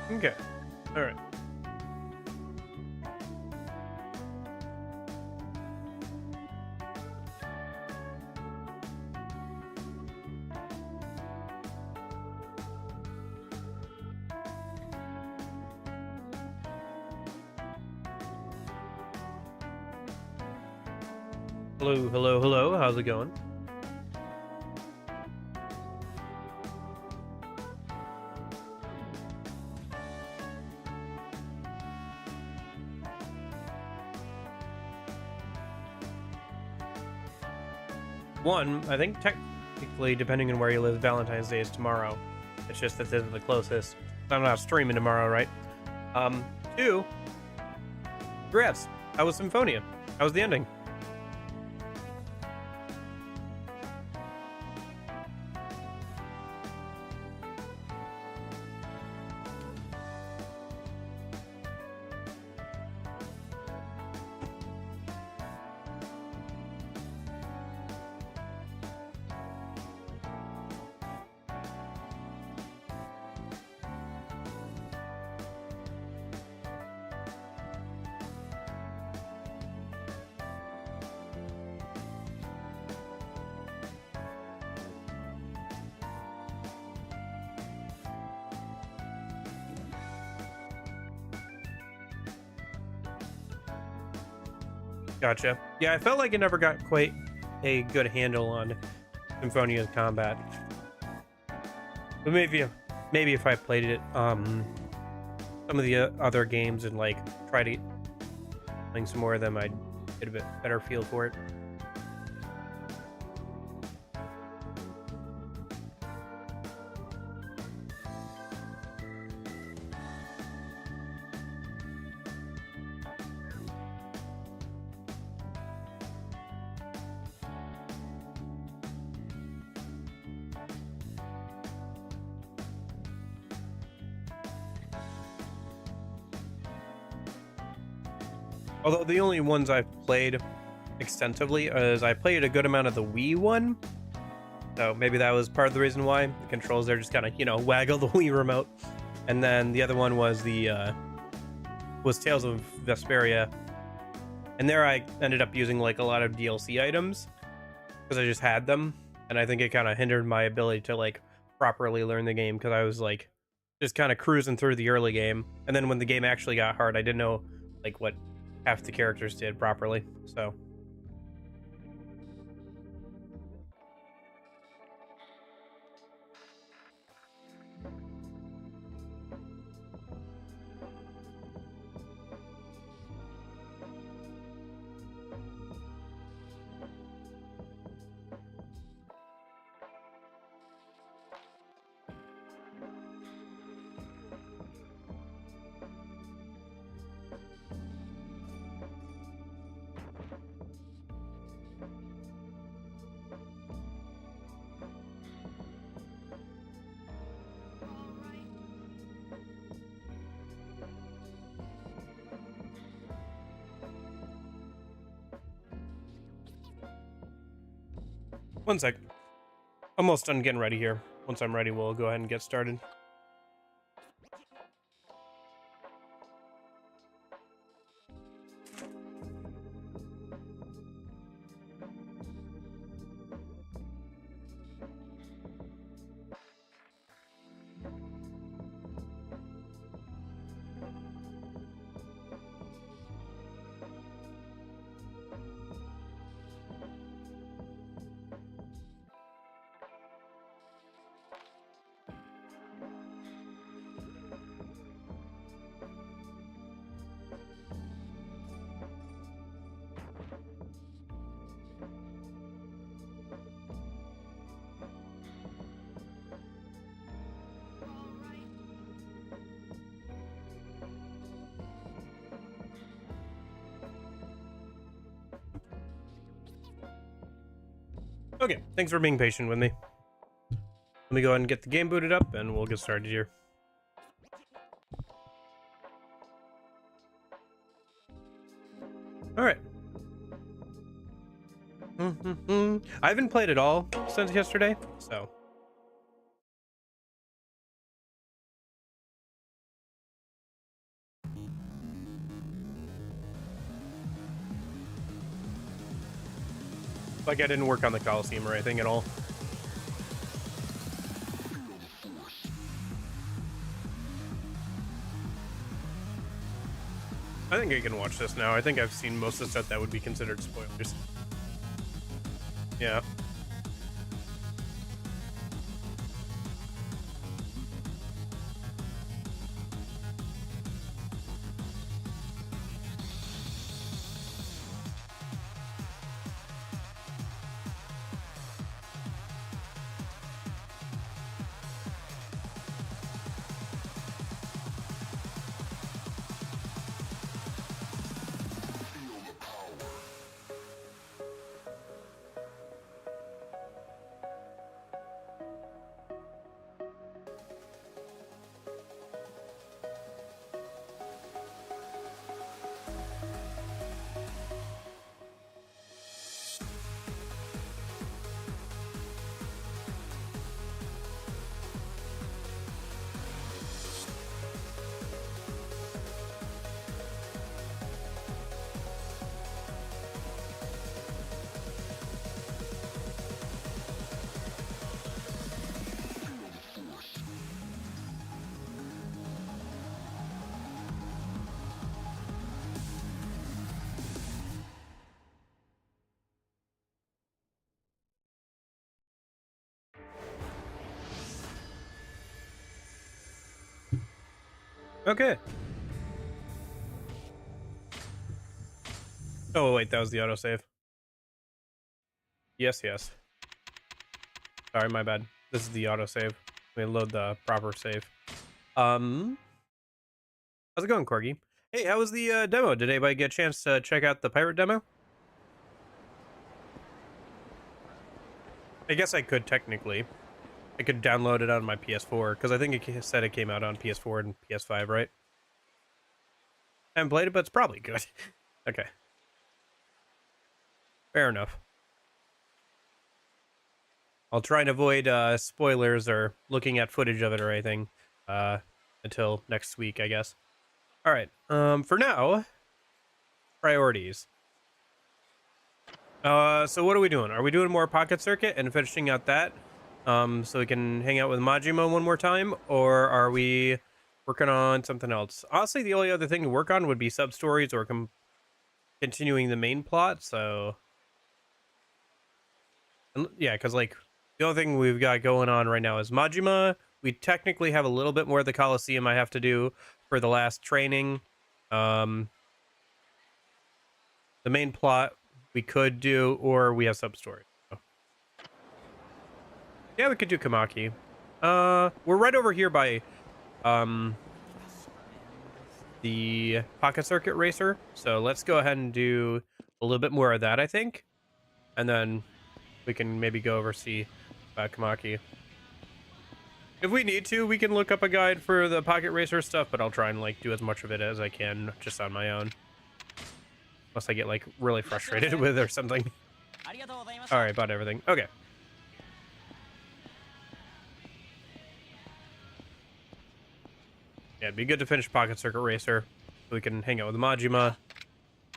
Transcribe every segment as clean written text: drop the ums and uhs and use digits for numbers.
Okay. All right. Hello, hello, hello. How's it going? One, I think technically, depending on where you live, Valentine's Day is tomorrow. It's just that this is the closest. I'm not streaming tomorrow, right? Um, Two, congrats. How was Symphonia? How was the ending? Gotcha. Yeah, I felt like I never got quite a good handle on Symphonia's combat. But maybe if I played it, some of the other games and like try to playing some more of them, I'd get a bit better feel for it. Although the only ones I've played extensively is I played a good amount of the Wii one. So maybe that was part of the reason why the controls there just kind of, waggle the Wii remote. And then the other one was was Tales of Vesperia. And there I ended up using like a lot of DLC items because I just had them. And I think it kind of hindered my ability to like properly learn the game because I was like just kind of cruising through the early game. And then when the game actually got hard, I didn't know like what half the characters did properly. So one sec. Almost done getting ready here. Once I'm ready, we'll go ahead and get started. Okay, thanks for being patient with me. Let me go ahead and get the game booted up and we'll get started here. All right. I haven't played it all since yesterday, so Like I didn't work on the Coliseum or anything at all. I think I can watch this now. I think I've seen most of the stuff that would be considered spoilers. Yeah. Okay. Oh wait, that was the autosave. Yes, yes. Sorry, my bad. This is the autosave. We load the proper save. How's it going, Corgi? Hey, how was the demo? Did anybody get a chance to check out the pirate demo? I guess I could technically. I could download it on my PS4 because I think it said it came out on PS4 and PS5, right? I haven't played it, but it's probably good. Okay. Fair enough. I'll try and avoid spoilers or looking at footage of it or anything until next week, I guess. All right. For now, priorities. So what are we doing? Are we doing more Pocket Circuit and finishing out that? So we can hang out with Majima one more time, or are we working on something else? Honestly, the only other thing to work on would be sub stories or continuing the main plot. So, yeah, because like the only thing we've got going on right now is Majima. We technically have a little bit more of the Coliseum I have to do for the last training. The main plot we could do, or we have sub stories. So. Yeah, we could do Kamaki. We're right over here by the Pocket Circuit Racer. So let's go ahead and do a little bit more of that, I think. And then we can maybe go over see Kamaki. If we need to, we can look up a guide for the Pocket Racer stuff, but I'll try and like do as much of it as I can just on my own. Unless I get like really frustrated with it or something. All right, about everything. Okay. Yeah, it'd be good to finish Pocket Circuit Racer so we can hang out with Majima a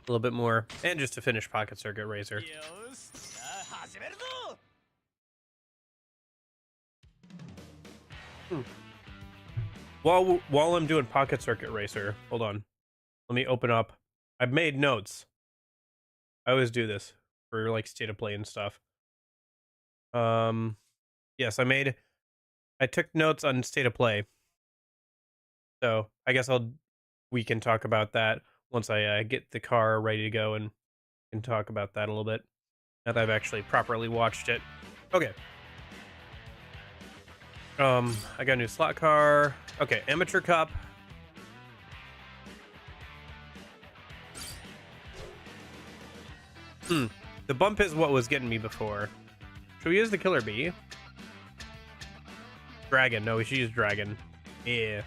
little bit more, and just to finish Pocket Circuit Racer. While I'm doing Pocket Circuit Racer, hold on. Let me open up. I've made notes. I always do this for like state of play and stuff. Yes, I took notes on state of play. So I guess we can talk about that once I get the car ready to go and can talk about that a little bit. Now that I've actually properly watched it. Okay. I got a new slot car. Okay, Amateur Cup. The bump is what was getting me before. Should we use the Killer Bee? Dragon. No, we should use Dragon. Yeah.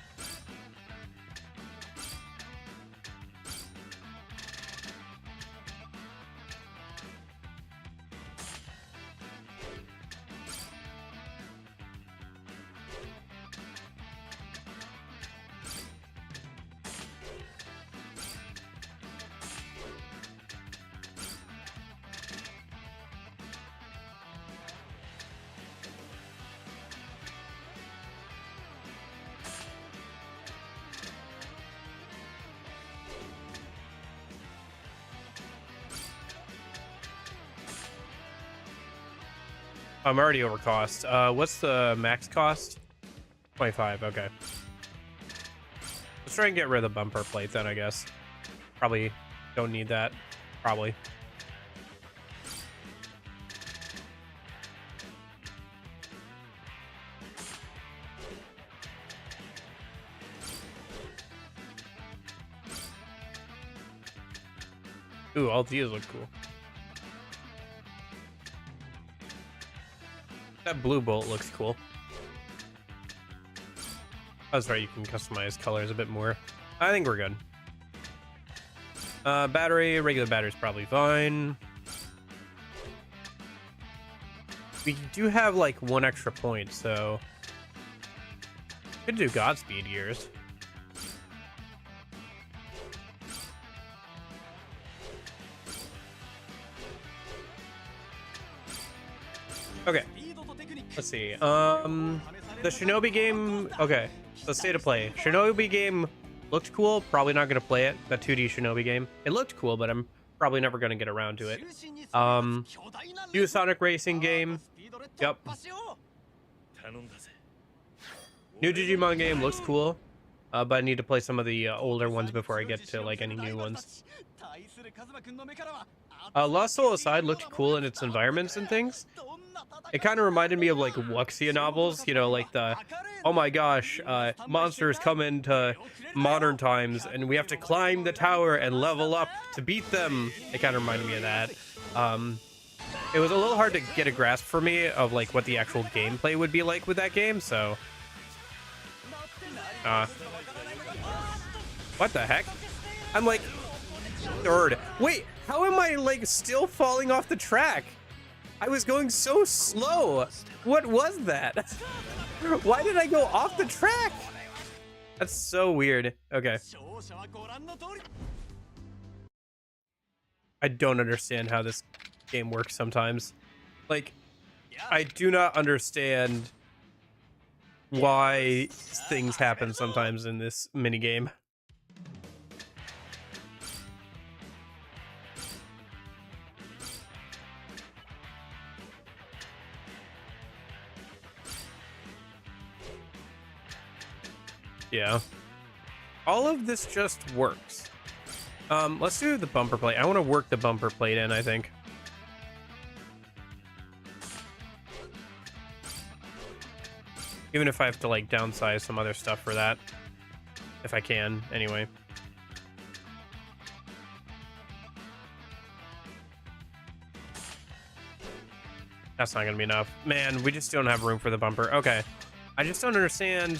I'm already over cost. What's the max cost? 25. Okay. Let's try and get rid of the bumper plate then, I guess. Probably don't need that. Probably. Ooh, all these look cool. That blue bolt looks cool. That's right, you can customize colors a bit more. I think we're good. Battery, regular battery's probably fine. We do have like 1 extra point, so could do Godspeed gears. Okay. Let's see. The Shinobi game. Okay. So state of play. Shinobi game looked cool. Probably not gonna play it. That 2D Shinobi game. It looked cool, but I'm probably never gonna get around to it. New Sonic Racing game. Yep. New Digimon game looks cool. But I need to play some of the older ones before I get to like any new ones. Lost Soul Aside looked cool in its environments and things. It kind of reminded me of like Wuxia novels, you know, like the, oh my gosh, monsters come into modern times and we have to climb the tower and level up to beat them. It kind of reminded me of that. It was a little hard to get a grasp for me of like what the actual gameplay would be like with that game, so. What the heck? I'm like, third. Wait, how am I like still falling off the track? I was going so slow. What was that? Why did I go off the track? That's so weird. Okay. I don't understand how this game works sometimes. Like, I do not understand why things happen sometimes in this minigame. Yeah. All of this just works. Let's do the bumper plate. I want to work the bumper plate in, I think. Even if I have to, like, downsize some other stuff for that. If I can, anyway. That's not gonna be enough. Man, we just don't have room for the bumper. Okay. I just don't understand.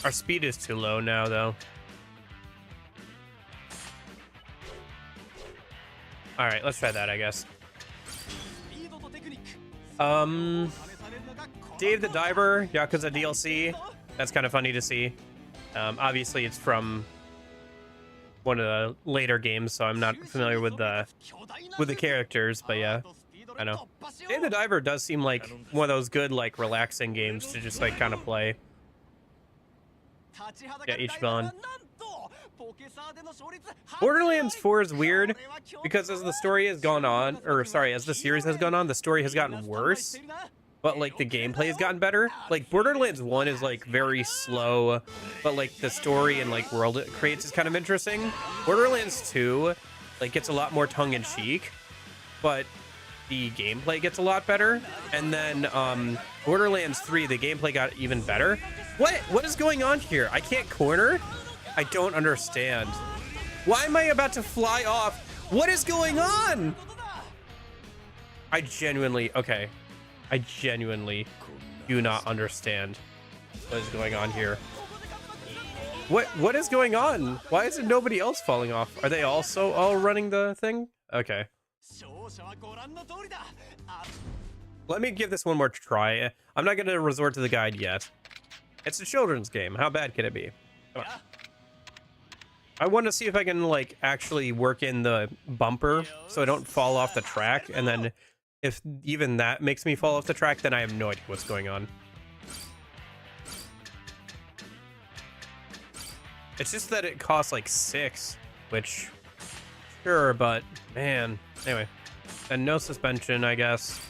Our speed is too low now, though. All right, let's try that, I guess. Dave the Diver, Yakuza DLC. That's kind of funny to see. Obviously, it's from one of the later games, so I'm not familiar with the characters, but yeah, I know. Dave the Diver does seem like one of those good, like, relaxing games to just, like, kind of play. Yeah, Ichiban. Borderlands 4 is weird because as the story has gone on, or sorry, as the series has gone on, the story has gotten worse, but like the gameplay has gotten better. Like Borderlands 1 is like very slow, but like the story and like world it creates is kind of interesting. Borderlands 2 like gets a lot more tongue-in-cheek, but the gameplay gets a lot better. And then Borderlands 3, the gameplay got even better. What is going on here? I can't corner? I don't understand. Why am I about to fly off? What is going on? I genuinely do not understand what is going on here. What is going on? Why isn't nobody else falling off? Are they also all running the thing? Okay. Let me give this one more try. I'm not going to resort to the guide yet. It's a children's game. How bad can it be? Come on. I want to see if I can, like, actually work in the bumper so I don't fall off the track. And then if even that makes me fall off the track, then I have no idea what's going on. It's just that it costs, like, 6, which, sure, but, man. Anyway. And no suspension, I guess.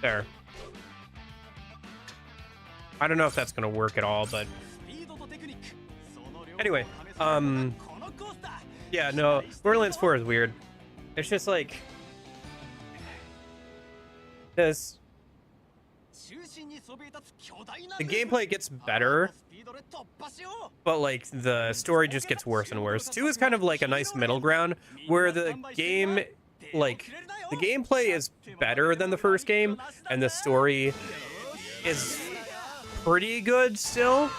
There. I don't know if that's gonna work at all, but anyway, yeah, no, Borderlands 4 is weird. It's just like this. The gameplay gets better, but like the story just gets worse and worse. 2 is kind of like a nice middle ground where the game, like, the gameplay is better than the first game and the story is pretty good still.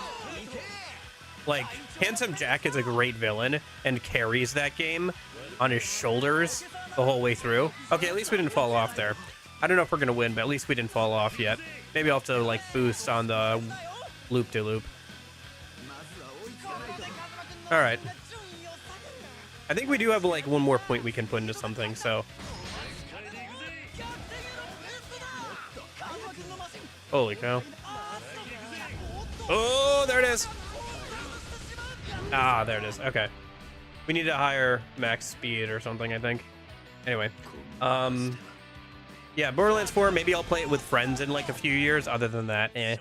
Like, Handsome Jack is a great villain and carries that game on his shoulders the whole way through. Okay, at least we didn't fall off there. I don't know if we're gonna win, but at least we didn't fall off yet. Maybe I'll have to, like, boost on the loop-de-loop. All right. I think we do have, like, one more point we can put into something, so. Holy cow. Oh, there it is. Ah, there it is. Okay. We need a higher max speed or something, I think. Anyway. Yeah, Borderlands 4, maybe I'll play it with friends in like a few years. Other than that, eh.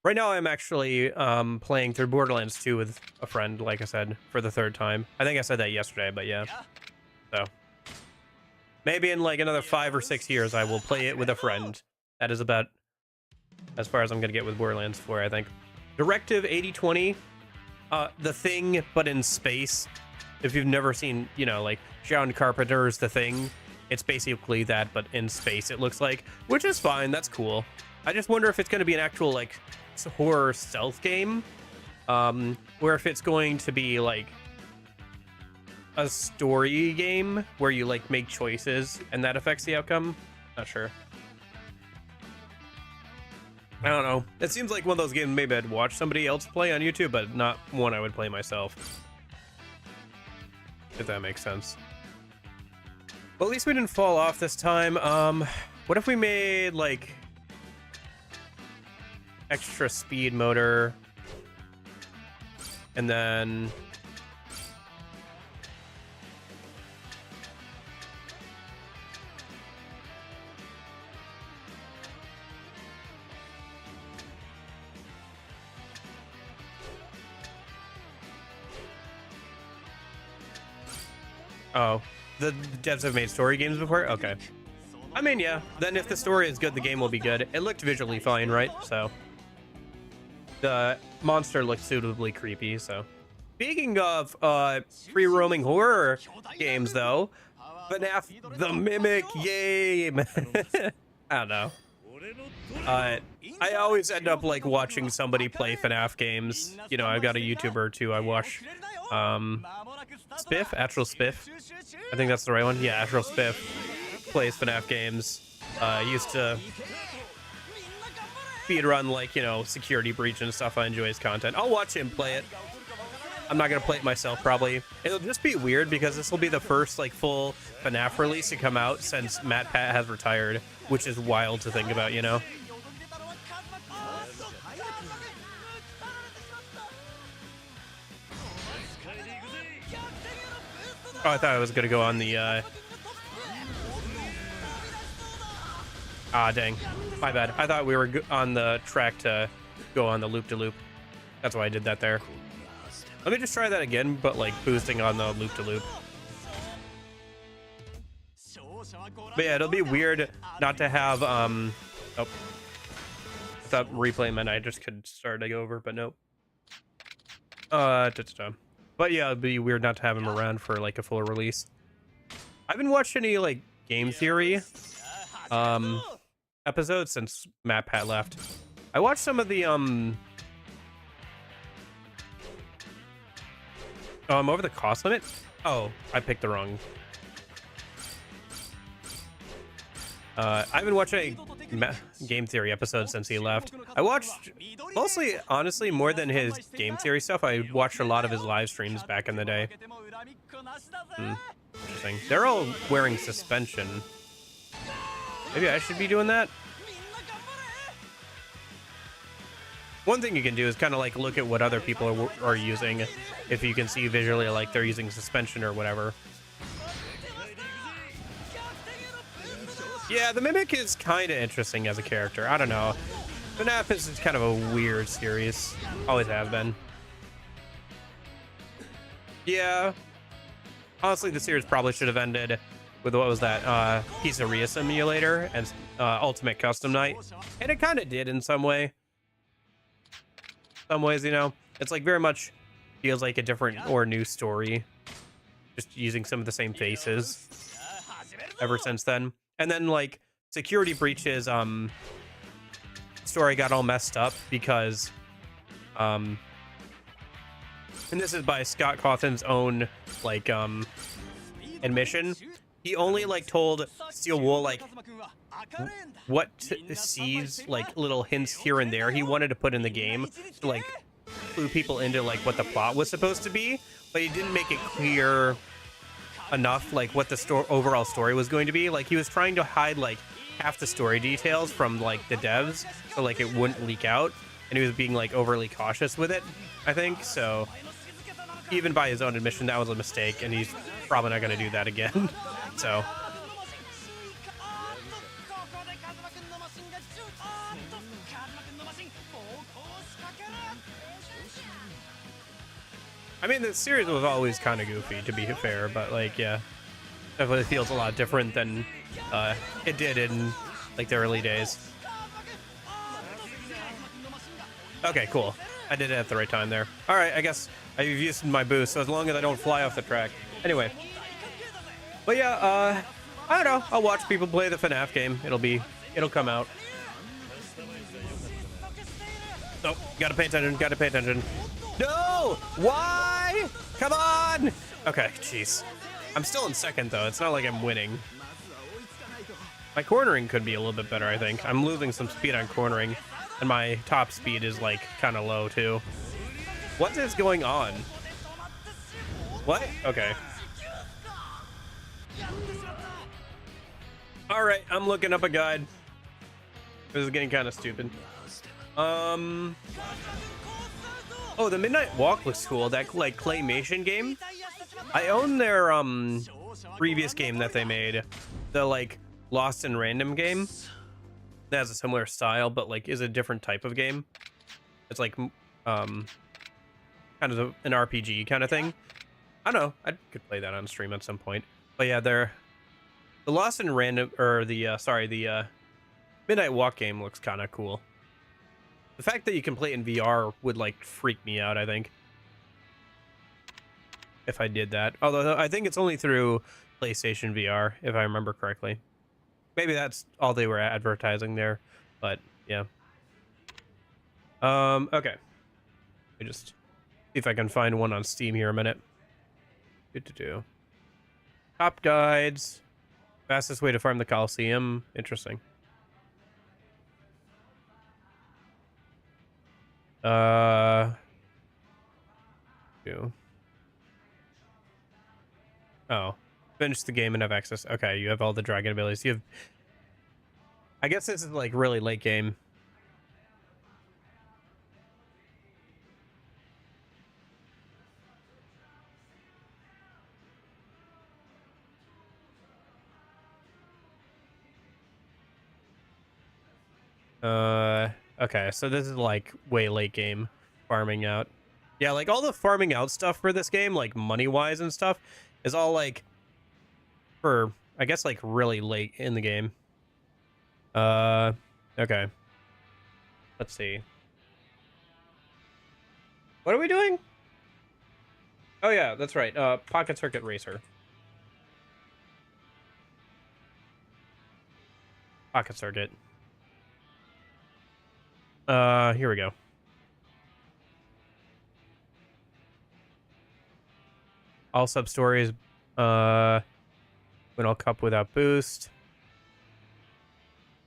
Right now, I'm actually playing through Borderlands 2 with a friend, like I said, for the 3rd time. I think I said that yesterday, but yeah. So. Maybe in like another 5 or 6 years, I will play it with a friend. That is about as far as I'm going to get with Borderlands 4, I think. Directive 8020. The Thing, but in space. If you've never seen, you know, like, John Carpenter's The Thing, it's basically that, but in space, it looks like, which is fine. That's cool. I just wonder if it's going to be an actual, like, horror stealth game, or if it's going to be, like, a story game where you, like, make choices and that affects the outcome. Not sure. I don't know. It seems like one of those games maybe I'd watch somebody else play on YouTube, but not one I would play myself. If that makes sense. Well, at least we didn't fall off this time. What if we made, like, extra speed motor, and then oh, the devs have made story games before? Okay. I mean, yeah. Then if the story is good, the game will be good. It looked visually fine, right? So. The monster looked suitably creepy, so. Speaking of free-roaming horror games, though. FNAF the Mimic game! I don't know. I always end up, like, watching somebody play FNAF games. You know, I've got a YouTuber or two I watch. Spiff? Actual Spiff? I think that's the right one. Yeah, Actual Spiff plays FNAF games. Used to speedrun, like, you know, Security Breach and stuff. I enjoy his content. I'll watch him play it. I'm not gonna play it myself, probably. It'll just be weird because this will be the first, like, full FNAF release to come out since MatPat has retired, which is wild to think about, you know? Oh, I thought I was gonna go on the, Ah, dang. My bad. I thought we were on the track to go on the loop-de-loop. That's why I did that there. Let me just try that again, but, like, boosting on the loop-de-loop. But yeah, it'll be weird not to have, oh. I thought replay meant I just could start over, but nope. But yeah, it'd be weird not to have him around for, like, a full release. I haven't watched any, like, game theory um episodes since Matt Pat left. I watched some of the I'm over the cost limit. Oh, I picked the wrong. I've been watching game theory episodes since he left. I watched mostly, honestly, more than his game theory stuff. I watched a lot of his live streams back in the day. Interesting. They're all wearing suspension. Maybe I should be doing that. One thing you can do is kind of like look at what other people are using, if you can see visually like they're using suspension or whatever. Yeah, the Mimic is kind of interesting as a character. I don't know. FNAF is kind of a weird series. Always have been. Yeah. Honestly, the series probably should have ended with, what was that? Pizzeria Simulator and Ultimate Custom Night. And it kind of did in some way. Some ways, you know. It's like very much feels like a different or new story. Just using some of the same faces ever since then. And then like Security Breach's story got all messed up because and this is by Scott Cawthon's own like admission. He only like told Steel Wool like what seeds, like little hints here and there he wanted to put in the game to like clue people into like what the plot was supposed to be, but he didn't make it clear enough like what the overall story was going to be. Like he was trying to hide like half the story details from like the devs so like it wouldn't leak out, and he was being like overly cautious with it, I think. So even by his own admission, that was a mistake, and he's probably not going to do that again. So I mean, the series was always kind of goofy, to be fair, but like, yeah, definitely feels a lot different than it did in like the early days. Okay, cool. I did it at the right time there. All right, I guess I've used my boost, so as long as I don't fly off the track. Anyway, but yeah, I don't know. I'll watch people play the FNAF game. It'll come out. Oh, gotta pay attention. Gotta pay attention. No! Why? Come on! Okay, jeez. I'm still in second, though. It's not like I'm winning. My cornering could be a little bit better, I think. I'm losing some speed on cornering, and my top speed is, like, kind of low, too. What is going on? What? Okay. Alright, I'm looking up a guide. This is getting kind of stupid. Oh, the Midnight Walk looks cool. That like claymation game. I own their previous game that they made, the like Lost in Random game. That has a similar style, but like is a different type of game. It's like kind of an RPG kind of thing. I don't know. I could play that on stream at some point. But yeah, the Lost in Random, or the Midnight Walk game looks kind of cool. The fact that you can play it in VR would like freak me out, I think, if I did that. Although I think it's only through PlayStation VR, if I remember correctly. Maybe that's all they were advertising there, but yeah. Okay. Let me just see if I can find one on Steam here a minute. Top guides. Fastest way to farm the Coliseum. Interesting. Oh, finish the game and have access. Okay, you have all the dragon abilities. You have. I guess this is like really late game. Okay, so this is like way late game farming out. Yeah, like all the farming out stuff for this game, like money wise and stuff, is all like for, I guess, like really late in the game. Okay. Let's see. What are we doing? Oh yeah, that's right. Pocket Circuit Racer. Pocket circuit. Here we go. All sub stories. Win all cup without boost.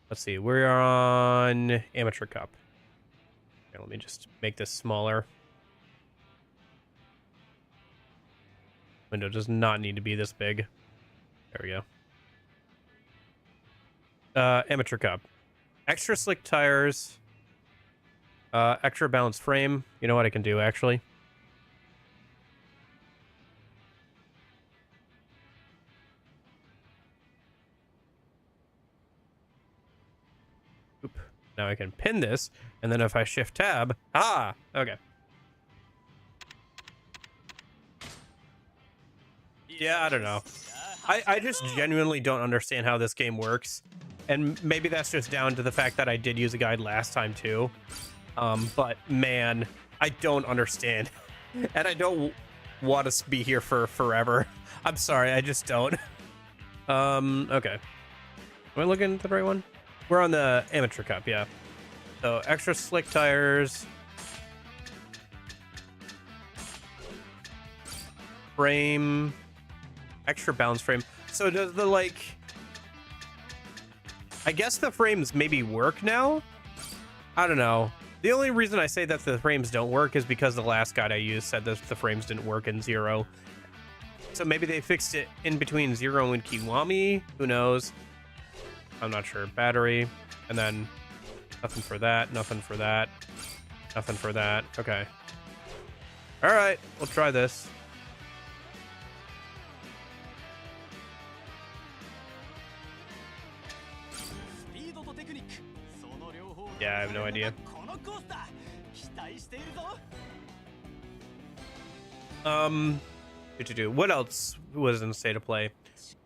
Let's see. We're on amateur cup. Okay, let me just make this smaller. Window does not need to be this big. There we go. Amateur cup. Extra slick tires. Extra balanced frame. You know what I can do, actually? Oop. Now I can pin this, and then if I shift tab... Ah! Okay. Yeah, I don't know. I just genuinely don't understand how this game works. And maybe that's just down to the fact that I did use a guide last time, too. But, man, I don't understand. And I don't want to be here for forever. I'm sorry, I just don't. Okay. Am I looking at the right one? We're on the Amateur Cup, yeah. So, extra slick tires. Frame. Extra balance frame. So, does the, like... I guess the frames maybe work now? I don't know. The only reason I say that the frames don't work is because the last guide I used said that the frames didn't work in 0. So maybe they fixed it in between 0 and Kiwami. Who knows? I'm not sure. Battery. And then nothing for that. Nothing for that. Nothing for that. Okay. All right. We'll try this. Yeah, I have no idea. What else was in State of Play?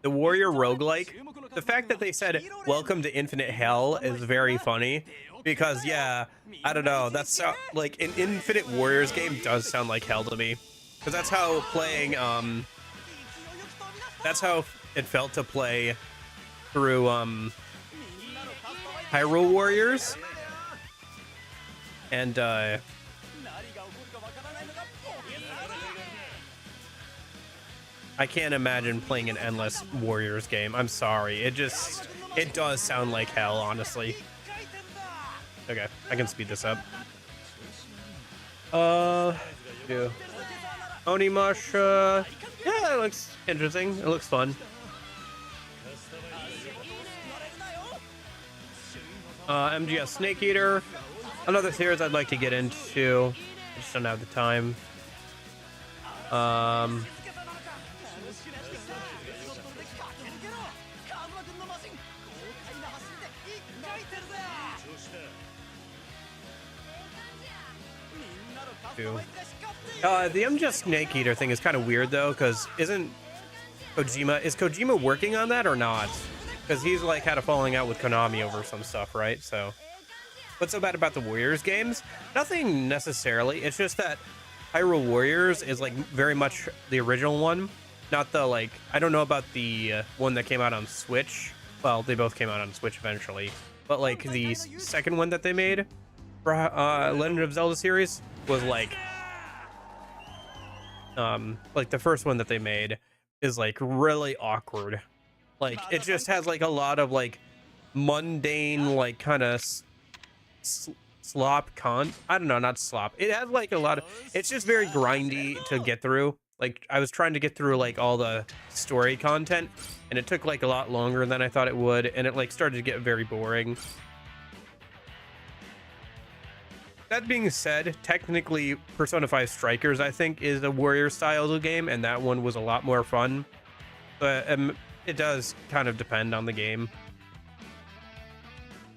The Warrior roguelike. The fact that they said welcome to Infinite Hell is very funny because, yeah, I don't know, that's like an Infinite Warriors game does sound like hell to me, because that's how playing that's how it felt to play through Hyrule Warriors. And I can't imagine playing an endless Warriors game. I'm sorry. It does sound like hell, honestly. Okay, I can speed this up. Yeah. Onimusha. Yeah, it looks interesting. It looks fun. MGS Snake Eater. Another series I'd like to get into. I just don't have the time. The MGS Snake Eater thing is kind of weird though, because is Kojima working on that or not? Because he's like had a falling out with Konami over some stuff, right? So what's so bad about the Warriors games? Nothing necessarily. It's just that Hyrule Warriors is like very much the original one, not the like, I don't know about the one that came out on Switch. Well, they both came out on Switch eventually, but like the second one that they made for Legend of Zelda series was like the first one that they made is like really awkward. Like it just has like a lot of like mundane like kind of slop I don't know, not slop. It has like a lot of, it's just very grindy to get through. Like I was trying to get through like all the story content and it took like a lot longer than I thought it would, and it like started to get very boring. That being said, technically Persona 5 Strikers I think is a warrior style of game, and that one was a lot more fun, but it does kind of depend on the game.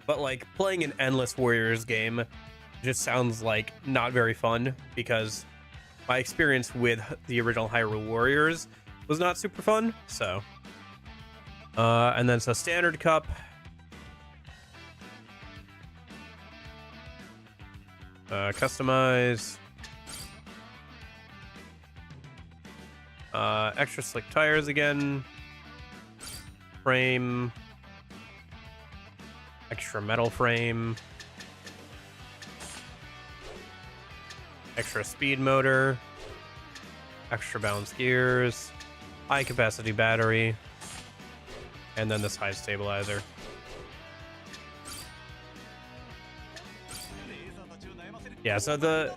But like playing an endless Warriors game just sounds like not very fun, because my experience with the original Hyrule Warriors was not super fun. So and then so Standard Cup, customize, extra slick tires again, frame, extra metal frame, extra speed motor, extra balance gears, high capacity battery, and then this high stabilizer. Yeah, so the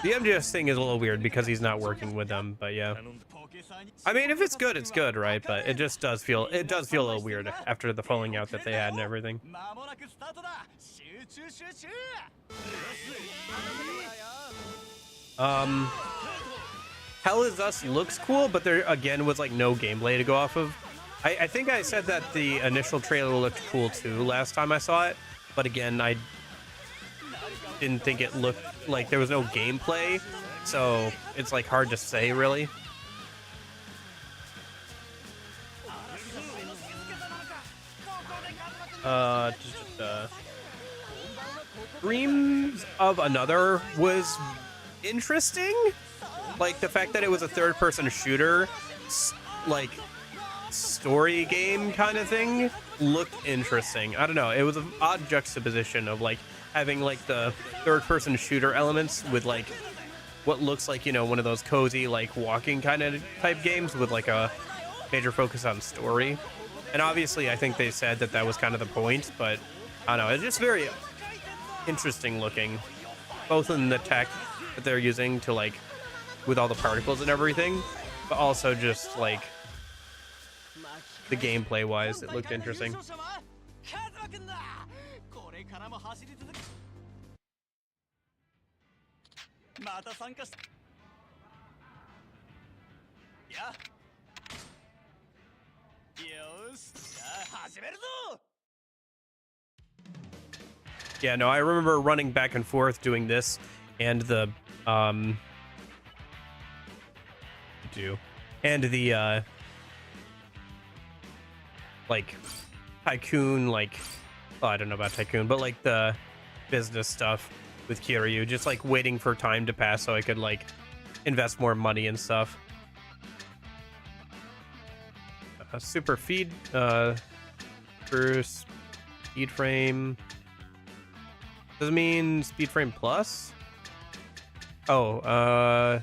MGS thing is a little weird because he's not working with them, but yeah. I mean, if it's good, it's good, right? But it just does feel a little weird after the falling out that they had and everything. Hell Is Us looks cool, but there again was like no gameplay to go off of. I think I said that the initial trailer looked cool too last time I saw it, but again, I didn't think it looked like there was no gameplay, so it's like hard to say really. Dreams of Another was interesting, like the fact that it was a third-person shooter, like story game kind of thing, looked interesting. I don't know, it was an odd juxtaposition of like having like the third-person shooter elements with like what looks like, you know, one of those cozy like walking kind of type games with like a major focus on story. And obviously I think they said that that was kind of the point, but I don't know, it's just very interesting looking, both in the tech that they're using to like with all the particles and everything, but also just like the gameplay wise, it looked interesting. Yeah, no, I remember running back and forth doing this and the like tycoon, like, well, I don't know about tycoon, but like the business stuff with Kiryuuuuu, just like waiting for time to pass so I could like invest more money and stuff. Super speed frame. Does it mean speed frame plus? Oh,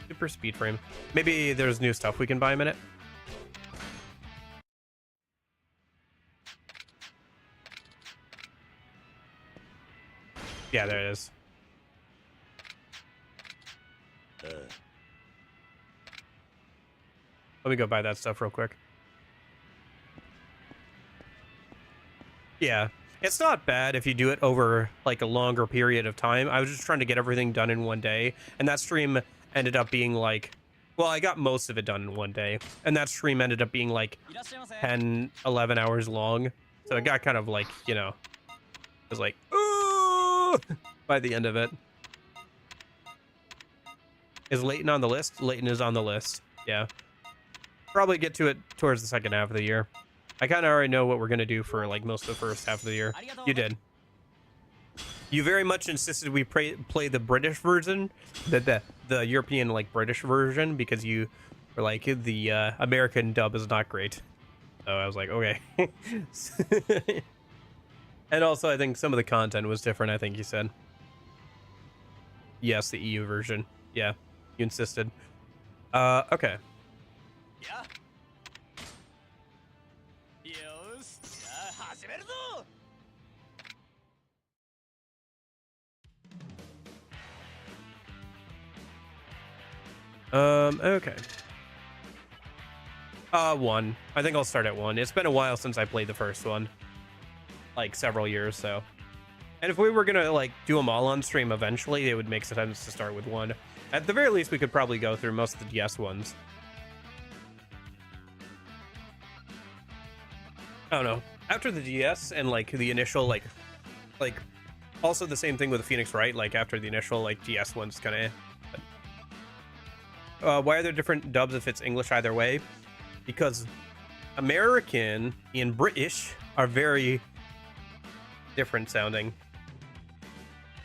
super speed frame. Maybe there's new stuff we can buy in a minute. Yeah, there it is. Let me go buy that stuff real quick. Yeah, it's not bad if you do it over like a longer period of time. I was just trying to get everything done in one day, and that stream ended up being like, well, I got most of it done in one day, and that stream ended up being like 10, 11 hours long. So it got kind of like, you know, it was like, ooh, by the end of it. Is Leighton on the list? Leighton is on the list. Yeah. Probably get to it towards the second half of the year. I kind of already know what we're going to do for like most of the first half of the year. You did. You very much insisted we play the British version, the European like British version, because you were like, the American dub is not great. So I was like, okay. And also I think some of the content was different, I think you said. Yes, the EU version. Yeah, you insisted. Okay. Yeah. Okay. 1. I think I'll start at 1. It's been a while since I played the first one. Like, several years, so. And if we were gonna, like, do them all on stream eventually, it would make sense to start with 1. At the very least, we could probably go through most of the DS ones. I don't know. After the DS and, like, the initial, like, also the same thing with the Phoenix Wright, like, after the initial, like, DS ones kind of... why are there different dubs if it's English either way? Because American and British are very different sounding.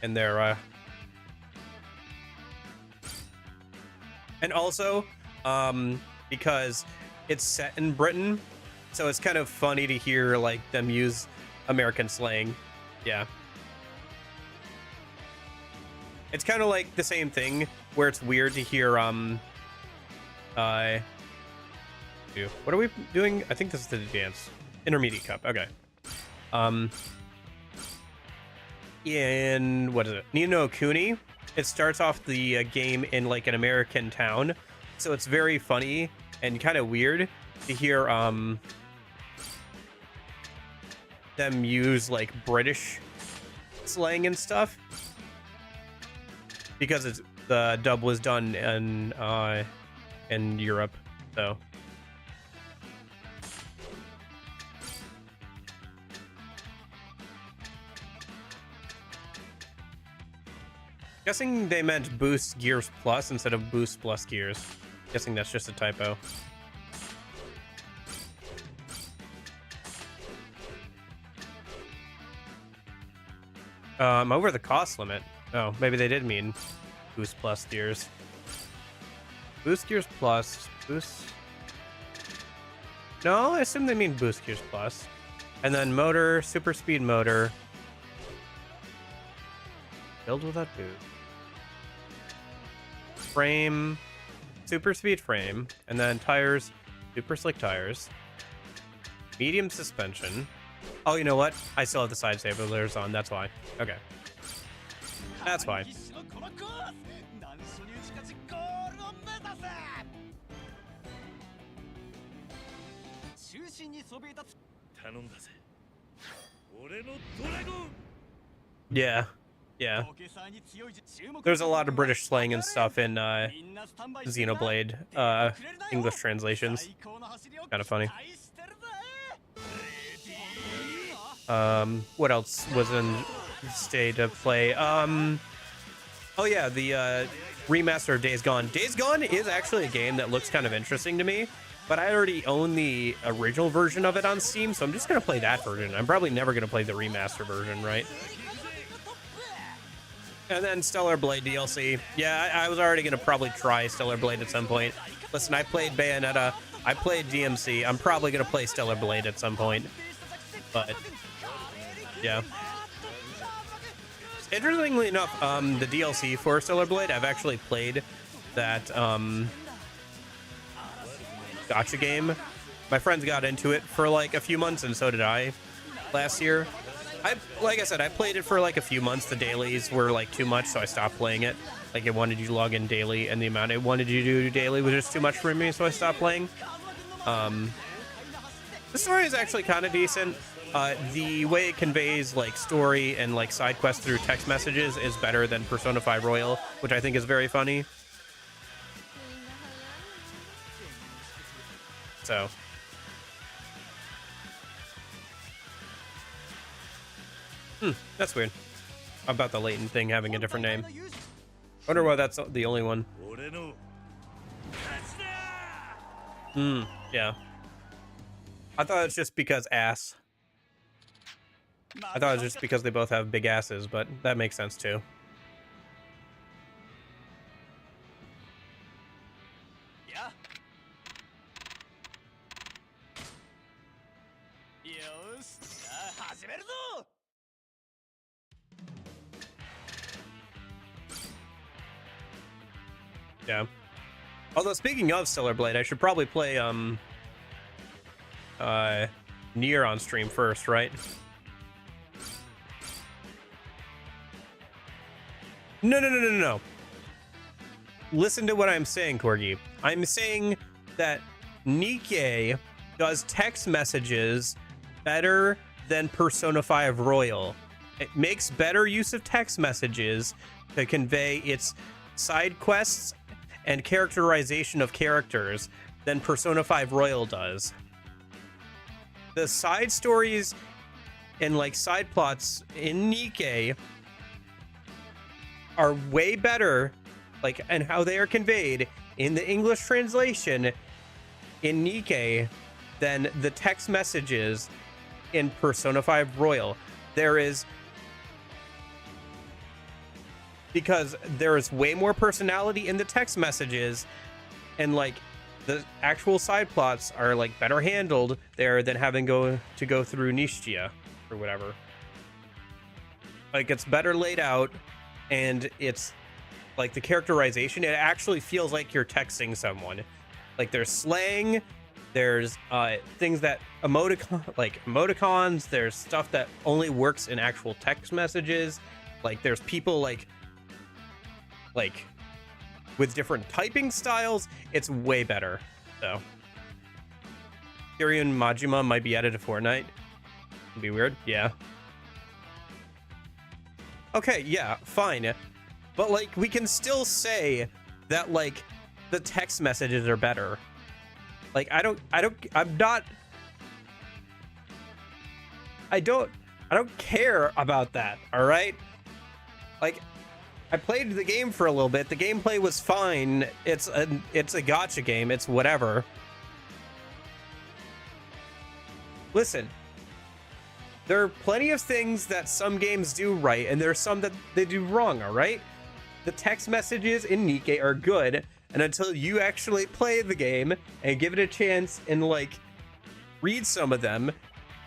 And they're, and also, because it's set in Britain, so it's kind of funny to hear, like, them use American slang. Yeah. It's kind of like the same thing where it's weird to hear what are we doing? I think this is the dance. Intermediate cup. Okay. In what is it? Ni no Kuni. It starts off the game in like an American town, so it's very funny and kind of weird to hear them use like British slang and stuff, because it's the dub was done in Europe, so. Guessing they meant boost gears plus instead of boost plus gears. Guessing that's just a typo. Over the cost limit. Oh, maybe they did mean boost plus gears. Boost gears plus boost. No, I assume they mean boost gears plus. And then motor, super speed motor. Build without boost. Frame, super speed frame, and then tires, super slick tires, medium suspension. Oh, you know what? I still have the side sailors on. That's why. Okay, that's why. Yeah. Yeah. There's a lot of British slang and stuff in Xenoblade English translations. Kind of funny. What else was in state of play? Oh yeah, the remaster of Days Gone. Days Gone is actually a game that looks kind of interesting to me, but I already own the original version of it on Steam, so I'm just gonna play that version. I'm probably never gonna play the remaster version, right? And then Stellar Blade DLC. Yeah, I was already going to probably try Stellar Blade at some point. Listen, I played Bayonetta. I played DMC. I'm probably going to play Stellar Blade at some point. But, yeah. Interestingly enough, the DLC for Stellar Blade, I've actually played that gacha game. My friends got into it for like a few months, and so did I last year. Like I said, I played it for like a few months. The dailies were like too much, so I stopped playing it. Like it wanted you to log in daily, and the amount it wanted you to do daily was just too much for me, so I stopped playing. The story is actually kind of decent. The way it conveys like story and like side quests through text messages is better than Persona 5 Royal, which I think is very funny. So. That's weird. About the latent thing having a different name. Wonder why that's the only one. Yeah. I thought it's just because ass. I thought it was just because they both have big asses, but that makes sense too. Yeah. Although speaking of Stellar Blade, I should probably play Nier on stream first, right? No. Listen to what I'm saying, Corgi. I'm saying that Nikkei does text messages better than Persona 5 Royal. It makes better use of text messages to convey its side quests and characterization of characters than Persona 5 Royal does. The side stories and like side plots in Nikkei are way better, like, and how they are conveyed in the English translation in Nikkei than the text messages in Persona 5 Royal. Because there is way more personality in the text messages, and like the actual side plots are like better handled there than having to go through Nishtia. or whatever. Like, it's better laid out, and it's like the characterization, it actually feels like you're texting someone. Like, there's slang, there's things that emoticons, there's stuff that only works in actual text messages. Like, there's people like with different typing styles. It's way better. So Kiryuuuuu Majima might be added to Fortnite. It'd be weird. Yeah. Okay, yeah, fine. But like, we can still say that like the text messages are better. Like, I don't care about that, all right? Like, I played the game for a little bit. The gameplay was fine. It's a gacha game. It's whatever. Listen, there are plenty of things that some games do right, and there are some that they do wrong, all right? The text messages in Nikke are good, and until you actually play the game and give it a chance and like read some of them,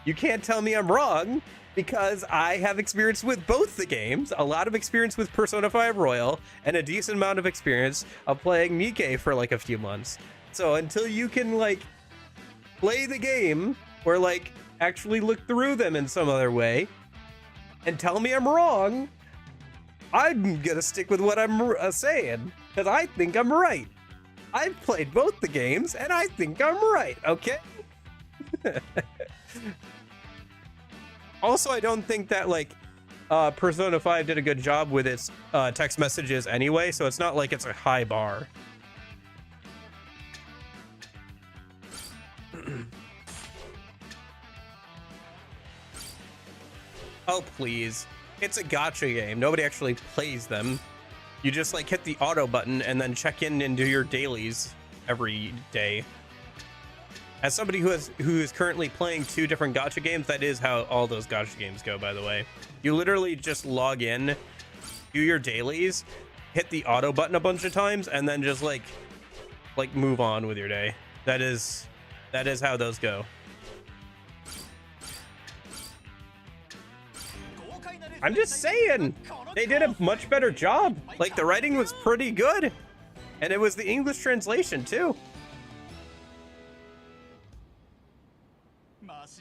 you can't tell me I'm wrong, because I have experience with both the games, a lot of experience with Persona 5 Royal, and a decent amount of experience of playing Nikke for like a few months. So until you can like play the game or like actually look through them in some other way and tell me I'm wrong, I'm gonna stick with what I'm saying, because I think I'm right. I've played both the games and I think I'm right, okay? Also, I don't think that like Persona 5 did a good job with its text messages anyway, so it's not like it's a high bar. Oh, please. It's a gacha game. Nobody actually plays them. You just like hit the auto button and then check in and do your dailies every day. As somebody who is currently playing 2 different gacha games, that is how all those gacha games go, by the way. You literally just log in, do your dailies, hit the auto button a bunch of times, and then just like move on with your day. That is how those go. I'm just saying, they did a much better job. Like, the writing was pretty good, and it was the English translation too.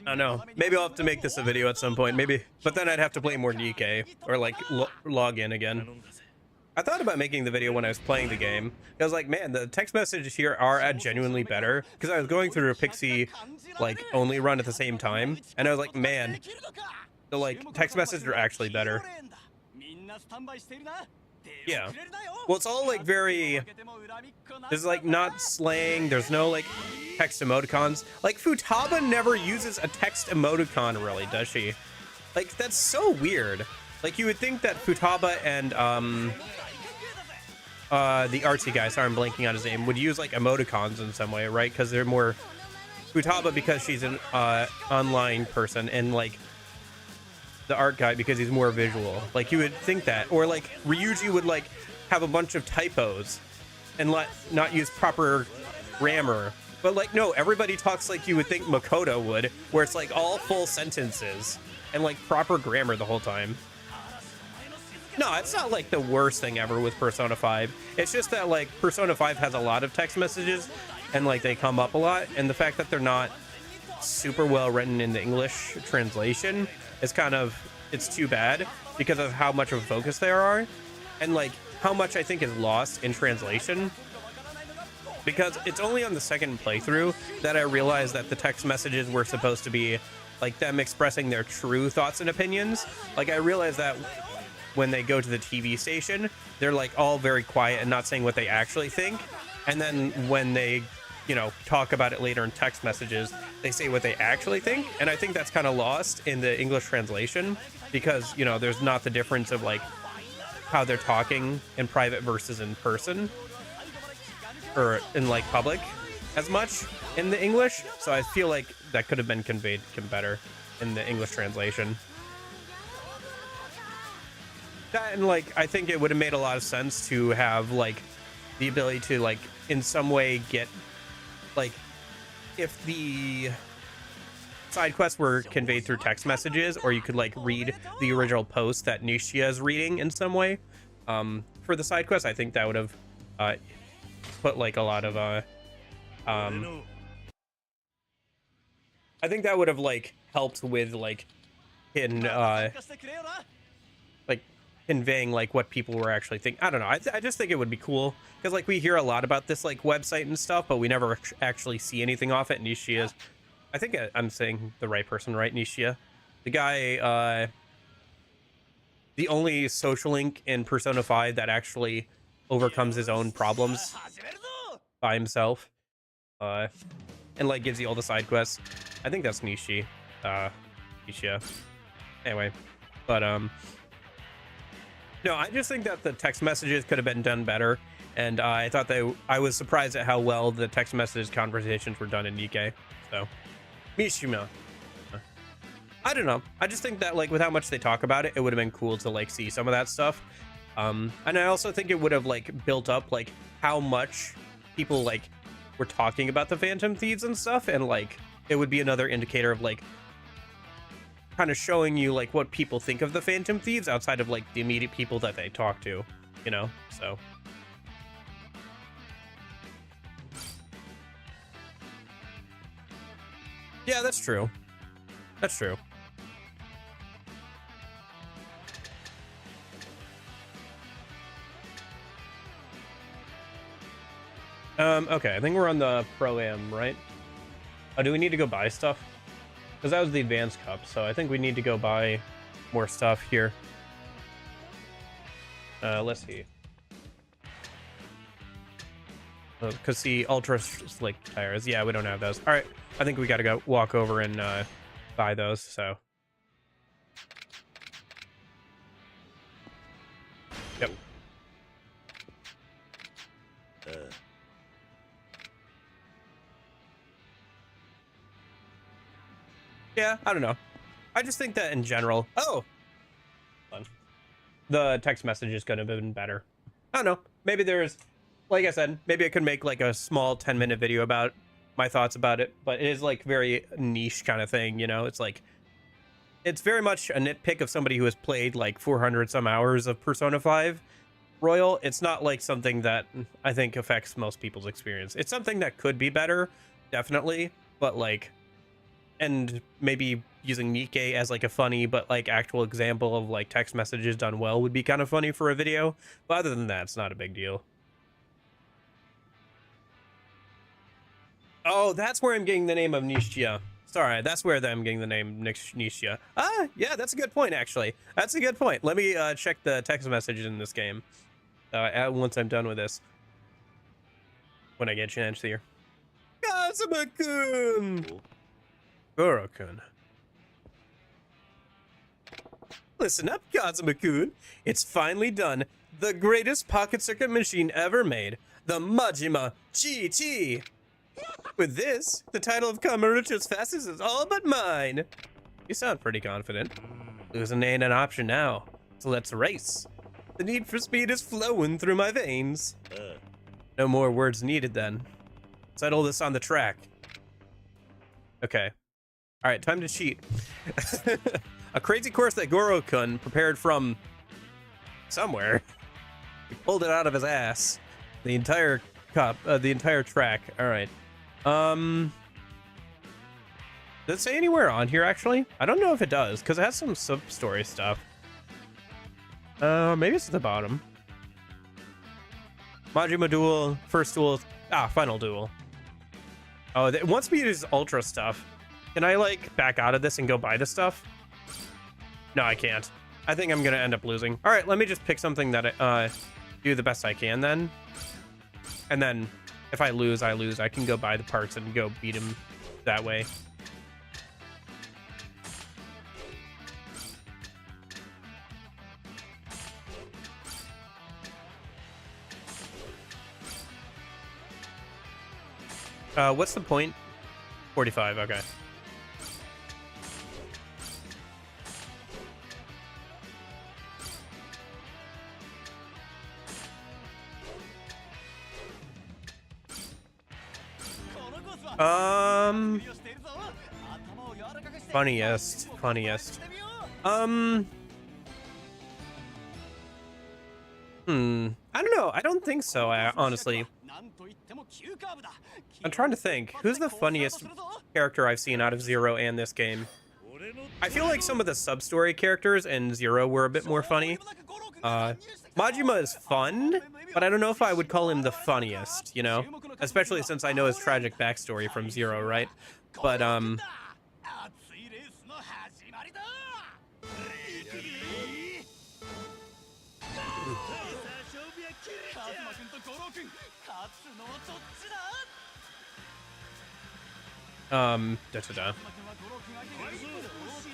I don't know. Maybe I'll have to make this a video at some point. Maybe, but then I'd have to play more Nikke or like log in again. I thought about making the video when I was playing the game. I was like, man, the text messages here are genuinely better, because I was going through a Pixie like only run at the same time, and I was like, man, the like text messages are actually better. Yeah. Well, it's all like very, there's like not slang, there's no like text emoticons. Like, Futaba never uses a text emoticon, really, does she? Like, that's so weird. Like, you would think that Futaba and the artsy guy, sorry I'm blanking on his name, would use like emoticons in some way, right? Because they're more Futaba because she's an online person, and like the art guy because he's more visual. Like, you would think that. Or like Ryuji would like have a bunch of typos and not use proper grammar. But like, no, everybody talks like you would think Makoto would, where it's like all full sentences and like proper grammar the whole time. No, it's not like the worst thing ever with Persona 5. It's just that like Persona 5 has a lot of text messages and like they come up a lot, and the fact that they're not super well written in the English translation is kind of, it's too bad because of how much of a focus there are, and like how much I think is lost in translation, because it's only on the second playthrough that I realized that the text messages were supposed to be like them expressing their true thoughts and opinions. Like, I realized that when they go to the TV station, they're like all very quiet and not saying what they actually think, and then when they, you know, talk about it later in text messages, they say what they actually think. And I think that's kind of lost in the English translation because, you know, there's not the difference of like how they're talking in private versus in person or in like public as much in the English. So I feel like that could have been conveyed better in the English translation. That, and like, I think it would have made a lot of sense to have like the ability to like in some way get like, if the side quests were conveyed through text messages, or you could like read the original post that Nishia is reading in some way. For the side quest, I think that would have put like a lot of I think that would have like helped with like in like conveying like what people were actually thinking. I don't know. I just think it would be cool because like we hear a lot about this like website and stuff, but we never actually see anything off it. Nishia's, I think I'm saying the right person, right? Nishia, the guy, the only social link in Persona 5 that actually overcomes his own problems by himself, and like gives you all the side quests. I think that's Nishia. Anyway, but no, I just think that the text messages could have been done better, and I thought I was surprised at how well the text messages conversations were done in Nikkei. So, Mishima. I don't know. I just think that like with how much they talk about it, it would have been cool to like see some of that stuff. And I also think it would have like built up like how much people like were talking about the Phantom Thieves and stuff, and like it would be another indicator of like kind of showing you like what people think of the Phantom Thieves outside of like the immediate people that they talk to, you know. So yeah, that's true. That's true. Okay, I think we're on the Pro-Am, right? Oh, do we need to go buy stuff? Because that was the Advanced Cup, so I think we need to go buy more stuff here. Let's see. Because the Ultra Slick tires, yeah, we don't have those. All right, I think we got to go walk over and buy those, so. Yep. Yeah, I don't know. I just think that in general. Oh, the text messages could have been better. I don't know. Maybe there's, like I said, maybe I could make like a small 10-minute video about my thoughts about it, but it is like very niche kind of thing, you know. It's like it's very much a nitpick of somebody who has played like 400 some hours of Persona 5 Royal. It's not like something that I think affects most people's experience. It's something that could be better, definitely, but like, and maybe using Nikkei as like a funny but like actual example of like text messages done well would be kind of funny for a video, but other than that, it's not a big deal. Oh, that's where I'm getting the name of Nishia. Sorry, that's where I'm getting the name Nishia. Ah, yeah, that's a good point, actually. That's a good point. Let me check the text messages in this game once I'm done with this. When I get a chance here. Kazuma-kun! Goro-kun. Listen up, Kazuma-kun. It's finally done. The greatest pocket circuit machine ever made. The Majima GT. With this, the title of Kamurocho's fastest is all but mine. You sound pretty confident. Losing ain't an option now, so let's race. The need for speed is flowing through my veins. No more words needed then. Settle this on the track. Okay. All right, time to cheat. A crazy course that Goro-kun prepared from somewhere. He pulled it out of his ass. The entire cup, the entire track. All right. Does it say anywhere on here actually? I don't know if it does because it has some sub-story stuff. Maybe it's at the bottom. Majima duel, first duel, final duel. Oh, it wants me to use ultra stuff. Can I like back out of this and go buy the stuff? No, I can't. I think I'm gonna end up losing. All right, let me just pick something that I do the best I can then. And then if I lose, I lose. I can go buy the parts and go beat him that way. What's the point? 45, okay. Funniest. I don't know. I don't think so, honestly. I'm trying to think. Who's the funniest character I've seen out of Zero and this game? I feel like some of the sub-story characters in Zero were a bit more funny. Majima is fun, but I don't know if I would call him the funniest, you know? Especially since I know his tragic backstory from Zero, right? But,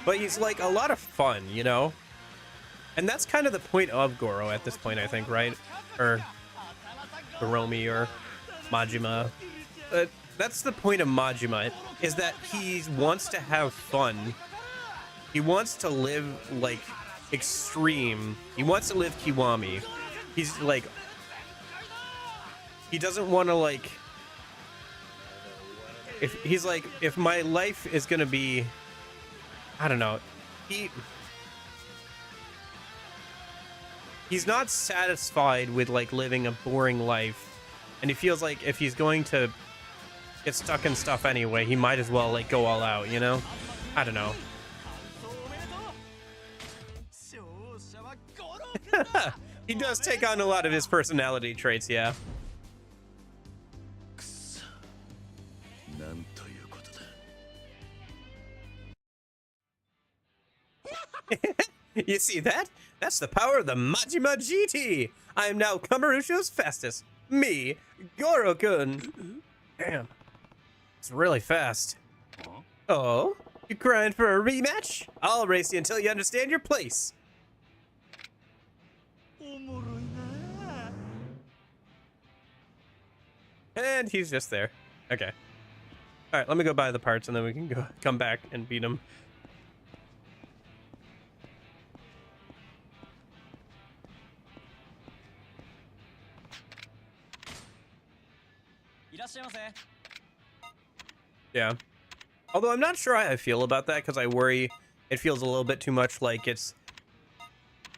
but he's like a lot of fun, you know? And that's kind of the point of Goro at this point, I think, right? Or Hiromi or Majima. That's the point of Majima, is that he wants to have fun. He wants to live like extreme. He wants to live Kiwami. He's like, he doesn't want to like, if he's like, if my life is gonna be, I don't know, he's not satisfied with like living a boring life, and he feels like if he's going to get stuck in stuff anyway, he might as well like go all out, you know? I don't know. He does take on a lot of his personality traits, yeah. You see that? That's the power of the Majima GT. I am now Kamurocho's fastest. Me, Goro-kun. Damn. It's really fast. Oh? You crying for a rematch? I'll race you until you understand your place. And he's just there. Okay. All right, let me go buy the parts and then we can come back and beat him. Yeah. Although I'm not sure how I feel about that, because I worry it feels a little bit too much like it's...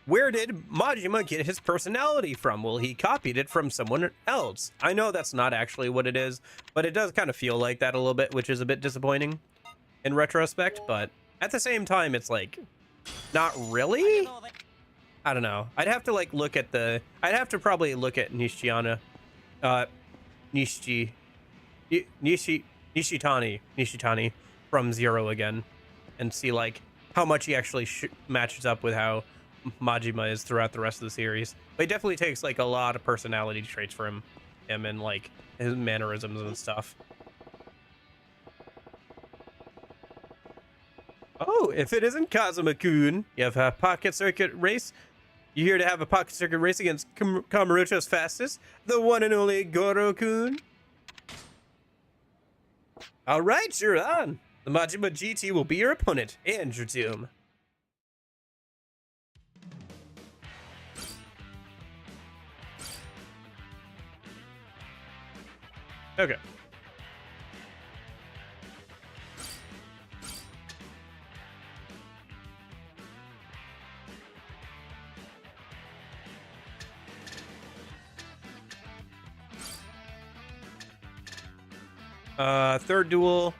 Where did Majima get his personality from? Well, he copied it from someone else. I know that's not actually what it is, but it does kind of feel like that a little bit, which is a bit disappointing in retrospect, but at the same time, it's like, not really? I don't know. I'd have to like look at the... I'd have to probably look at Nishitani from Zero again and see like how much he actually matches up with how Majima is throughout the rest of the series. But he definitely takes like a lot of personality traits from him and like his mannerisms and stuff. Oh, if it isn't Kazuma-kun, you have a pocket circuit race. You here to have a pocket circuit race against Kamurocho's fastest, the one and only Goro-kun? All right, you're on. The Majima GT will be your opponent and your doom. Okay. Third duel,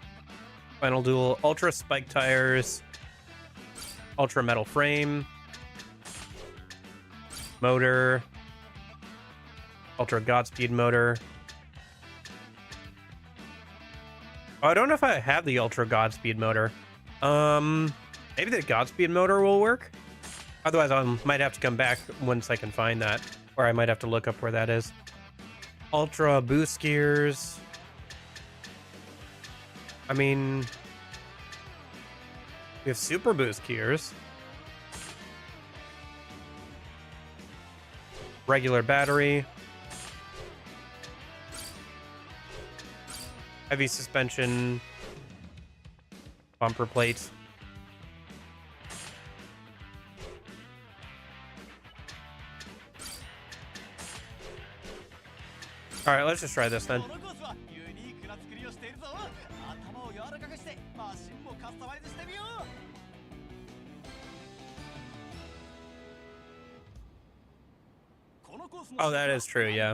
final duel, ultra spike tires, ultra metal frame, motor, ultra Godspeed motor. Oh, I don't know if I have the ultra Godspeed motor. Maybe the Godspeed motor will work. Otherwise, I might have to come back once I can find that, or I might have to look up where that is. Ultra boost gears. I mean, we have super boost gears. Regular battery. Heavy suspension. Bumper plate. All right, let's just try this then. Oh, that is true, yeah.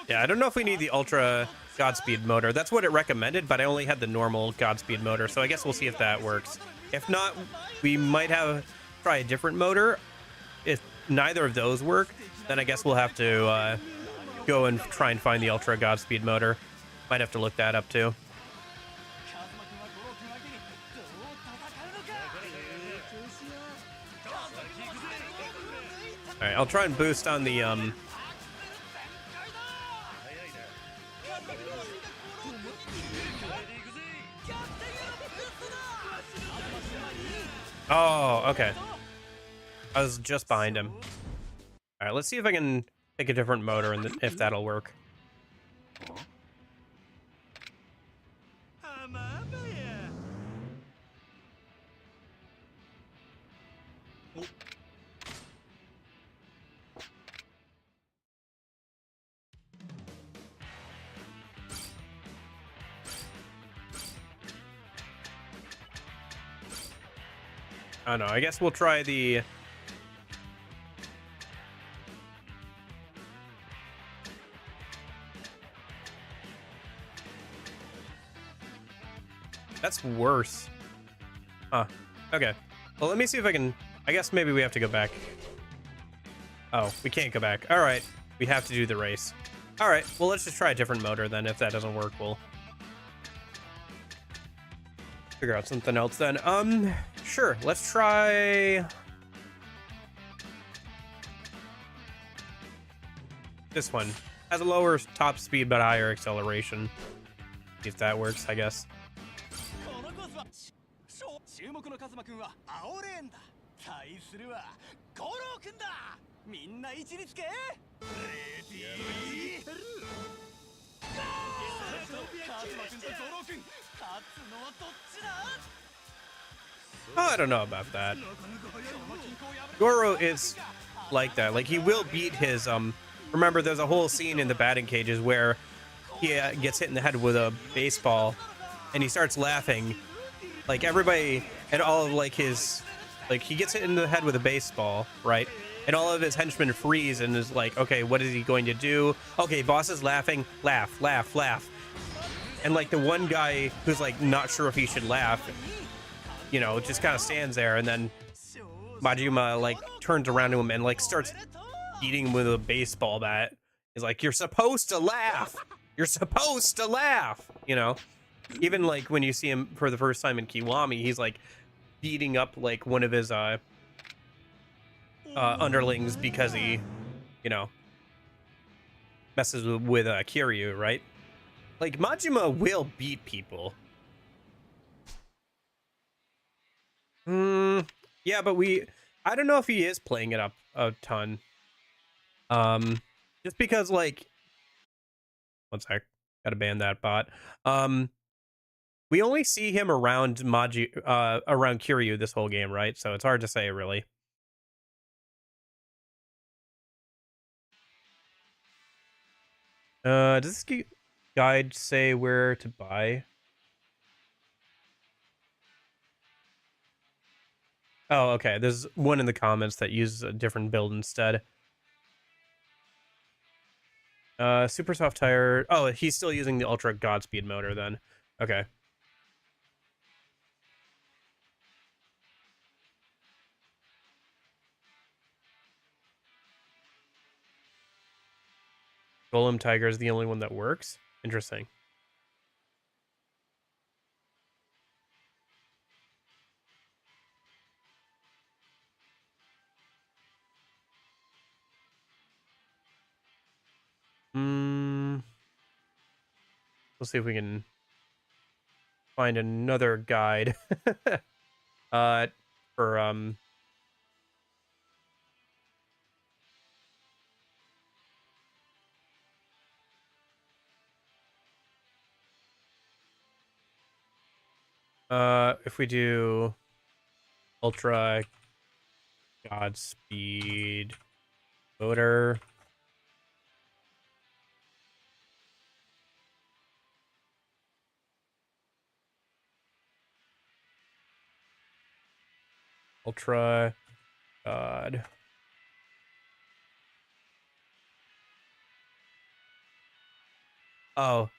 Yeah, I don't know if we need the Ultra Godspeed motor. That's what it recommended, but I only had the normal Godspeed motor, so I guess we'll see if that works. If not, we might have try a different motor. If neither of those work, then I guess we'll have to go and try and find the Ultra Godspeed motor. Might have to look that up too. All right, I'll try and boost on the Oh, okay. I was just behind him. All right, let's see if I can pick a different motor and if that'll work. I don't know. I guess we'll try the... That's worse. Huh. Okay. Well, let me see if I can... I guess maybe we have to go back. Oh, we can't go back. All right. We have to do the race. All right. Well, let's just try a different motor then. If that doesn't work, we'll figure out something else then. Sure. Let's try... this one. Has a lower top speed but higher acceleration. See if that works, I guess. Oh, I don't know about that. Goro is like that. Like, he will beat his remember, there's a whole scene in the batting cages where he gets hit in the head with a baseball and he starts laughing. Like, everybody and all of like his, like, he gets hit in the head with a baseball, right? And all of his henchmen freeze and is like, okay, what is he going to do? Okay, boss is laughing. Laugh, laugh, laugh. And like the one guy who's like not sure if he should laugh, you know, just kind of stands there, and then Majima like turns around to him and like starts beating him with a baseball bat. He's like, you're supposed to laugh. You're supposed to laugh. You know, even like when you see him for the first time in Kiwami, he's like beating up like one of his underlings because he, you know, messes with Kiryuuuuu, right? Like, Majima will beat people. Yeah, but I don't know if he is playing it up a ton. Just because, like, one sec, gotta ban that bot. We only see him around around Kiryuuuuu this whole game, right? So it's hard to say, really. Does this guide say where to buy? Oh, okay. There's one in the comments that uses a different build instead. Super soft tire. Oh, he's still using the Ultra Godspeed motor then. Okay. Golem Tiger is the only one that works. Interesting. We'll see if we can... find another guide. For if we do ultra Godspeed motor. Ultra God. Oh.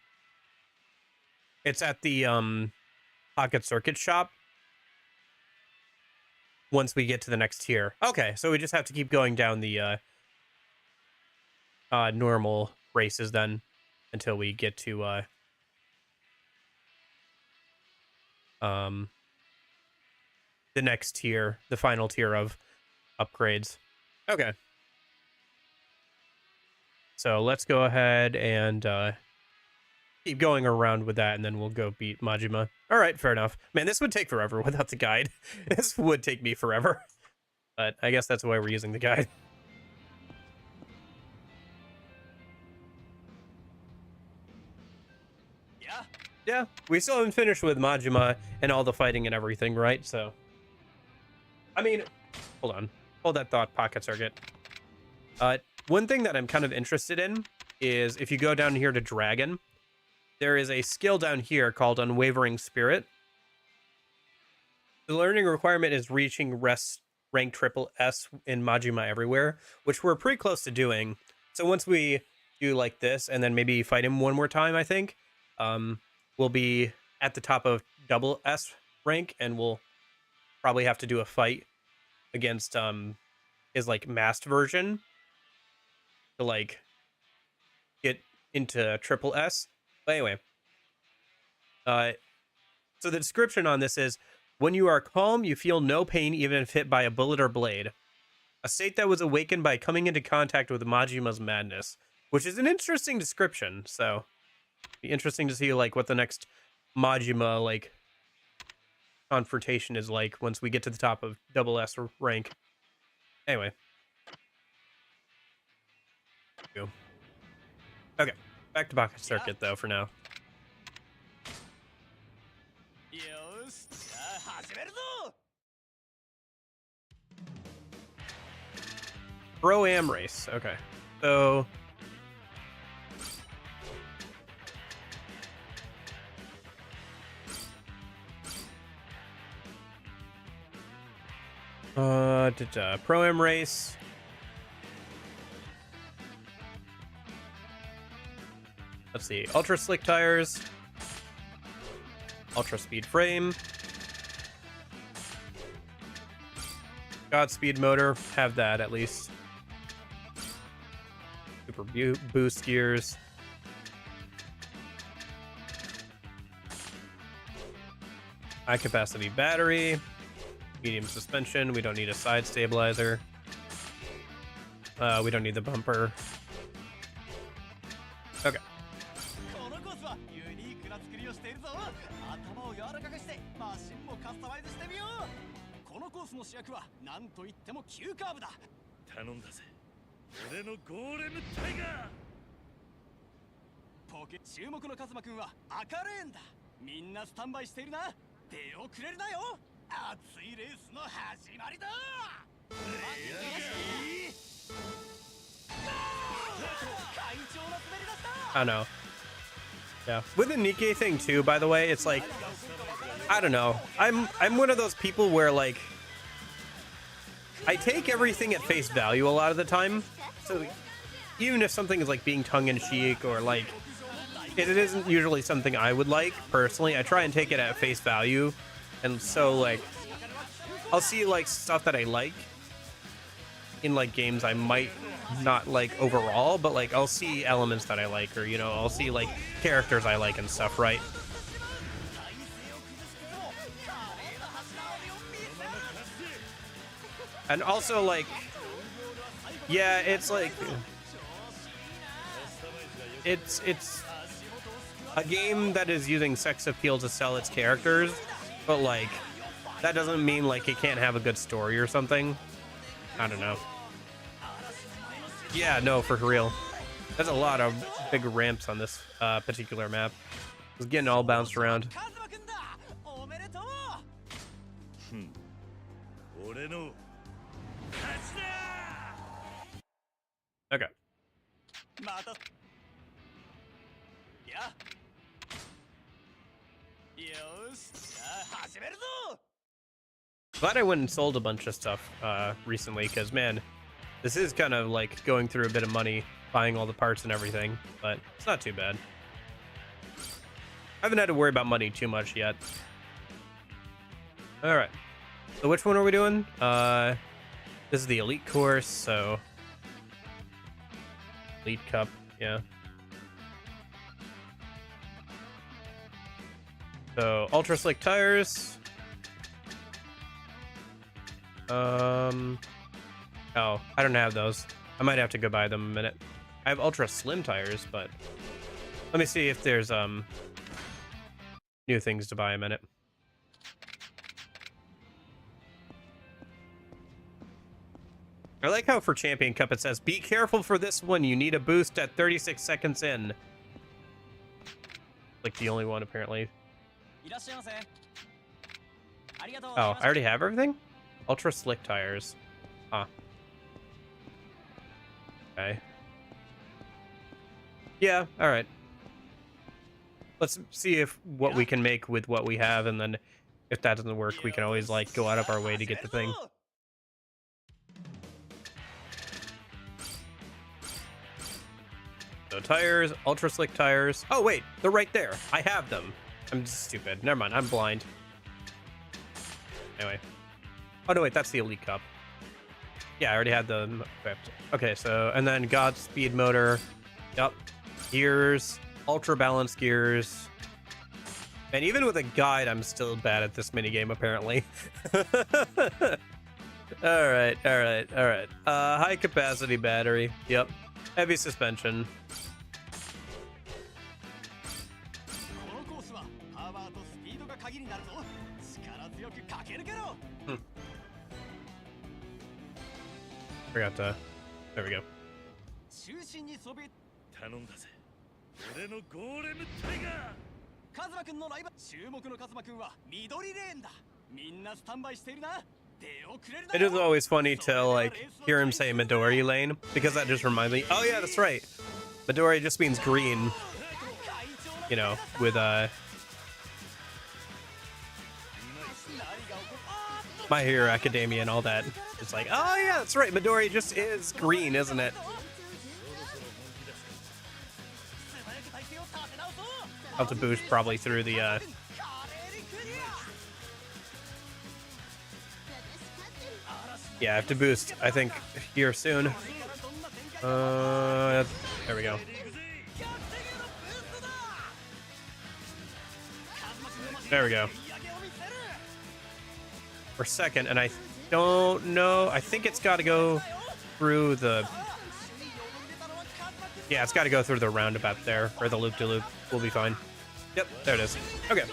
It's at the Pocket Circuit shop. Once we get to the next tier. Okay, so we just have to keep going down the normal races then until we get to the next tier, the final tier of upgrades. Okay. So let's go ahead and keep going around with that, and then we'll go beat Majima. All right, fair enough. Man, this would take forever without the guide. This would take me forever. But I guess that's why we're using the guide. Yeah, we still haven't finished with Majima and all the fighting and everything, right? So, I mean, hold on. Hold that thought, Pocket Circuit. One thing that I'm kind of interested in is if you go down here to Dragon, there is a skill down here called Unwavering Spirit. The learning requirement is reaching rank triple S in Majima Everywhere, which we're pretty close to doing. So once we do like this and then maybe fight him one more time, I think, we'll be at the top of double S rank, and we'll probably have to do a fight against his like masked version to like get into triple S. But anyway, so the description on this is: when you are calm, you feel no pain even if hit by a bullet or blade. A state that was awakened by coming into contact with Majima's madness, which is an interesting description. So be interesting to see like what the next Majima like confrontation is like once we get to the top of double S rank. Anyway. Okay, back to Pocket Circuit though for now. Pro-Am race. Okay, so Pro-Am race. Let's see. Ultra slick tires. Ultra speed frame. Godspeed motor. Have that at least. Super boost gears. High capacity battery. Medium suspension. We don't need a side stabilizer. We don't need the bumper. Okay. I don't know. Yeah. With the Nikkei thing too, by the way, it's like, I don't know. I'm one of those people where like I take everything at face value a lot of the time. So even if something is like being tongue-in-cheek or like it isn't usually something I would like personally, I try and take it at face value. And so like I'll see like stuff that I like in like games I might not like overall, but like I'll see elements that I like, or you know, I'll see like characters I like and stuff, right? And also like, yeah, it's like it's a game that is using sex appeal to sell its characters, but like that doesn't mean like it can't have a good story or something. I don't know. Yeah, no, for real. There's a lot of big ramps on this particular map. It's getting all bounced around. Okay. Glad I went and sold a bunch of stuff recently, because man, this is kind of like going through a bit of money buying all the parts and everything, but it's not too bad. I haven't had to worry about money too much yet. All right, so which one are we doing? This is the elite course, so elite cup, yeah. So ultra slick tires. Oh, I don't have those. I might have to go buy them a minute. I have ultra slim tires, but let me see if there's new things to buy a minute. I like how for Champion Cup it says, be careful for this one, you need a boost at 36 seconds in. Like the only one apparently. Oh, I already have everything? Ultra slick tires. Huh. Okay. Yeah, alright. Let's see if what we can make with what we have, and then if that doesn't work, we can always like go out of our way to get the thing. So tires, ultra slick tires. Oh wait, they're right there. I have them. I'm just stupid. Never mind, I'm blind. Anyway. Oh no, wait, that's the elite cup. Yeah, I already had them equipped. Okay, so, and then Godspeed motor. Yep. Gears, ultra balanced gears. And even with a guide, I'm still bad at this minigame, apparently. Alright. High capacity battery. Yep. Heavy suspension. Forgot to. There we go. It is always funny to like hear him say Midori lane, because that just reminds me. Oh yeah, that's right. Midori just means green. You know, with My Hero Academia and all that. It's like, oh yeah, that's right. Midori just is green, isn't it? I'll have to boost probably through the yeah, I have to boost, I think, here soon. There we go. There we go. For second, and I don't know. I think it's got to go through the. Yeah, it's got to go through the roundabout there, or the loop-de-loop. We'll be fine. Yep, there it is. Okay.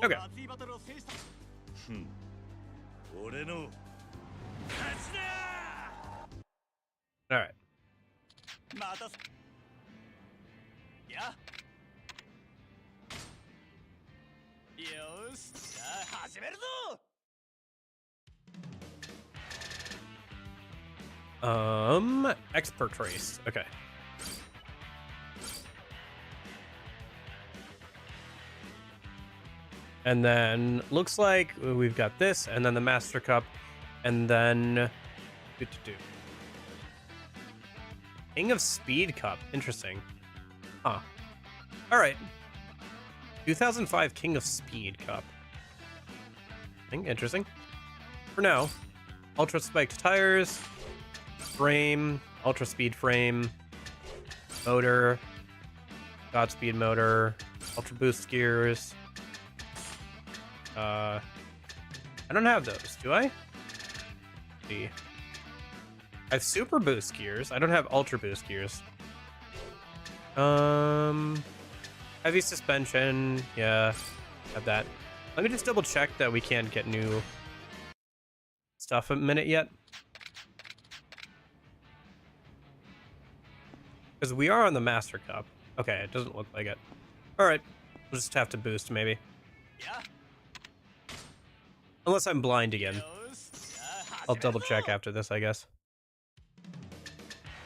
Okay. All right. Expert trace. Okay. And then looks like we've got this, and then the Master Cup, and then King of Speed Cup. Interesting. Huh. All right. 2005 King of Speed Cup. Interesting. For now, ultra spiked tires, frame, ultra speed frame, motor, Godspeed motor, ultra boost gears. I don't have those, do I? Let's see. I have super boost gears. I don't have ultra boost gears. Heavy suspension. Yeah, have that. Let me just double check that we can't get new stuff a minute yet. Because we are on the Master Cup. Okay, it doesn't look like it. Alright, we'll just have to boost maybe. Unless I'm blind again. I'll double check after this, I guess.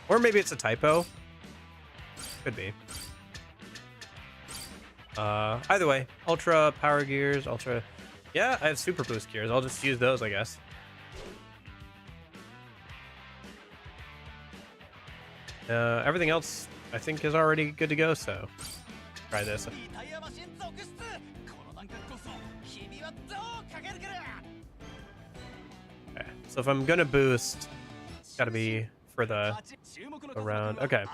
Or maybe it's a typo. Could be. Either way, ultra power gears, ultra. Yeah, I have super boost gears. I'll just use those, I guess. Everything else I think is already good to go, so try this. Okay, so if I'm gonna boost, it's gotta be for the round. Okay.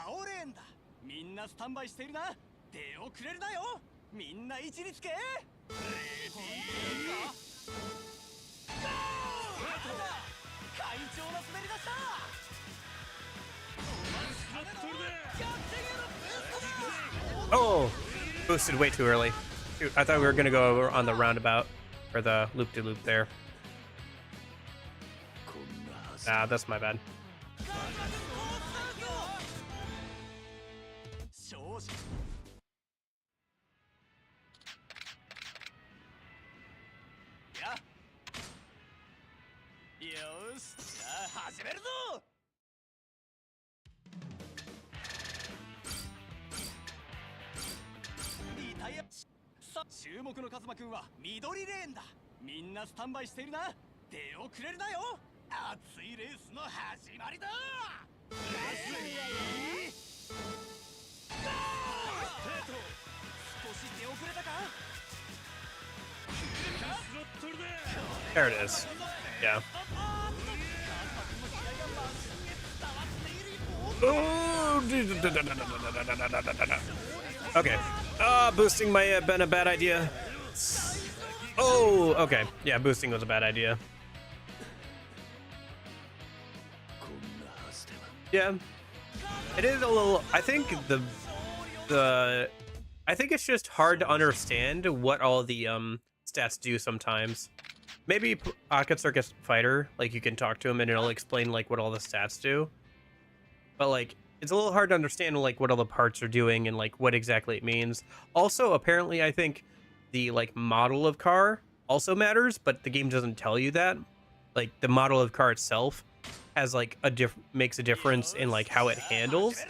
Oh, boosted way too early. Shoot, I thought we were gonna go over on the roundabout or the loop-de-loop there. Ah, that's my bad. There it is. Yeah. Okay. Boosting might have been a bad idea. Oh, okay. Yeah, boosting was a bad idea. Yeah. It is a little, I think I think it's just hard to understand what all the stats do sometimes. Maybe Pocket Circus Fighter, like you can talk to him and it'll explain like what all the stats do. But like it's a little hard to understand like what all the parts are doing and like what exactly it means. Also, apparently I think the like model of car also matters, but the game doesn't tell you that. Like the model of car itself has like makes a difference in like how it handles.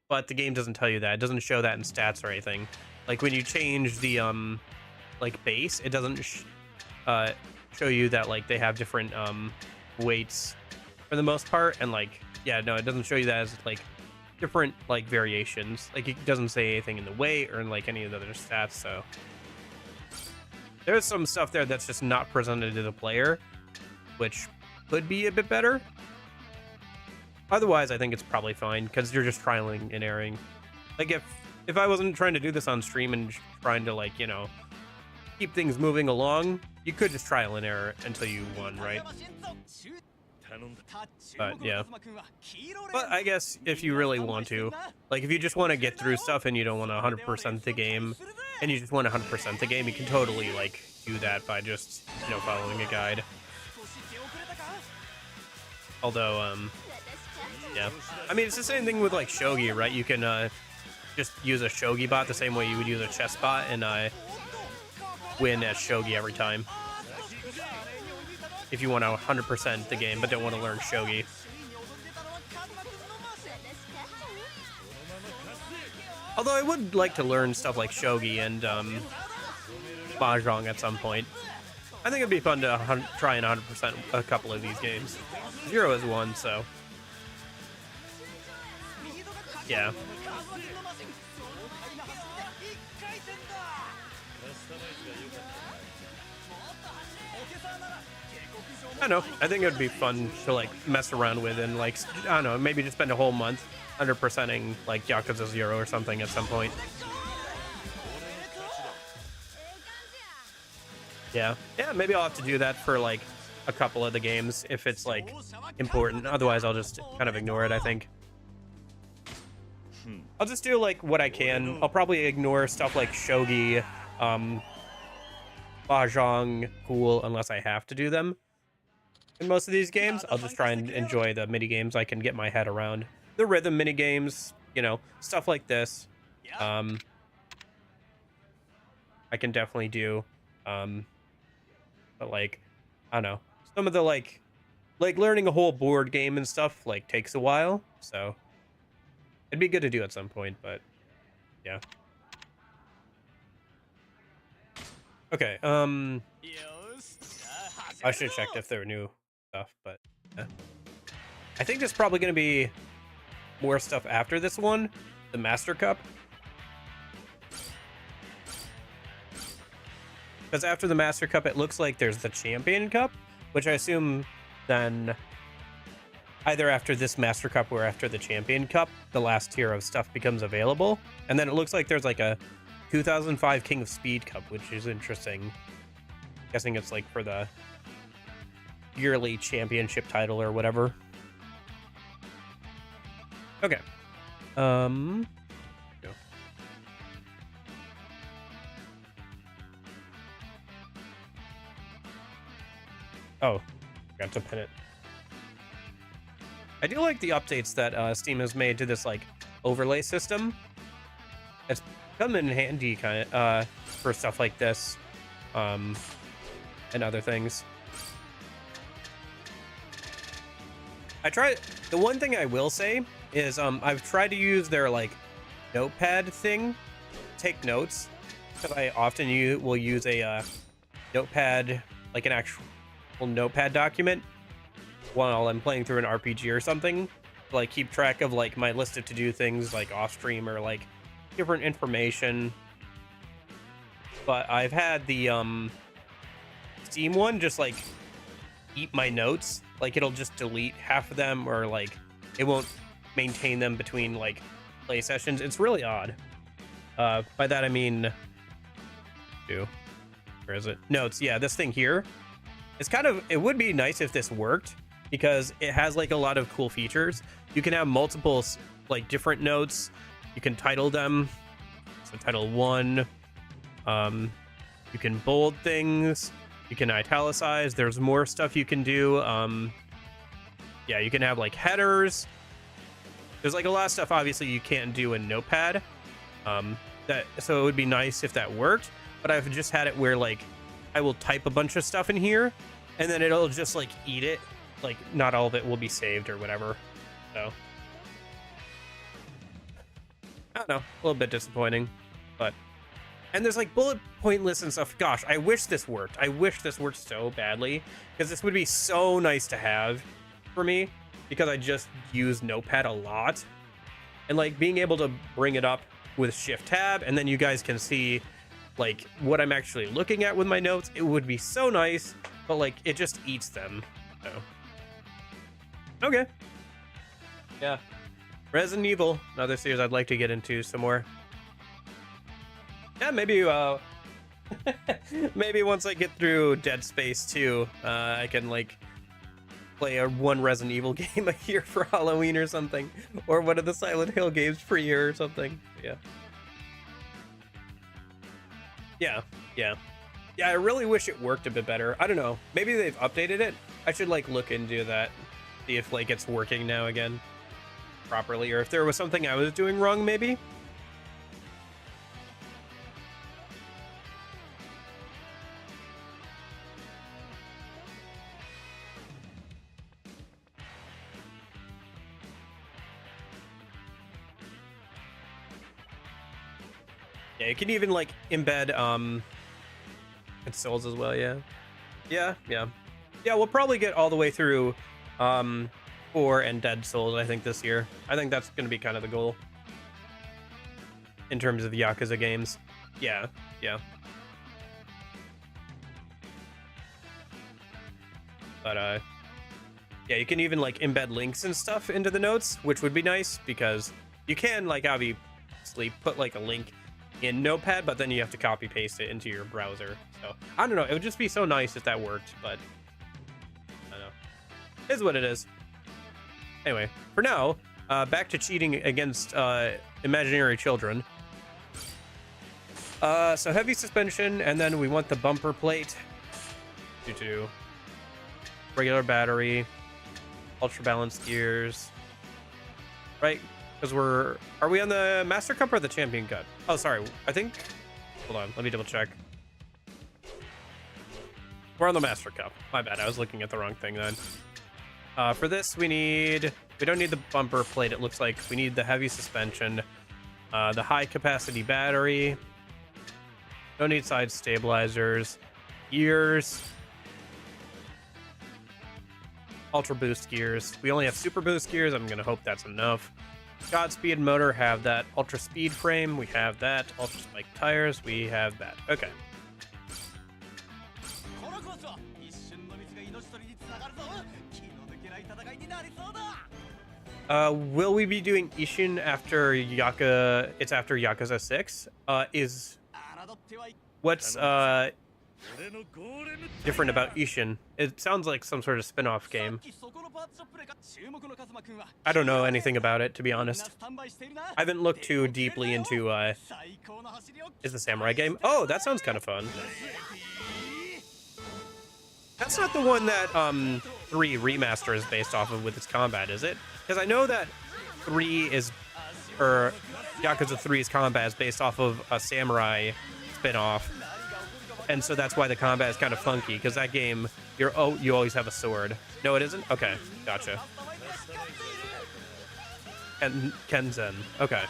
But the game doesn't tell you that. It doesn't show that in stats or anything. Like when you change the like base, it doesn't show you that like they have different weights for the most part, and like yeah, no, it doesn't show you that as like different like variations. Like it doesn't say anything in the weight or in like any of the other stats. So there's some stuff there that's just not presented to the player, which could be a bit better. Otherwise, I think it's probably fine because you're just trialing and erroring. Like if I wasn't trying to do this on stream and trying to like, you know, keep things moving along, you could just trial and error until you won, right? But yeah. But I guess if you really want to, like if you just want to get through stuff and you don't want to 100% the game and you just want to 100% the game, you can totally like do that by just, you know, following a guide. Although, yeah. I mean, it's the same thing with like Shogi, right? You can just use a Shogi bot the same way you would use a chess bot and win at Shogi every time. If you want to 100% the game but don't want to learn Shogi. Although I would like to learn stuff like Shogi and Mahjong at some point. I think it'd be fun to try and 100% a couple of these games. Zero is one, so yeah. I don't know. I think it would be fun to like mess around with and like, I don't know, maybe just spend a whole month 100%ing like Yakuza 0 or something at some point. Yeah. Yeah, maybe I'll have to do that for like a couple of the games if it's like important. Otherwise, I'll just kind of ignore it, I think. I'll just do like what I can. I'll probably ignore stuff like shogi, mahjong, pool, unless I have to do them. In most of these games, I'll just try and enjoy the mini games I can get my head around. The rhythm mini games, you know, stuff like this. I can definitely do. But like, I don't know, some of the like learning a whole board game and stuff like takes a while, so it'd be good to do at some point. But yeah. Okay. I should have checked if there were new stuff, but yeah. I think there's probably going to be more stuff after this one, the Master Cup. Because after the Master Cup, it looks like there's the Champion Cup, which I assume then either after this Master Cup or after the Champion Cup, the last tier of stuff becomes available. And then it looks like there's like a 2005 King of Speed Cup, which is interesting. Guessing it's like for the yearly championship title or whatever. Okay. Go. Oh, got to pin it. I do like the updates that Steam has made to this like overlay system. It's come in handy kind of for stuff like this and other things. The one thing I will say is I've tried to use their like notepad thing, take notes, because I often will use a notepad, like an actual notepad document while I'm playing through an RPG or something, to like keep track of like my list of to-do things like off stream or like different information. But I've had the Steam one just like eat my notes. Like it'll just delete half of them, or like it won't maintain them between like play sessions. It's really odd. By that I mean, where is it? Notes. Yeah, this thing here. It's kind of, it would be nice if this worked, because it has like a lot of cool features. You can have multiple like different notes. You can title them. So title 1. You can bold things. You can italicize. There's more stuff you can do. Yeah, you can have like headers. There's like a lot of stuff obviously you can't do in Notepad. So it would be nice if that worked, but I've just had it where like I will type a bunch of stuff in here and then it'll just like eat it. Like not all of it will be saved or whatever. So I don't know, a little bit disappointing, but and there's like bullet point lists and stuff. Gosh, I wish this worked. I wish this worked so badly, because this would be so nice to have for me, because I just use Notepad a lot, and like being able to bring it up with Shift Tab and then you guys can see like what I'm actually looking at with my notes. It would be so nice, but like it just eats them. So okay, yeah, Resident Evil, another series I'd like to get into some more. Yeah, maybe maybe once I get through Dead Space 2, I can like play one Resident Evil game a year for Halloween or something, or one of the Silent Hill games per year or something. Yeah, I really wish it worked a bit better. I don't know, maybe they've updated it. I should like look into that, see if like it's working now again properly, or if there was something I was doing wrong maybe. Yeah, you can even like embed its souls as well. Yeah, we'll probably get all the way through 4 and Dead Souls, I think, this year. I think that's gonna be kind of the goal in terms of Yakuza games. Yeah. But yeah, you can even like embed links and stuff into the notes, which would be nice, because you can like obviously put like a link in Notepad, but then you have to copy paste it into your browser. So I don't know, it would just be so nice if that worked, but I don't know, it is what it is. Anyway, for now, Back to cheating against imaginary children. So heavy suspension, and then we want the bumper plate. Due to regular battery, ultra balanced gears. Right? Because are we on the Master Cup or the Champion Cup? Oh, sorry. I think, hold on, let me double check. We're on the Master Cup. My bad, I was looking at the wrong thing then. For this, we don't need the bumper plate, it looks like. We need the heavy suspension, the high capacity battery. Don't need side stabilizers, gears, ultra boost gears. We only have super boost gears. I'm gonna hope that's enough. Godspeed motor, have that. Ultra speed frame, we have that. Ultra spike tires, we have that. Okay. Will we be doing Ishin after It's after Yakuza 6? What's different about Ishin? It sounds like some sort of spin-off game. I don't know anything about it, to be honest. I haven't looked too deeply into is the samurai game. Oh, that sounds kind of fun. That's not the one that 3 Remaster is based off of with its combat, is it? Because I know that Yakuza 3's combat is based off of a samurai spin-off. And so that's why the combat is kind of funky, because that game, you always have a sword. No, it isn't? Okay, gotcha. And Kenzen, okay.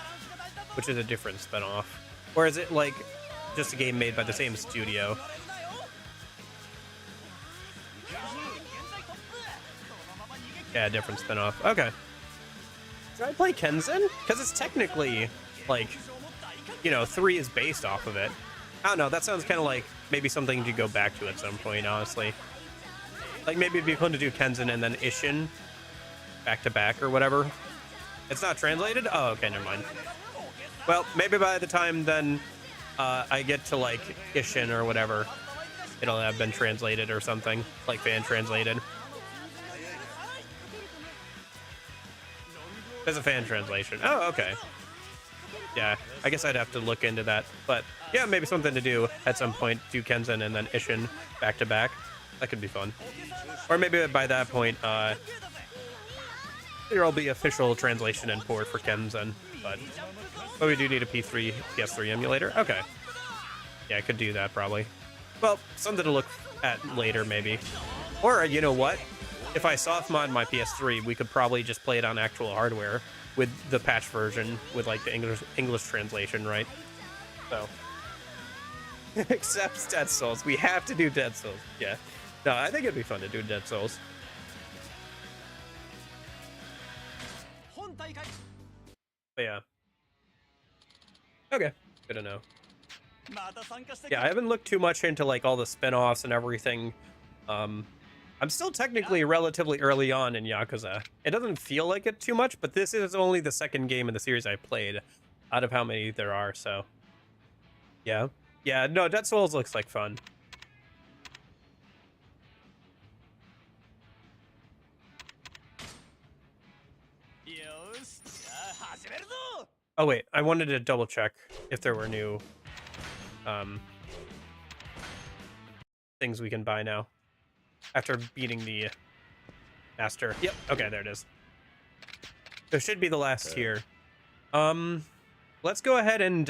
Which is a different spin-off. Or is it, like, just a game made by the same studio? Yeah, different spin-off. Okay. Should I play Kenzen? Because it's technically, like, 3 is based off of it. I don't know, that sounds kind of like maybe something to go back to at some point, honestly. Like, maybe it'd be fun to do Kenzen and then Ishin back-to-back or whatever. It's not translated? Oh, okay, never mind. Well, maybe by the time then I get to, like, Ishin or whatever, it'll have been translated or something, like fan-translated. There's a fan translation. Oh, okay. Yeah, I guess I'd have to look into that. But yeah, maybe something to do at some point. Do Kenzen and then Ishin back to back. That could be fun. Or maybe by that point, there'll be official translation and port for Kenzen. But we do need a PS3 emulator. Okay. Yeah, I could do that probably. Well, something to look at later maybe. Or you know what? If I soft mod my PS3, we could probably just play it on actual hardware with the patch version with like the English translation, right? So except Dead Souls, we have to do Dead Souls. Yeah, no, I think it'd be fun to do Dead Souls. But yeah, okay, good to know. Yeah, I haven't looked too much into like all the spin-offs and everything. I'm still technically relatively early on in Yakuza. It doesn't feel like it too much, but this is only the second game in the series I played out of how many there are, so yeah. Yeah, no, Dead Souls looks like fun. Oh wait, I wanted to double check if there were new things we can buy now. After beating the master. Yep. Okay, there it is. There should be the last tier. Let's go ahead and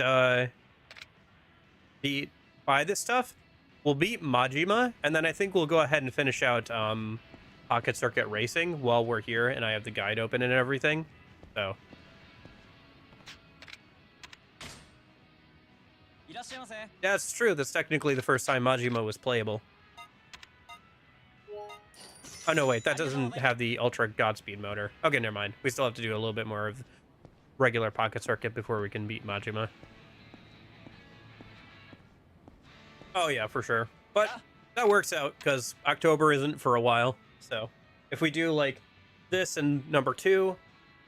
buy this stuff. We'll beat Majima, and then I think we'll go ahead and finish out Pocket Circuit Racing while we're here, and I have the guide open and everything. So. Yeah, it's true. That's technically the first time Majima was playable. Oh, no, wait, that doesn't have the Ultra Godspeed motor. Okay, never mind. We still have to do a little bit more of regular Pocket Circuit before we can beat Majima. Oh, yeah, for sure. But that works out, because October isn't for a while. So, if we do, like, this and number 2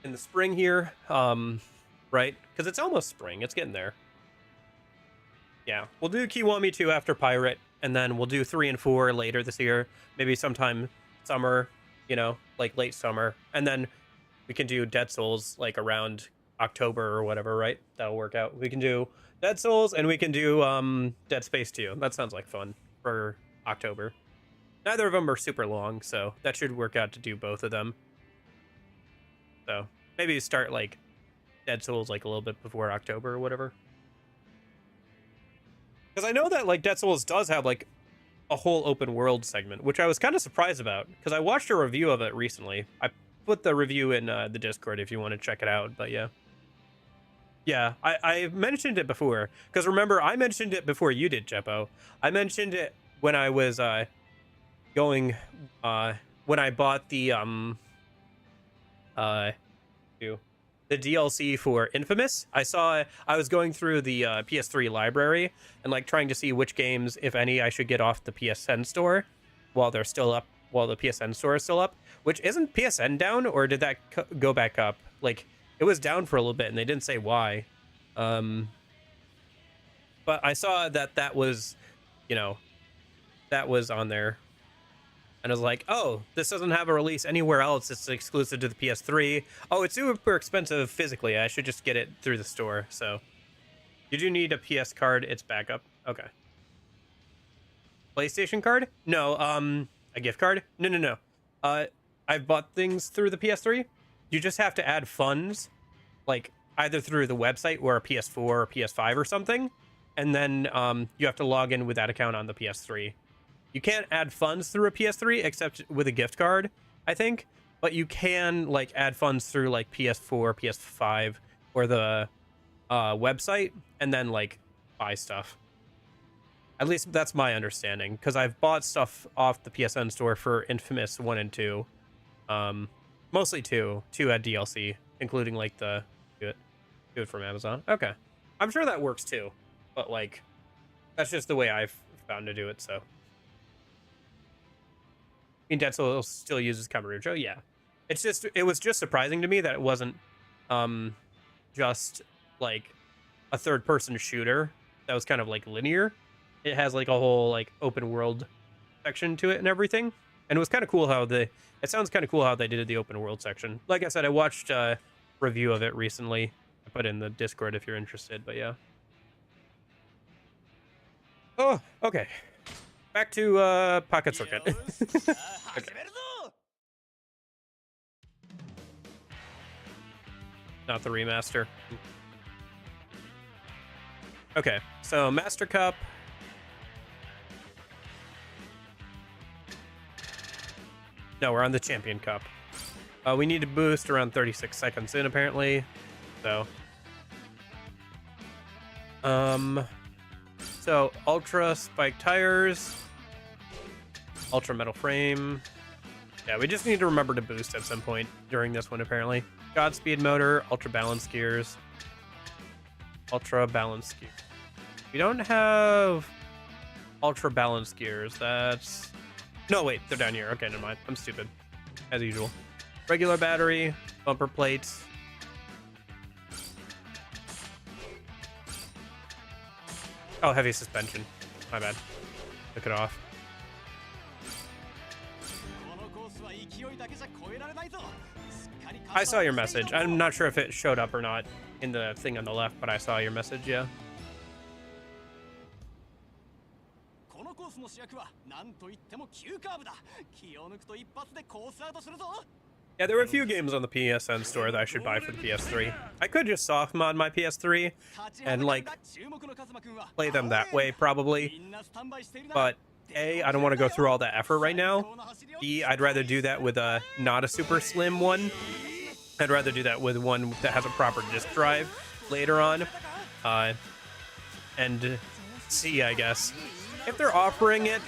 in the spring here, right? Because it's almost spring. It's getting there. Yeah, we'll do Kiwami 2 after Pirate, and then we'll do 3 and 4 later this year. Maybe sometime summer, like late summer, and then we can do Dead Souls like around October or whatever, right? That'll work out. We can do Dead Souls and we can do Dead Space 2. That sounds like fun for October. Neither of them are super long, so that should work out to do both of them. So maybe start like Dead Souls like a little bit before October or whatever. Because I know that like Dead Souls does have like a whole open world segment, which I was kind of surprised about because I watched a review of it recently. I put the review in the Discord if you want to check it out, but yeah. Yeah, I mentioned it before because remember I mentioned it before you did, Jeppo. I mentioned it when I was going when I bought the the DLC for Infamous. I was going through the PS3 library and like trying to see which games, if any, I should get off the PSN store while they're still up, while the PSN store is still up. Which isn't PSN down, or did that go back up? Like it was down for a little bit and they didn't say why. But I saw that was, you know, that was on there. And I was like, oh, this doesn't have a release anywhere else. It's exclusive to the PS3. Oh, it's super expensive physically. I should just get it through the store. So you do need a PS card. It's backup. Okay. PlayStation card? No. A gift card? No. I've bought things through the PS3. You just have to add funds, like either through the website or a PS4 or PS5 or something. And then you have to log in with that account on the PS3. You can't add funds through a PS3 except with a gift card, I think. But you can like add funds through like PS4, PS5, or the website, and then like buy stuff. At least that's my understanding, because I've bought stuff off the PSN store for Infamous 1 and 2. Mostly 2. 2 had DLC, including like the do it from Amazon. Okay. I'm sure that works too. But like that's just the way I've found to do it, so. I mean, Dead Souls still uses Kamurocho, yeah. It was just surprising to me that it wasn't just like a third-person shooter that was kind of like linear. It has like a whole like open world section to it and everything. And it was kind of cool how it sounds kind of cool how they did the open world section. Like I said, I watched a review of it recently. I put it in the Discord if you're interested, but yeah. Oh, okay. Back to Pocket Circuit. Okay. Not the remaster. Okay, so Master Cup. No, we're on the Champion Cup. We need to boost around 36 seconds in, apparently. So, so Ultra Spike Tires. Ultra Metal Frame. Yeah, we just need to remember to boost at some point during this one, apparently. Godspeed Motor, Ultra Balance Gears. Ultra Balance Gears. We don't have Ultra Balance Gears. That's... No, wait, they're down here. Okay, never mind. I'm stupid. As usual. Regular battery, bumper plates. Oh, heavy suspension. My bad. Took it off. I saw your message. I'm not sure if it showed up or not in the thing on the left, but I saw your message, yeah. Yeah, there were a few games on the PSN store that I should buy for the PS3. I could just soft mod my PS3 and like play them that way probably, but A, I don't want to go through all that effort right now. B, I'd rather do that with a not a super slim one. I'd rather do that with one that has a proper disk drive later on. And C, I guess, if they're offering it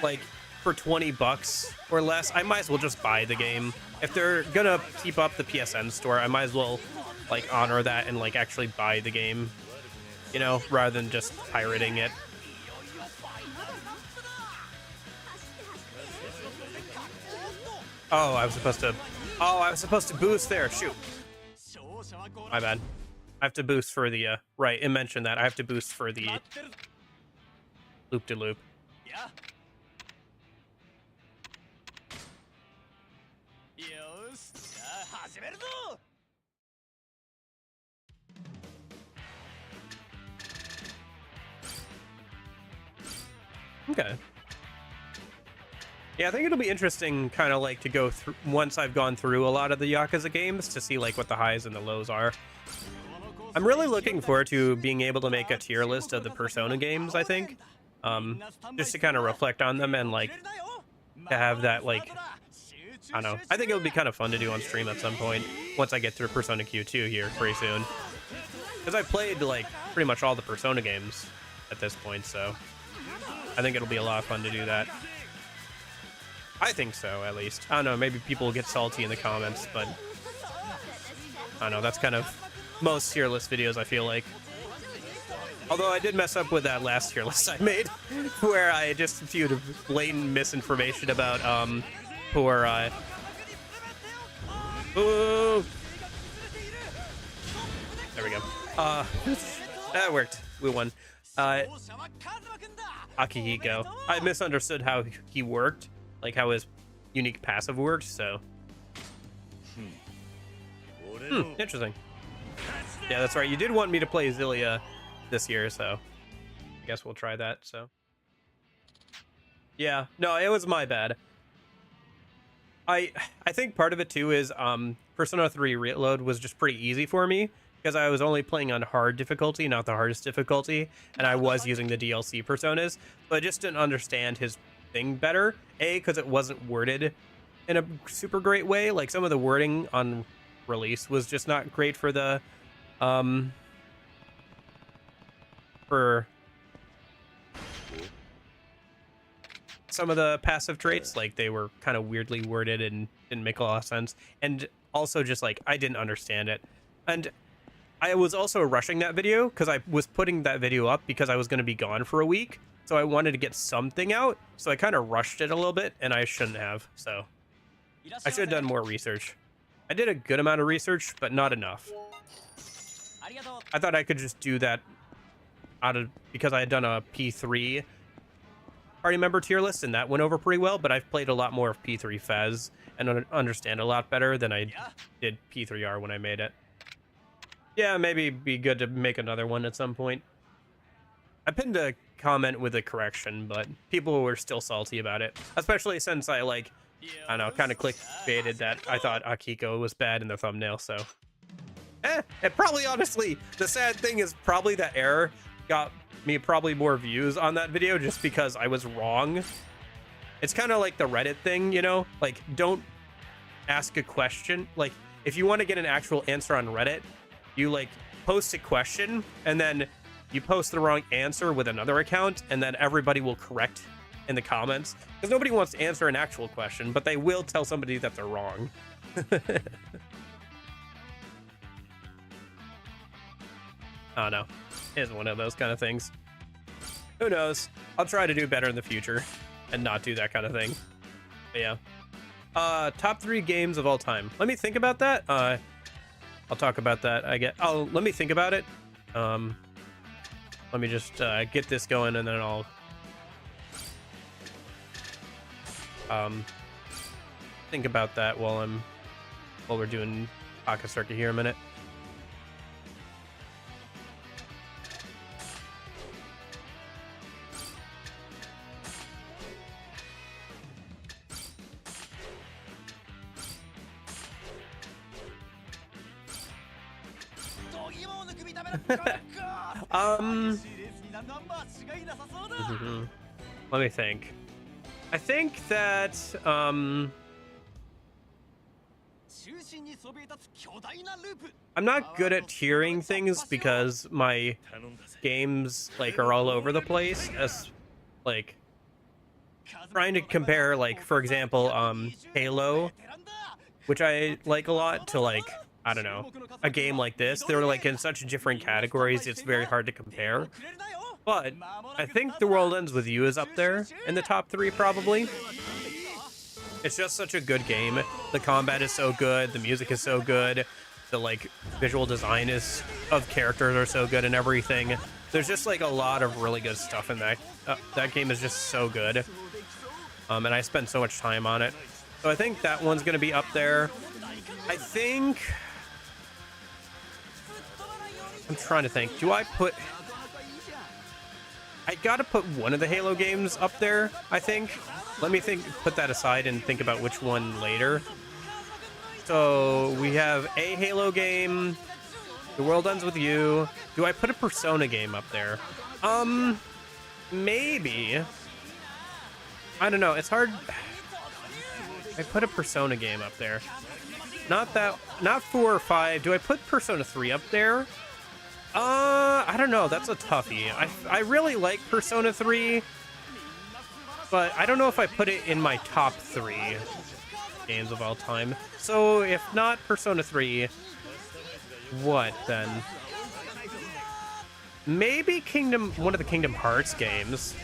like for 20 bucks or less, I might as well just buy the game. If they're gonna keep up the PSN store, I might as well like honor that and like actually buy the game, you know, rather than just pirating it. Oh, I was supposed to boost there. Shoot. My bad. I have to boost for the right, it mentioned that I have to boost for the loop-de-loop. Okay. Yeah, I think it'll be interesting, kind of like to go through once I've gone through a lot of the Yakuza games to see like what the highs and the lows are. I'm really looking forward to being able to make a tier list of the Persona games, I think. Just to kind of reflect on them and like to have that like, I don't know. I think it would be kind of fun to do on stream at some point once I get through Persona Q2 here pretty soon. Because I played like pretty much all the Persona games at this point, so I think it'll be a lot of fun to do that. I think so, at least. I don't know, maybe people will get salty in the comments, but I don't know, that's kind of most tier list videos, I feel like. Although I did mess up with that last tier list I made, where I just spewed blatant misinformation about, poor, ooh. There we go. That worked. We won. Akihiko. I misunderstood how he worked, like how his unique passive worked, so. Interesting. Yeah, that's right. You did want me to play Zilia this year, so I guess we'll try that, so. Yeah, no, it was my bad. I think part of it too is Persona 3 Reload was just pretty easy for me because I was only playing on hard difficulty, not the hardest difficulty, and I was using the DLC personas, but I just didn't understand his thing better. Because it wasn't worded in a super great way. Like some of the wording on release was just not great for the for some of the passive traits. Like they were kind of weirdly worded and didn't make a lot of sense, and also just like I didn't understand it. And I was also rushing that video because I was putting that video up because I was going to be gone for a week, so I wanted to get something out, so I kind of rushed it a little bit, and I shouldn't have. So I should have done more research. I did a good amount of research, but not enough. I thought I could just do that because I had done a P3 party member tier list, and that went over pretty well, but I've played a lot more of P3 Fez and understand a lot better than I did P3R when I made it. Yeah, maybe it'd be good to make another one at some point. I pinned a comment with a correction, but people were still salty about it, especially since I like, I don't know, kind of clickbaited that I thought Akiko was bad in the thumbnail, so. And probably, honestly, the sad thing is probably that error got me probably more views on that video just because I was wrong. It's kind of like the Reddit thing, you know? Like, don't ask a question. Like, if you want to get an actual answer on Reddit, you, like, post a question, and then you post the wrong answer with another account, and then everybody will correct in the comments. Because nobody wants to answer an actual question, but they will tell somebody that they're wrong. I don't know. It's one of those kind of things. Who knows? I'll try to do better in the future and not do that kind of thing. But yeah. Top 3 games of all time. Let me think about that. I'll talk about that. Let me think about it. Let me just get this going, and then I'll think about that while we're doing Pocket Circuit here a minute. Let me think. I think that I'm not good at tiering things because my games like are all over the place, as like trying to compare, like, for example, Halo, which I like a lot, to like, I don't know, a game like this. They're like in such different categories, it's very hard to compare. But I think The World Ends With You is up there in the top 3 probably. It's just such a good game. The combat is so good, the music is so good, the like visual design of characters are so good and everything. There's just like a lot of really good stuff in that. That game is just so good. And I spent so much time on it. So I think that one's gonna be up there. I think I'm trying to think. Do I put? I gotta put one of the Halo games up there, I think. Let me think. Put that aside and think about which one later. So we have a Halo game. The World Ends With You. Do I put a Persona game up there? Maybe. I don't know. It's hard. I put a Persona game up there. Not 4 or 5. Do I put Persona 3 up there? I don't know. That's a toughie. I really like Persona 3, but I don't know if I put it in my top 3 games of all time. So if not Persona 3, what then? Maybe one of the Kingdom Hearts games.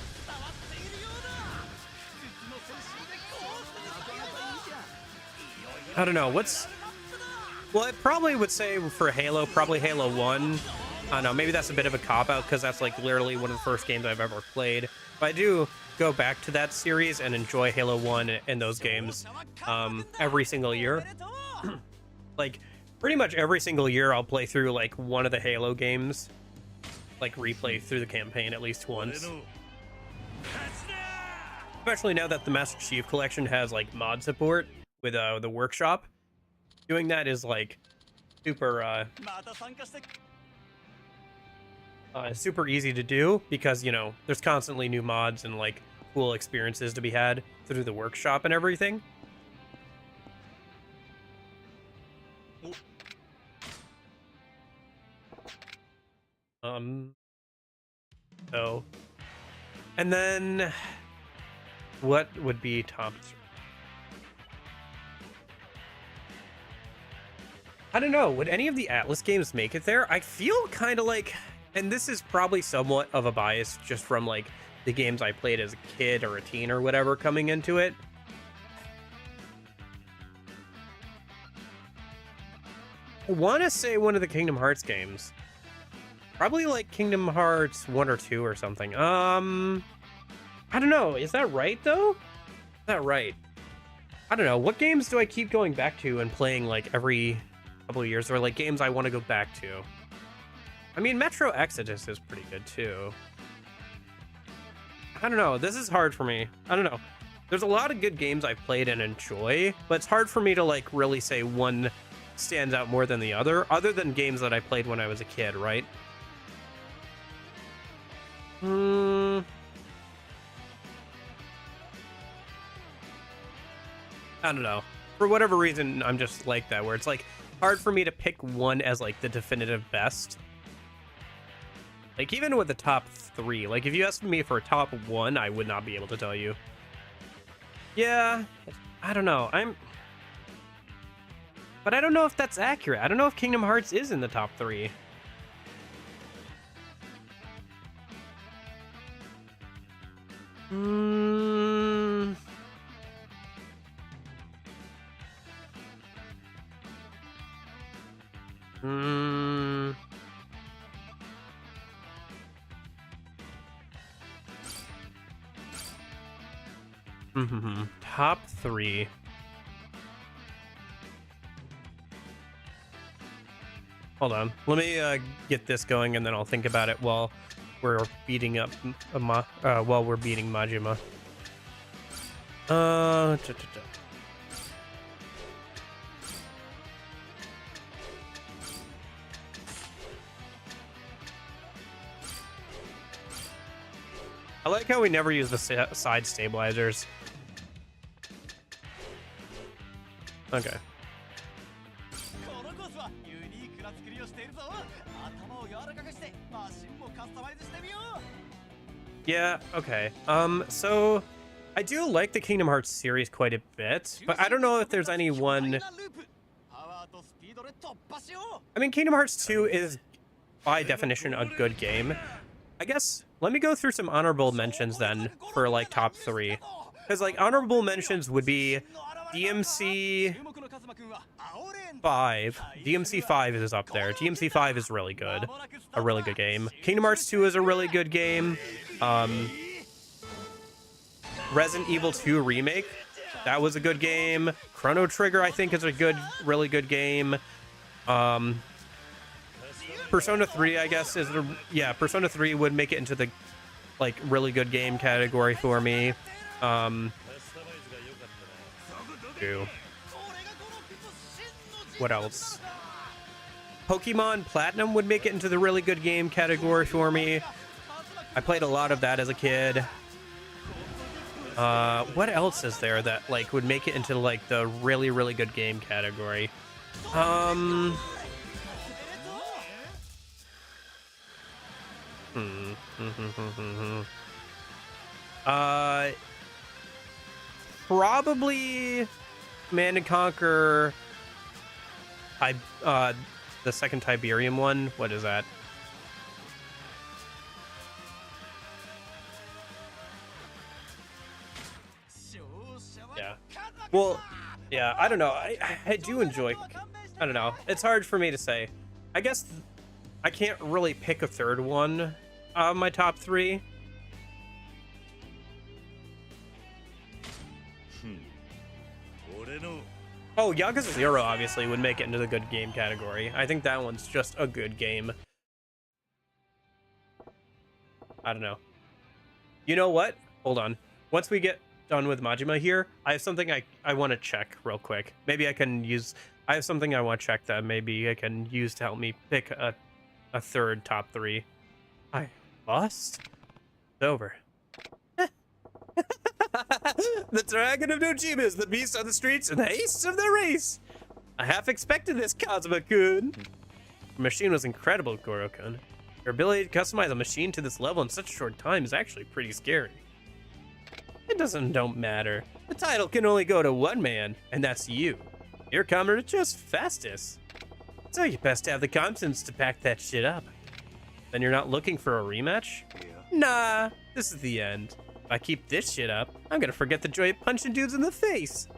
I don't know. Well, I probably would say for Halo, probably Halo 1. I don't know, maybe that's a bit of a cop-out because that's like literally one of the first games I've ever played. But I do go back to that series and enjoy Halo 1 and those games every single year. Like, pretty much every single year I'll play through like one of the Halo games. Like, replay through the campaign at least once. Especially now that the Master Chief Collection has like mod support with the workshop. Doing that is like super super easy to do because, you know, there's constantly new mods and like cool experiences to be had through the workshop and everything. So, and then what would be top 3? I don't know. Would any of the Atlas games make it there? I feel kind of like, and this is probably somewhat of a bias just from like the games I played as a kid or a teen or whatever coming into it. I want to say one of the Kingdom Hearts games. Probably like Kingdom Hearts 1 or 2 or something. I don't know. Is that right though? Is that right? I don't know. What games do I keep going back to and playing like every couple of years, or like games I want to go back to? I mean, Metro Exodus is pretty good too. I don't know. This is hard for me. I don't know. There's a lot of good games I've played and enjoy, but it's hard for me to like really say one stands out more than the other than games that I played when I was a kid, right? I don't know. For whatever reason, I'm just like that, where it's like hard for me to pick one as like the definitive best. Like even with the top 3, like if you asked me for a top 1, I would not be able to tell you. Yeah, I don't know. But I don't know if that's accurate. I don't know if Kingdom Hearts is in the top 3. Top 3. Hold on. Let me get this going, and then I'll think about it while we're beating up while we're beating Majima. I like how we never use the side stabilizers. Okay. Yeah, okay. So I do like the Kingdom Hearts series quite a bit, but I don't know if there's any one. I mean, Kingdom Hearts 2 is by definition a good game. I guess let me go through some honorable mentions then for like top 3. Because like honorable mentions would be DMC 5. DMC 5 is up there. DMC 5 is really good. A really good game. Kingdom Hearts 2 is a really good game. Resident Evil 2 Remake That was a good game. Chrono Trigger, I think, is a really good game. Persona 3, I guess, Persona 3 would make it into the like really good game category for me. What else? Pokemon Platinum would make it into the really good game category for me. I played a lot of that as a kid. What else is there that like would make it into like the really, really good game category? Probably Command and Conquer. The second Tiberium one. What is that? Yeah. Well, yeah. I don't know. I do enjoy. I don't know. It's hard for me to say. I guess I can't really pick a third one of my top three. Oh, Yakuza 0 obviously would make it into the good game category. I think that one's just a good game. I don't know. You know what? Hold on. Once we get done with Majima here, I have something I want to check real quick. Maybe I can use... I have something I want to check that maybe I can use to help me pick a third top three. I lost? It's over. The Dragon of Dojima is the beast on the streets and the ace of the race. I half expected this, Kazuma-kun. The machine was incredible, Goro-kun. Your ability to customize a machine to this level in such a short time is actually pretty scary. It don't matter. The title can only go to one man, and that's you. Your comrade is just fastest. So you best have the confidence to pack that shit up. Then you're not looking for a rematch? Yeah. Nah, this is the end. If I keep this shit up, I'm gonna forget the joy of punching dudes in the face.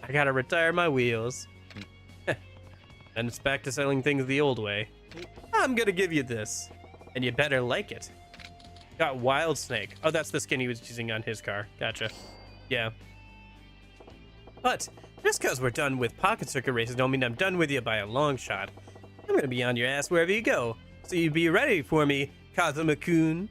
I gotta retire my wheels. And it's back to selling things the old way. I'm gonna give you this, and you better like it. Got Wild Snake. Oh, that's the skin he was using on his car. Gotcha. Yeah. But just because we're done with pocket circuit races don't mean I'm done with you by a long shot. I'm gonna be on your ass wherever you go, so you be ready for me, Kazuma-kun.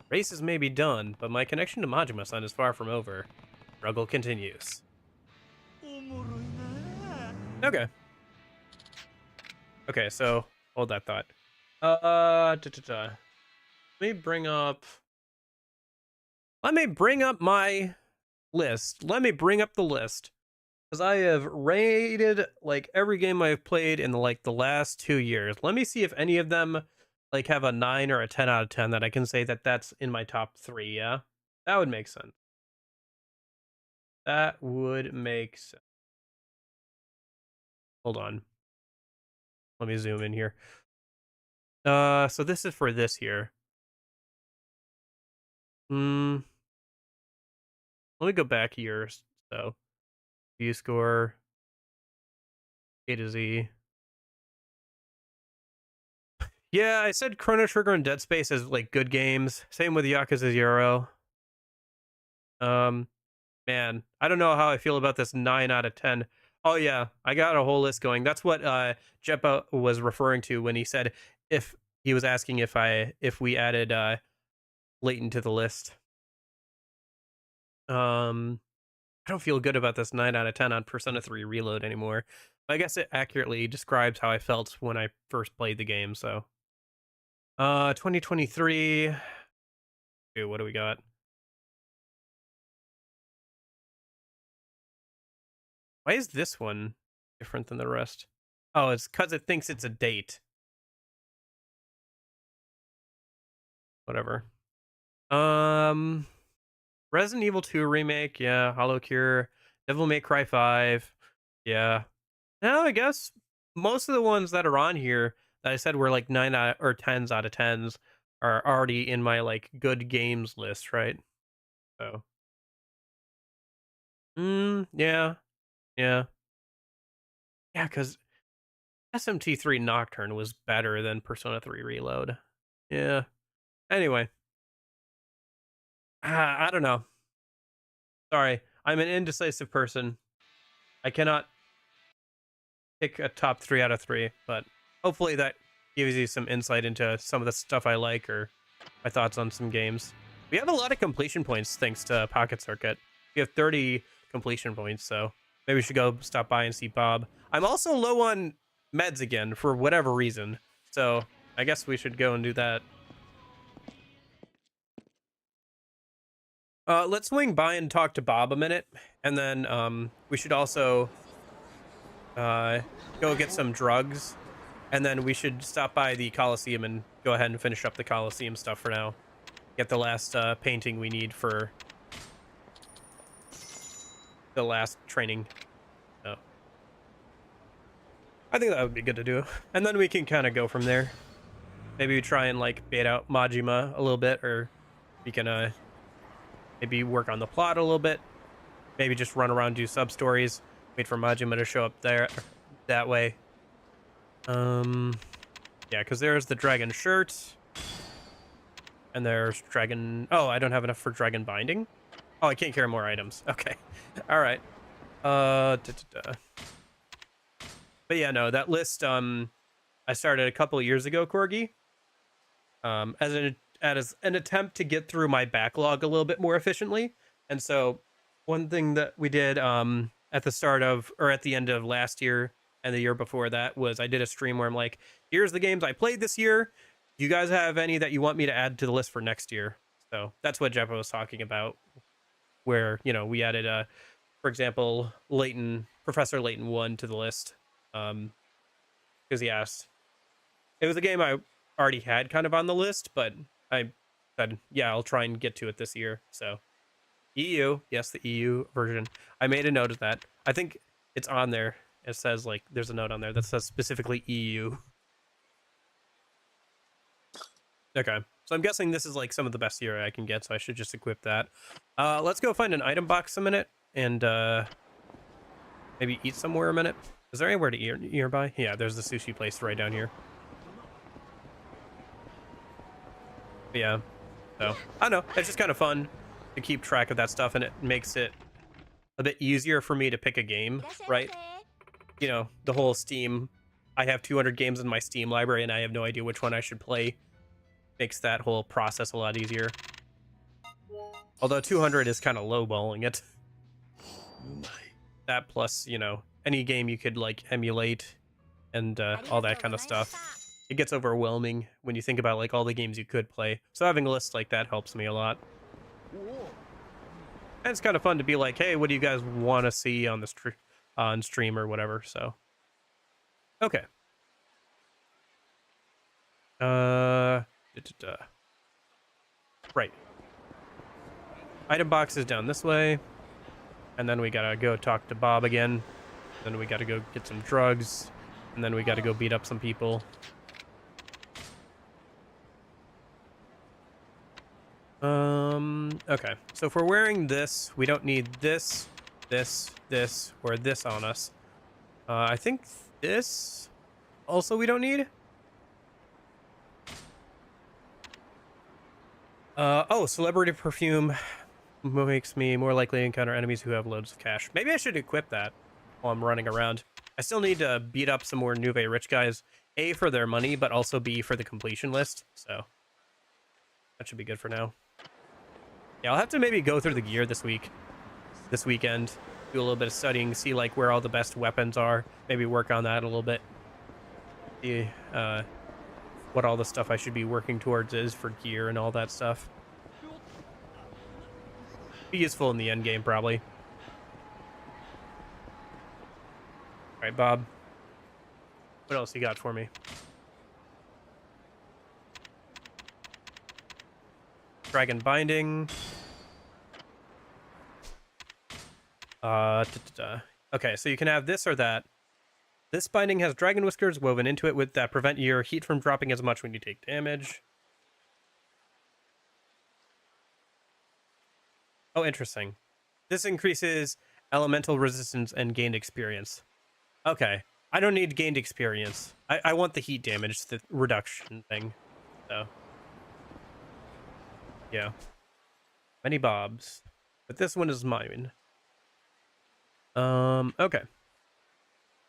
Races may be done, but my connection to Majima-san is far from over. Struggle continues. Okay. Okay, so hold that thought. Let me bring up my list. Let me bring up the list. Because I have rated like every game I've played in like the last 2 years. Let me see if any of them like have a 9 or a 10 out of 10 that I can say that that's in my top 3, yeah? That would make sense. That would make sense. Hold on. Let me zoom in here. So this is for this here. Let me go back here. So, view score, A to Z. Yeah, I said Chrono Trigger and Dead Space as like good games. Same with Yakuza 0. Man, I don't know how I feel about this 9 out of 10. Oh yeah, I got a whole list going. That's what Jeppa was referring to when he said if he was asking if we added Leighton to the list. I don't feel good about this 9 out of 10 on Persona 3 Reload anymore. I guess it accurately describes how I felt when I first played the game, so. 2023. Dude, what do we got? Why is this one different than the rest? Oh, it's because it thinks it's a date. Whatever. Resident Evil 2 remake, yeah. Hollow Cure, Devil May Cry 5, yeah. Now I guess most of the ones that are on here that I said were like 9 out or 10s out of 10s are already in my like good games list, right? So, yeah, yeah, yeah. Because SMT3 Nocturne was better than Persona 3 Reload. Yeah. Anyway. I don't know. Sorry, I'm an indecisive person. I cannot pick a top 3 out of 3, but hopefully that gives you some insight into some of the stuff I like or my thoughts on some games. We have a lot of completion points thanks to Pocket Circuit. We have 30 completion points, so maybe we should go stop by and see Bob. I'm also low on meds again for whatever reason, so I guess we should go and do that. Let's swing by and talk to Bob a minute, and then we should also uh, go get some drugs, and then we should stop by the Coliseum and go ahead and finish up the Coliseum stuff for now. Get the last painting we need for the last training. So I think that would be good to do, and then we can kind of go from there. Maybe we try and like bait out Majima a little bit, or we can maybe work on the plot a little bit. Maybe just run around, do sub stories, wait for Majima to show up there that way. Yeah, because there's the dragon shirt. And there's dragon... Oh, I don't have enough for dragon binding? Oh, I can't carry more items. Okay. All right. But yeah, no, that list, I started a couple of years ago, Corgi. As an attempt to get through my backlog a little bit more efficiently. And so one thing that we did at the start of, or at the end of last year and the year before that, was I did a stream where I'm like, here's the games I played this year. Do you guys have any that you want me to add to the list for next year? So that's what Jeff was talking about, where, you know, we added, for example, Professor Layton 1 to the list. Because he asked. It was a game I already had kind of on the list, but I said, yeah, I'll try and get to it this year. So EU, yes, the EU version. I made a note of that. I think it's on there. It says, like, there's a note on there that says specifically EU. Okay, so I'm guessing this is like some of the best gear I can get, so I should just equip that. Let's go find an item box a minute and maybe eat somewhere a minute. Is there anywhere to eat nearby? Yeah, there's the sushi place right down here. But yeah, so I don't know. It's just kind of fun to keep track of that stuff, and it makes it a bit easier for me to pick a game, right? You know, the whole Steam. I have 200 games in my Steam library, and I have no idea which one I should play. Makes that whole process a lot easier. Although 200 is kind of lowballing it. That plus, you know, any game you could like emulate and all that kind of stuff. It gets overwhelming when you think about like all the games you could play. So having a list like that helps me a lot. And it's kind of fun to be like, hey, what do you guys want to see on the on stream or whatever? So, okay. Right. Item box is down this way. And then we gotta go talk to Bob again. Then we gotta go get some drugs. And then we gotta go beat up some people. Okay. So if we're wearing this, we don't need this, this, or this on us. I think this also we don't need. Oh, celebrity perfume makes me more likely to encounter enemies who have loads of cash. Maybe I should equip that while I'm running around. I still need to beat up some more Nouveau rich guys, A, for their money, but also B, for the completion list. So that should be good for now. Yeah, I'll have to maybe go through the gear this weekend, do a little bit of studying, see like where all the best weapons are, maybe work on that a little bit. See what all the stuff I should be working towards is for gear and all that stuff. Be useful in the end game, probably. All right, Bob. What else you got for me? Dragon binding. Okay, so you can have this or that. This binding has dragon whiskers woven into it that prevent your heat from dropping as much when you take damage. Oh, interesting. This increases elemental resistance and gained experience. Okay, I don't need gained experience. I want the heat damage, the reduction thing. So, yeah. Many Bobs. But this one is mine. Okay.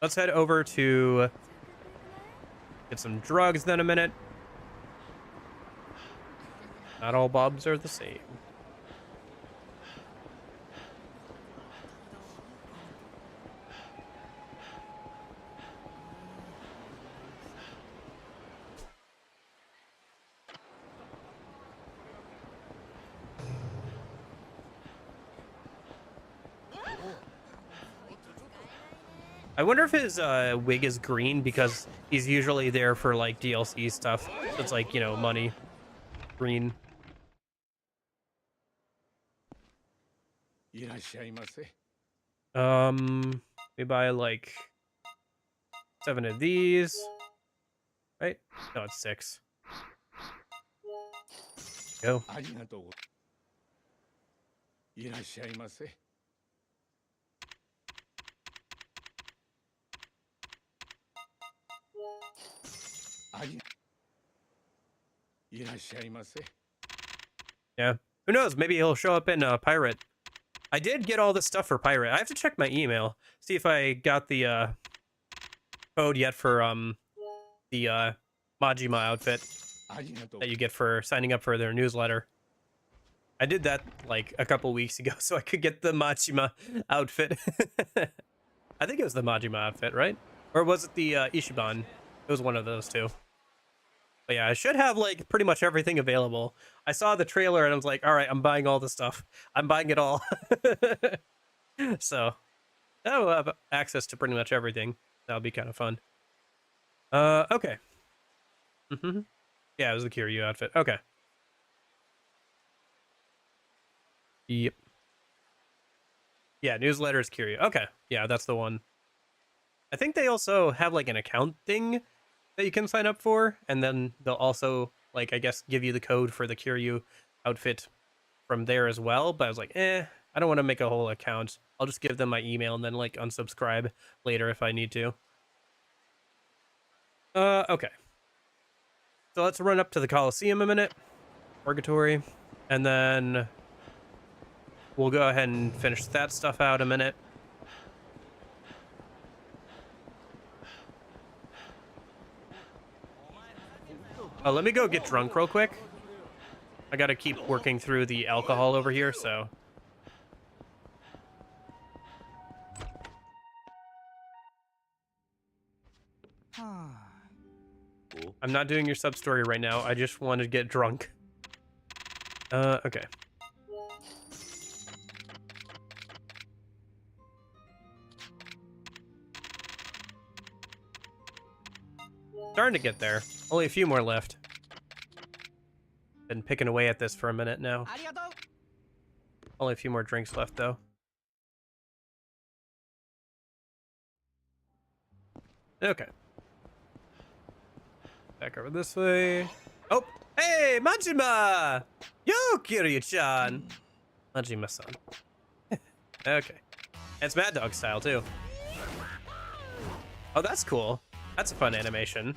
Let's head over to get some drugs then a minute. Not all Bobs are the same. I wonder if his wig is green because he's usually there for like DLC stuff. So it's like, you know, money. Green. We buy like 7 of these. Right? No, it's 6. Go. Yeah. Who knows? Maybe he'll show up in Pirate. I did get all this stuff for Pirate. I have to check my email. See if I got the code yet for the Majima outfit that you get for signing up for their newsletter. I did that like a couple weeks ago so I could get the Majima outfit. I think it was the Majima outfit, right? Or was it the Ishiban? It was one of those two. But yeah, I should have like pretty much everything available. I saw the trailer and I was like, all right, I'm buying all the stuff. I'm buying it all. So I'll have access to pretty much everything. That'll be kind of fun. Okay. Yeah, it was the Kiryuuuuu outfit. Okay. Yep. Yeah, newsletters Kiryuuuuu. Okay. Yeah, that's the one. I think they also have like an account thing that you can sign up for, and then they'll also like, I guess, give you the code for the Kiryuuuuu outfit from there as well. But I was like, I don't want to make a whole account. I'll just give them my email and then like unsubscribe later if I need to. Okay. So let's run up to the Coliseum a minute. Purgatory. And then we'll go ahead and finish that stuff out a minute. Oh, let me go get drunk real quick. I gotta keep working through the alcohol over here, so. I'm not doing your sub story right now. I just want to get drunk. Okay. Starting to get there. Only a few more left. Been picking away at this for a minute now. Only a few more drinks left, though. Okay. Back over this way. Oh! Hey, Majima! Yo, Kiryuuuuu-chan! Majima-san. Okay. It's Mad Dog style, too. Oh, that's cool. That's a fun animation.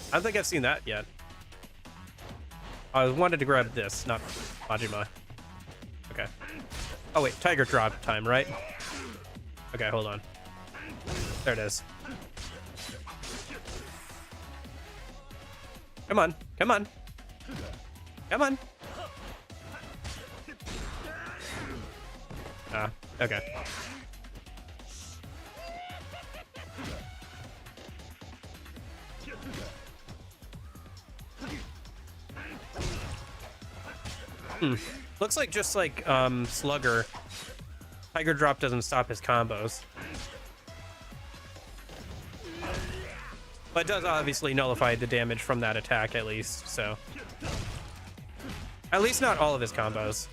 I don't think I've seen that yet. I wanted to grab this, not Majima. Okay. Oh wait, tiger drop time, right? Okay, hold on. There it is. Come on, come on. Come on. Ah, okay. Looks like just like Slugger, Tiger Drop doesn't stop his combos. But it does obviously nullify the damage from that attack at least, so. At least not all of his combos.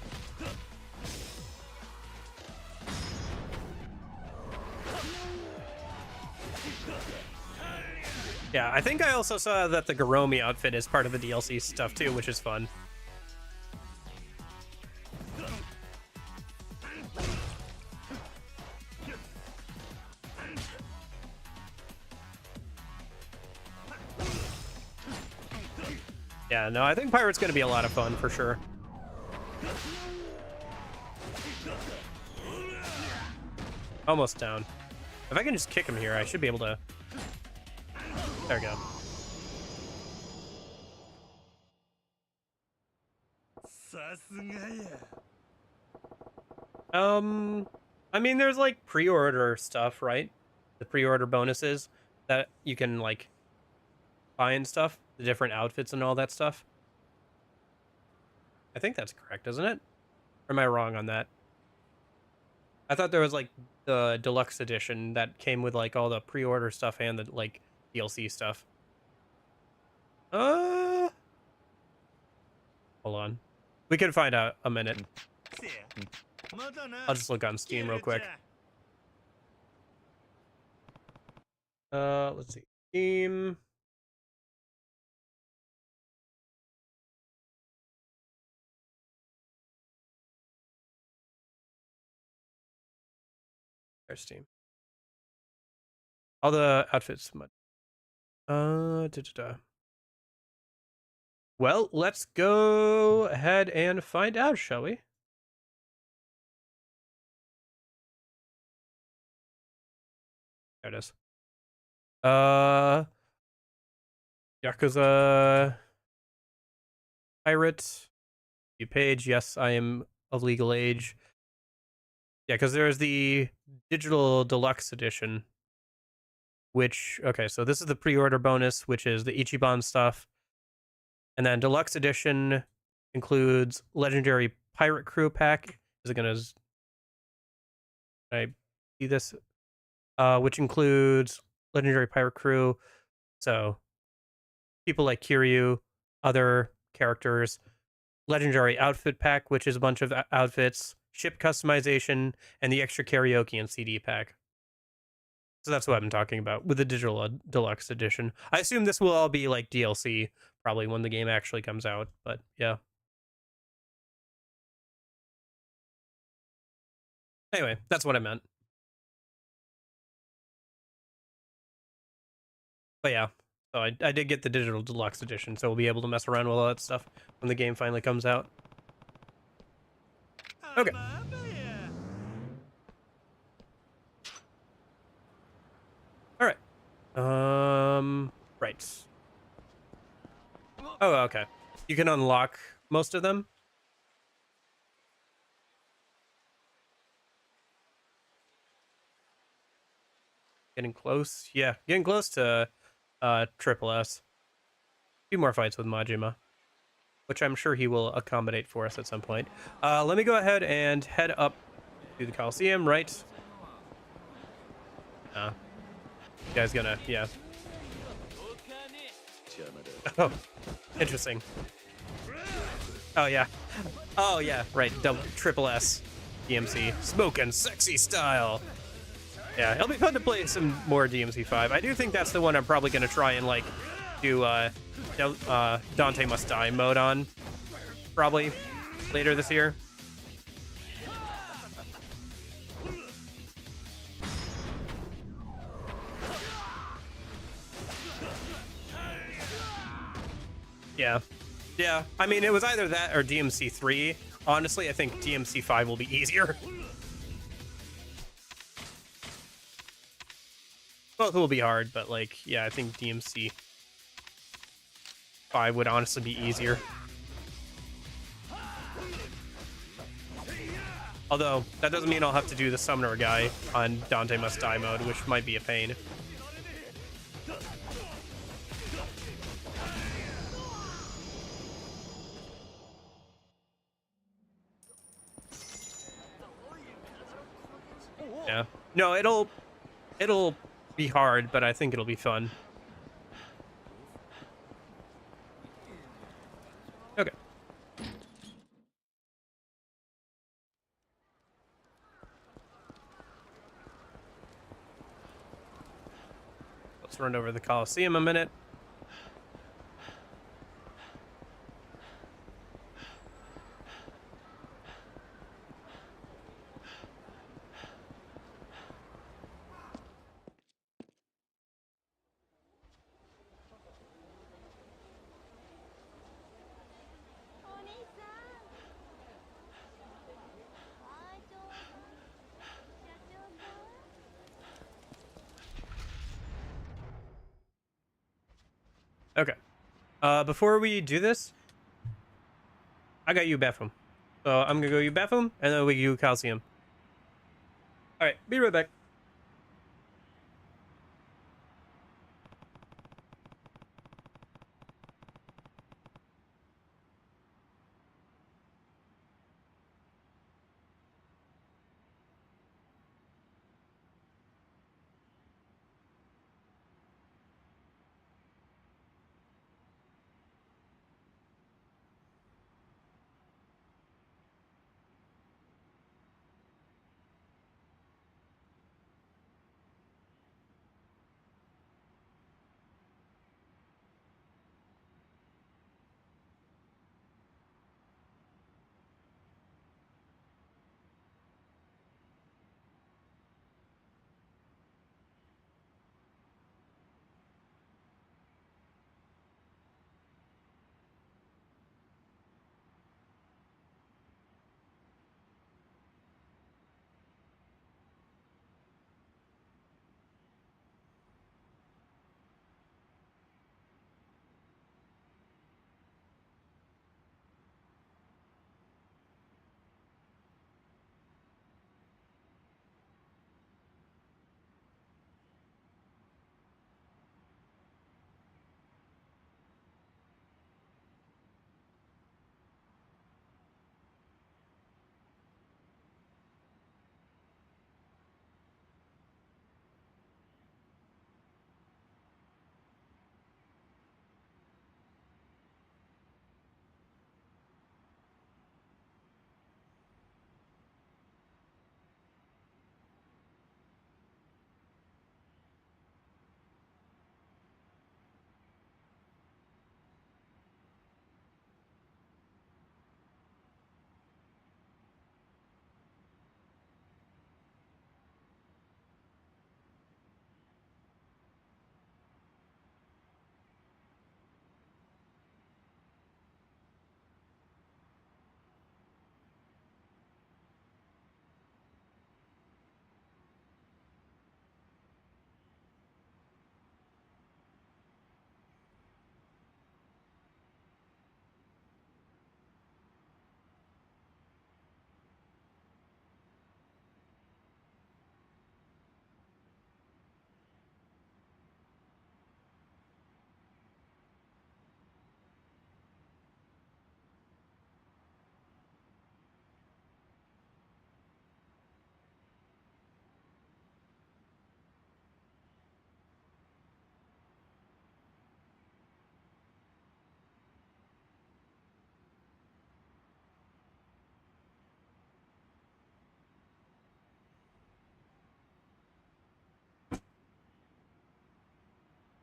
Yeah, I think I also saw that the Garomi outfit is part of the DLC stuff too, which is fun. Yeah, no, I think Pirate's gonna be a lot of fun for sure. Almost down. If I can just kick him here, I should be able to... There we go. I mean, there's like pre-order stuff, right? The pre-order bonuses that you can like buy and stuff, the different outfits and all that stuff. I think that's correct, isn't it? Or am I wrong on that? I thought there was like the deluxe edition that came with like all the pre-order stuff and the like DLC stuff. Hold on. We can find out a minute. I'll just look on Steam real quick. Let's see. Steam. There's Steam. All the outfits. Well, let's go ahead and find out, shall we? There it is. Yakuza Pirate. You page. Yes, I am of legal age. Yeah, because there's the digital deluxe edition, which, okay, so this is the pre-order bonus, which is the Ichiban stuff. And then deluxe edition includes legendary pirate crew pack. Is it gonna... Can I see this? Which includes legendary pirate crew. So people like Kiryuuuuu, other characters, legendary outfit pack, which is a bunch of outfits, ship customization, and the extra karaoke and CD pack. So that's what I'm talking about with the digital deluxe edition. I assume this will all be like DLC probably when the game actually comes out, but yeah. Anyway, that's what I meant. But yeah, so I did get the digital deluxe edition, so we'll be able to mess around with all that stuff when the game finally comes out. Okay. All right. Right. Oh, okay. You can unlock most of them. Getting close. Yeah, getting close to Triple S. A few more fights with Majima, which I'm sure he will accommodate for us at some point. Let me go ahead and head up to the Coliseum, right? You guys gonna, yeah. Oh, interesting. Oh, yeah. Oh, yeah, right. Triple S DMC. Smoking sexy style. Yeah, it'll be fun to play some more DMC 5. I do think that's the one I'm probably going to try and, like, do Dante Must Die mode on. Probably later this year. Yeah. Yeah, I mean, it was either that or DMC 3. Honestly, I think DMC 5 will be easier. Both will be hard, but, like, yeah, I think DMC 5 would honestly be easier. Although, that doesn't mean I'll have to do the Summoner guy on Dante Must Die mode, which might be a pain. Yeah. No, it'll be hard, but I think it'll be fun. Okay. Let's run over the Coliseum a minute. Okay. Before we do this, I got you Bethum. So I'm gonna go you Bethum, and then we do Calcium. All right, be right back.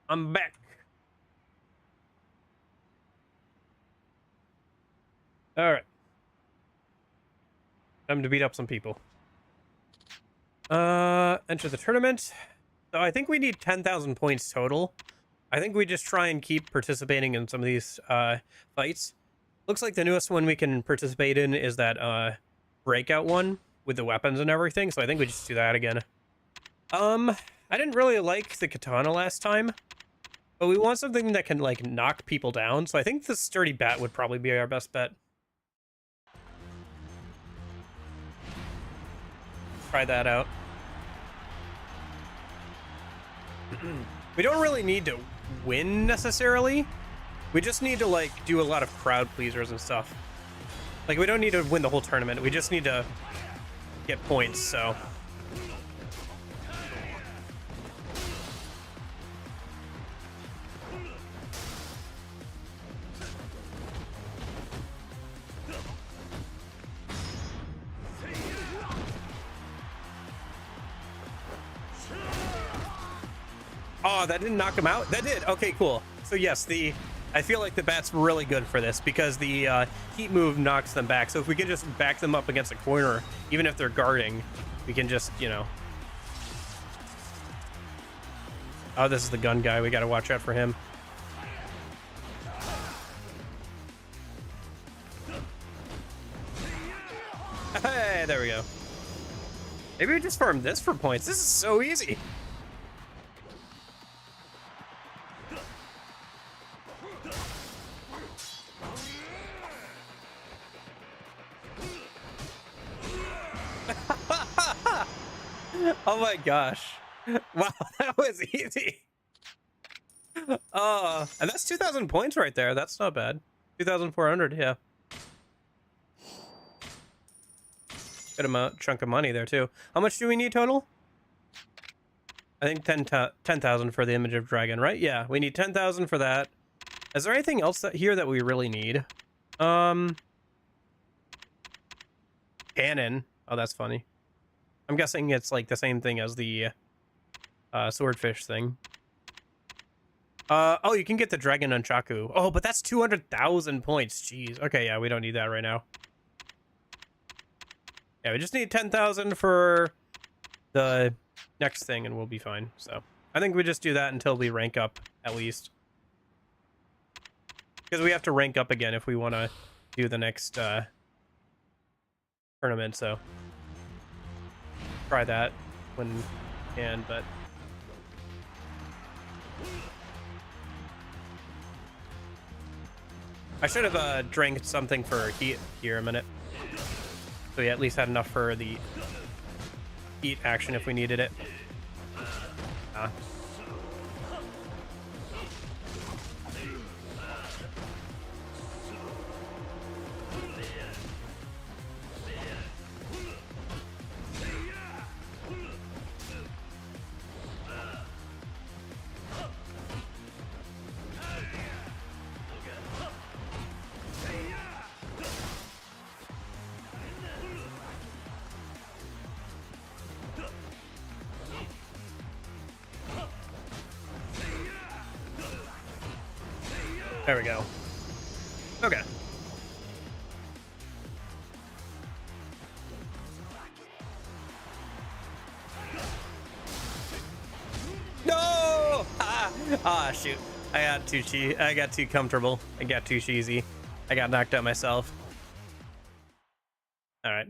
I'm back. All right. Time to beat up some people. Enter the tournament. So I think we need 10,000 points total. I think we just try and keep participating in some of these fights. Looks like the newest one we can participate in is that breakout one with the weapons and everything. So I think we just do that again. I didn't really like the katana last time, but we want something that can like knock people down. So I think the sturdy bat would probably be our best bet. Try that out. We don't really need to win necessarily. We just need to like do a lot of crowd pleasers and stuff. Like we don't need to win the whole tournament. We just need to get points, so. Oh, that didn't knock him out? That did. Okay, cool. So yes, I feel like the bat's really good for this because the heat move knocks them back. So if we can just back them up against a corner, even if they're guarding, we can just, you know. Oh, this is the gun guy. We got to watch out for him. Hey, there we go. Maybe we just farm this for points. This is so easy. Oh my gosh. Wow, that was easy. And that's 2,000 points right there. That's not bad. 2,400, yeah. Good amount, chunk of money there too. How much do we need total? I think 10,000 for the image of dragon, right? Yeah, we need 10,000 for that. Is there anything else here that we really need? Cannon. Oh, that's funny. I'm guessing it's like the same thing as the swordfish thing. Oh, you can get the dragon nunchaku. Oh, but that's 200,000 points. Jeez. Okay, yeah, we don't need that right now. Yeah, we just need 10,000 for the next thing and we'll be fine. So I think we just do that until we rank up at least. Because we have to rank up again if we want to do the next tournament, so try that when we can, but I should have drank something for heat here a minute. So we at least had enough for the heat action if we needed it. There we go. Okay. No! Ah, shoot. I got too comfortable. I got too cheesy. I got knocked out myself. All right.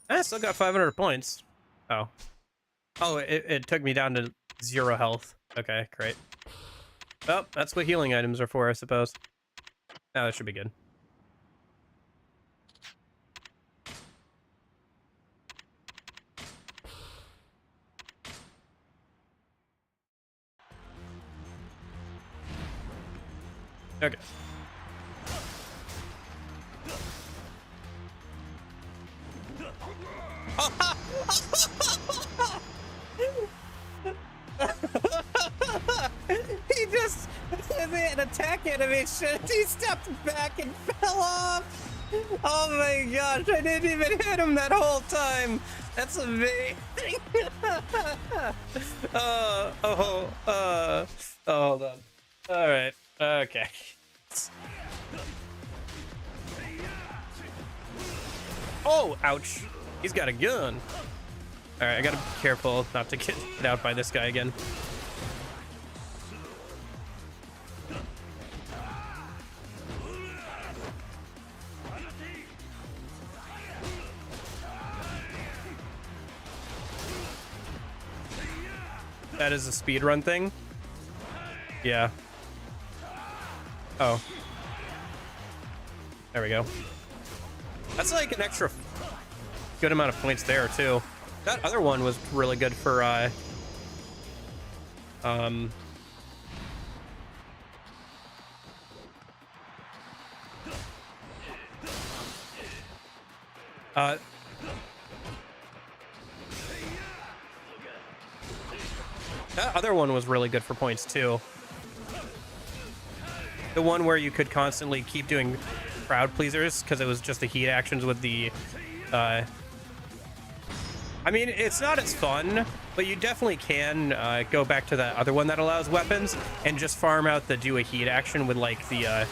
I still got 500 points. Oh. Oh, it took me down to 0 health. Okay, great. Well, that's what healing items are for, I suppose. Now that should be good. Okay. He just an attack animation. He stepped back and fell off. Oh my gosh, I didn't even hit him that whole time. That's amazing. Hold on. All right. Okay. Oh, ouch. He's got a gun. All right, I gotta be careful not to get hit out by this guy again. That is a speedrun thing? Yeah. Oh. There we go. That's like an extra good amount of points there, too. That other one was really good for, that other one was really good for points, too. The one where you could constantly keep doing crowd pleasers, because it was just the heat actions with the, I mean, it's not as fun, but you definitely can go back to that other one that allows weapons and just farm out the do a heat action with, like, the,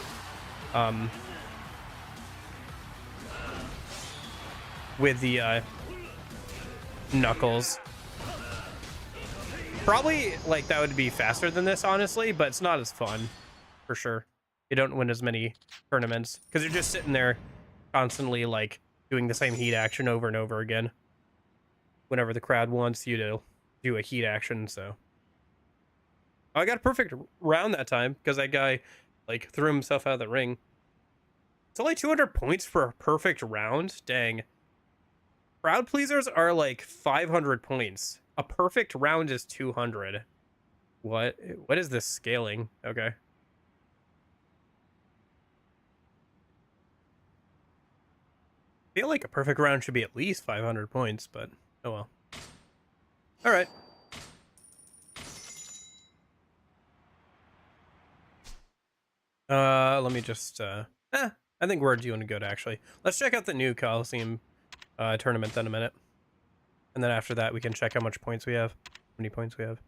knuckles. Probably, like, that would be faster than this, honestly, but it's not as fun, for sure. You don't win as many tournaments, because you're just sitting there constantly, like, doing the same heat action over and over again. Whenever the crowd wants you to do a heat action, so. I got a perfect round that time because that guy like threw himself out of the ring. It's only 200 points for a perfect round. Dang. Crowd pleasers are like 500 points. A perfect round is 200. What is this scaling? Okay. I feel like a perfect round should be at least 500 points, but oh well. All right. Let me just I think we're doing good actually. Let's check out the new Coliseum tournament then a minute. And then after that we can check how much points we have. How many points we have.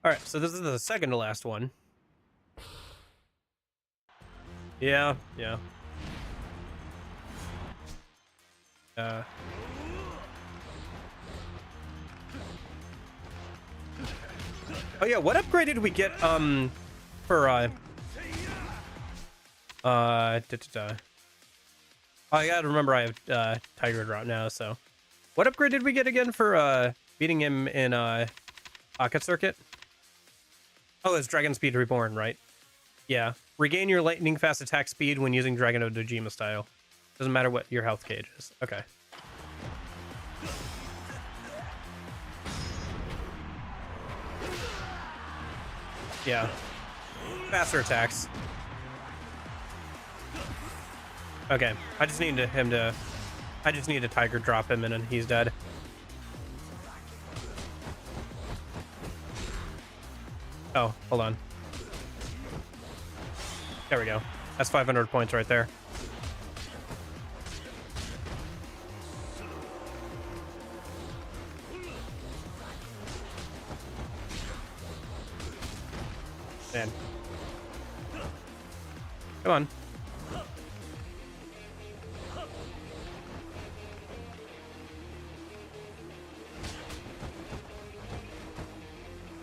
All right, so this is the second to last one. Yeah. Oh yeah, what upgrade did we get for I gotta remember I have Tiger Drop now, so what upgrade did we get again for beating him in Pocket Circuit? Oh, it's Dragon Speed Reborn, right? Yeah. Regain your lightning fast attack speed when using Dragon of Dojima style. Doesn't matter what your health gauge is. Okay. Yeah. Faster attacks. Okay. I just need to Tiger Drop him and then he's dead. Oh, hold on. There we go. That's 500 points right there. Man. Come on.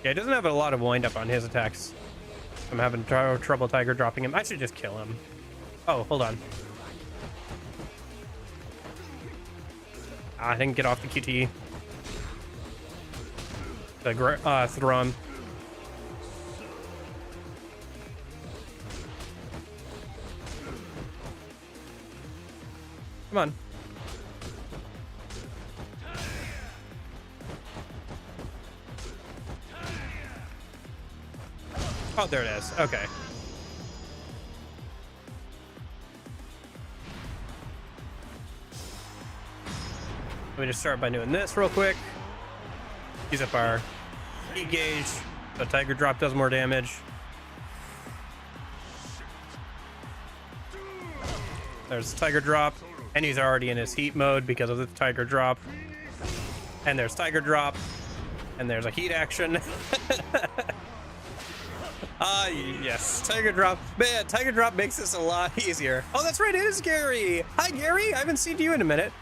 Yeah, he doesn't have a lot of wind up on his attacks. I'm having trouble Tiger dropping him. I should just kill him. Oh, hold on. I didn't get off the QT. The throw him. Come on. Oh, there it is. Okay. Let me just start by doing this real quick. Use up our heat gauge. So Tiger Drop does more damage. There's Tiger Drop. And he's already in his heat mode because of the Tiger Drop. And there's Tiger Drop. And there's a heat action. Yes, Tiger Drop. Man, Tiger Drop makes this a lot easier. Oh, that's right, it is Gary. Hi, Gary. I haven't seen you in a minute.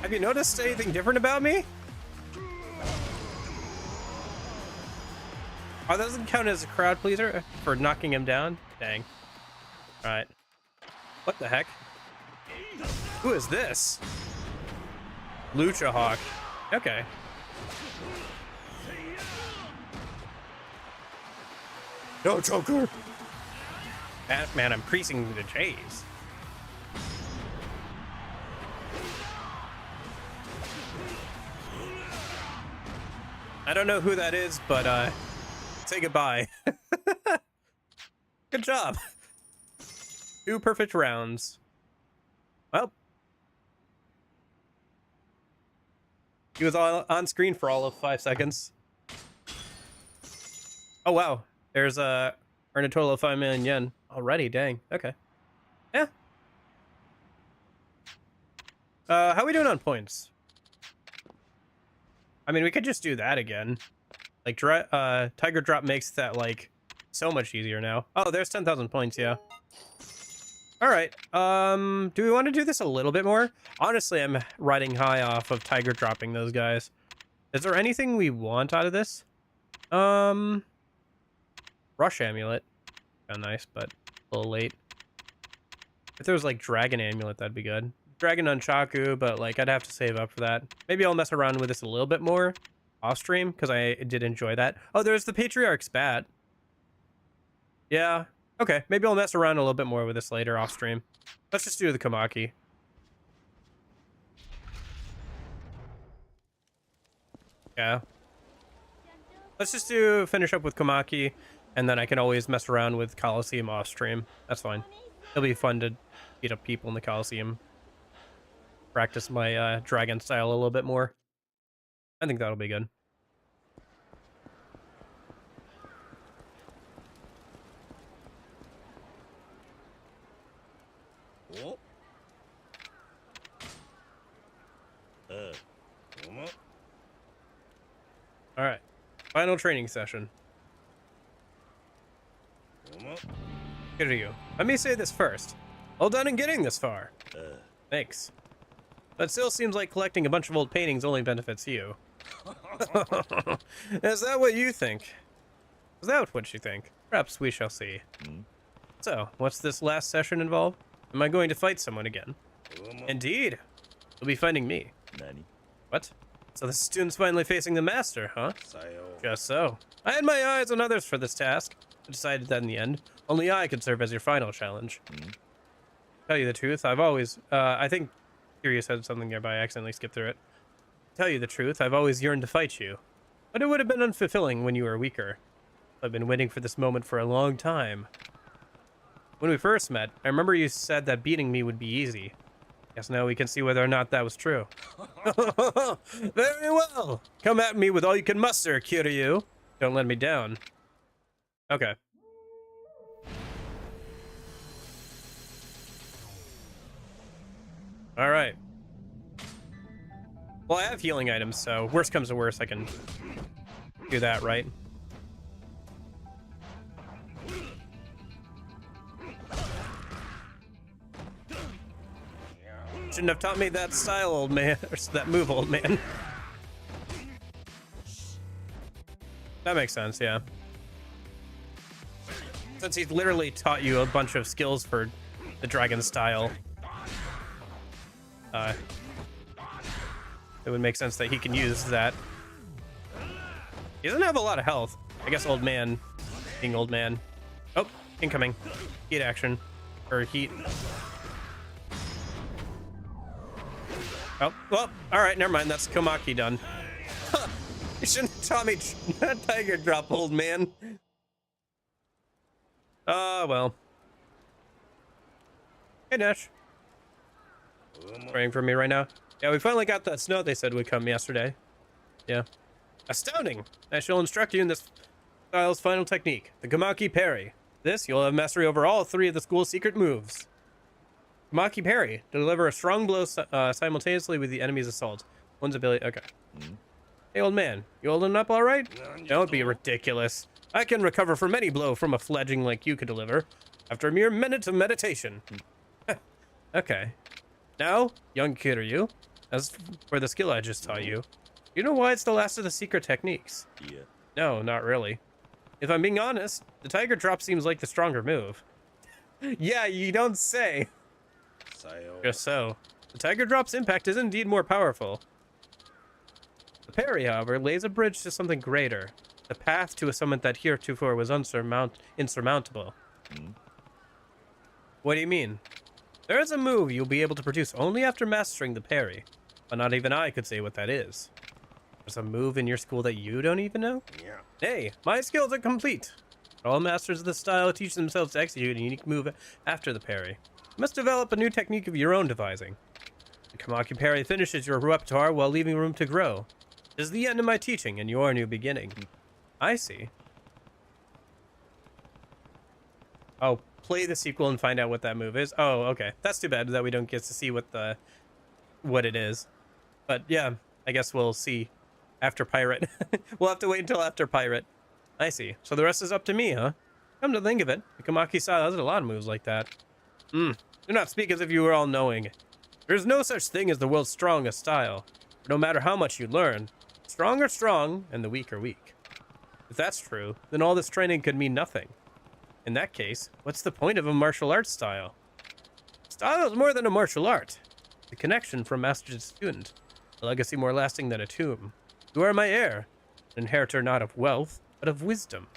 Have you noticed anything different about me? Oh, that doesn't count as a crowd pleaser for knocking him down? Dang. All right. What the heck? Who is this? Lucha Hawk. Okay. No, Joker! Man, I'm creasing the J's. I don't know who that is, but say goodbye. Good job. 2 perfect rounds. Well, he was on screen for all of 5 seconds. Oh wow. There's earn a total of 5 million yen already. Dang. Okay. Yeah. How are we doing on points? I mean, we could just do that again. Like, Tiger Drop makes that like so much easier now. Oh, there's 10,000 points. Yeah. All right. Do we want to do this a little bit more? Honestly, I'm riding high off of Tiger dropping those guys. Is there anything we want out of this? Rush Amulet. Kind of nice, but a little late. If there was like Dragon Amulet, that'd be good. Dragon Nunchaku, but like I'd have to save up for that. Maybe I'll mess around with this a little bit more off stream because I did enjoy that. Oh, there's the Patriarch's Bat. Yeah. Okay, maybe I'll mess around a little bit more with this later off stream. Let's just do the Kamaki. Yeah. Let's just finish up with Kamaki, and then I can always mess around with Coliseum off stream. That's fine. It'll be fun to beat up people in the Coliseum. Practice my dragon style a little bit more. I think that'll be good. All right, final training session. Kiryuuuuu, let me say this first. Well done in getting this far. Thanks. But still seems like collecting a bunch of old paintings only benefits you. Is that what you think? Is that what you think? Perhaps we shall see. So, what's this last session involve? Am I going to fight someone again? Indeed. You'll be fighting me. What? So the student's finally facing the master, huh? Just so. I had my eyes on others for this task. I decided that in the end, only I could serve as your final challenge. Tell you the truth, I've always, I think Kiryuuuuu said something there, but I accidentally skipped through it. Tell you the truth, I've always yearned to fight you. But it would have been unfulfilling when you were weaker. I've been waiting for this moment for a long time. When we first met, I remember you said that beating me would be easy. Guess now we can see whether or not that was true. Very well. Come at me with all you can muster, Kiryuuuuu. Don't let me down. Okay. All right. Well, I have healing items, so worst comes to worst, I can do that, right? Shouldn't have taught me that style, old man, or that move, old man. That makes sense, yeah. Since he's literally taught you a bunch of skills for the dragon style, it would make sense that he can use that. He doesn't have a lot of health. I guess old man, being old man. Oh, incoming. Heat action. Or heat. Oh, well, alright, never mind. That's Komaki done. You shouldn't have taught me Tiger Drop, old man. Well. Hey, Nash. Praying for me right now. Yeah, we finally got that snow they said would come yesterday. Yeah. Astounding! I shall instruct you in this style's final technique, the Komaki Parry. This, you'll have mastery over all 3 of the school's secret moves. Komaki Parry. Deliver a strong blow simultaneously with the enemy's assault. One's ability... Okay. Hey, old man. You holding up all right? Don't be ridiculous. I can recover from any blow from a fledgling like you could deliver after a mere minute of meditation. Okay. Now, young Kiryuuuuu, as for the skill I just taught you, you know why it's the last of the secret techniques? Yeah. No, not really. If I'm being honest, the Tiger Drop seems like the stronger move. Yeah, you don't say. Just so. The Tiger Drop's impact is indeed more powerful. The parry, however, lays a bridge to something greater. The path to a summit that heretofore was insurmountable. What do you mean? There is a move you'll be able to produce only after mastering the parry, but not even I could say what that is. There's a move in your school that you don't even know? Yeah. Hey, my skills are complete. All masters of this style teach themselves to execute a unique move after the parry. You must develop a new technique of your own devising. The Komaki Parry finishes your repertoire while leaving room to grow. This is the end of my teaching and your new beginning. I see. Oh, play the sequel and find out what that move is. Oh, okay. That's too bad that we don't get to see what it is. But yeah, I guess we'll see after Pirate. We'll have to wait until after Pirate. I see. So the rest is up to me, huh? Come to think of it, the Komaki style has a lot of moves like that. Do not speak as if you were all-knowing. There is no such thing as the world's strongest style. No matter how much you learn, strong are strong and the weak are weak. If that's true, then all this training could mean nothing. In that case, what's the point of a martial arts style? Style is more than a martial art. The connection from master to student. A legacy more lasting than a tomb. You are my heir. An inheritor not of wealth, but of wisdom.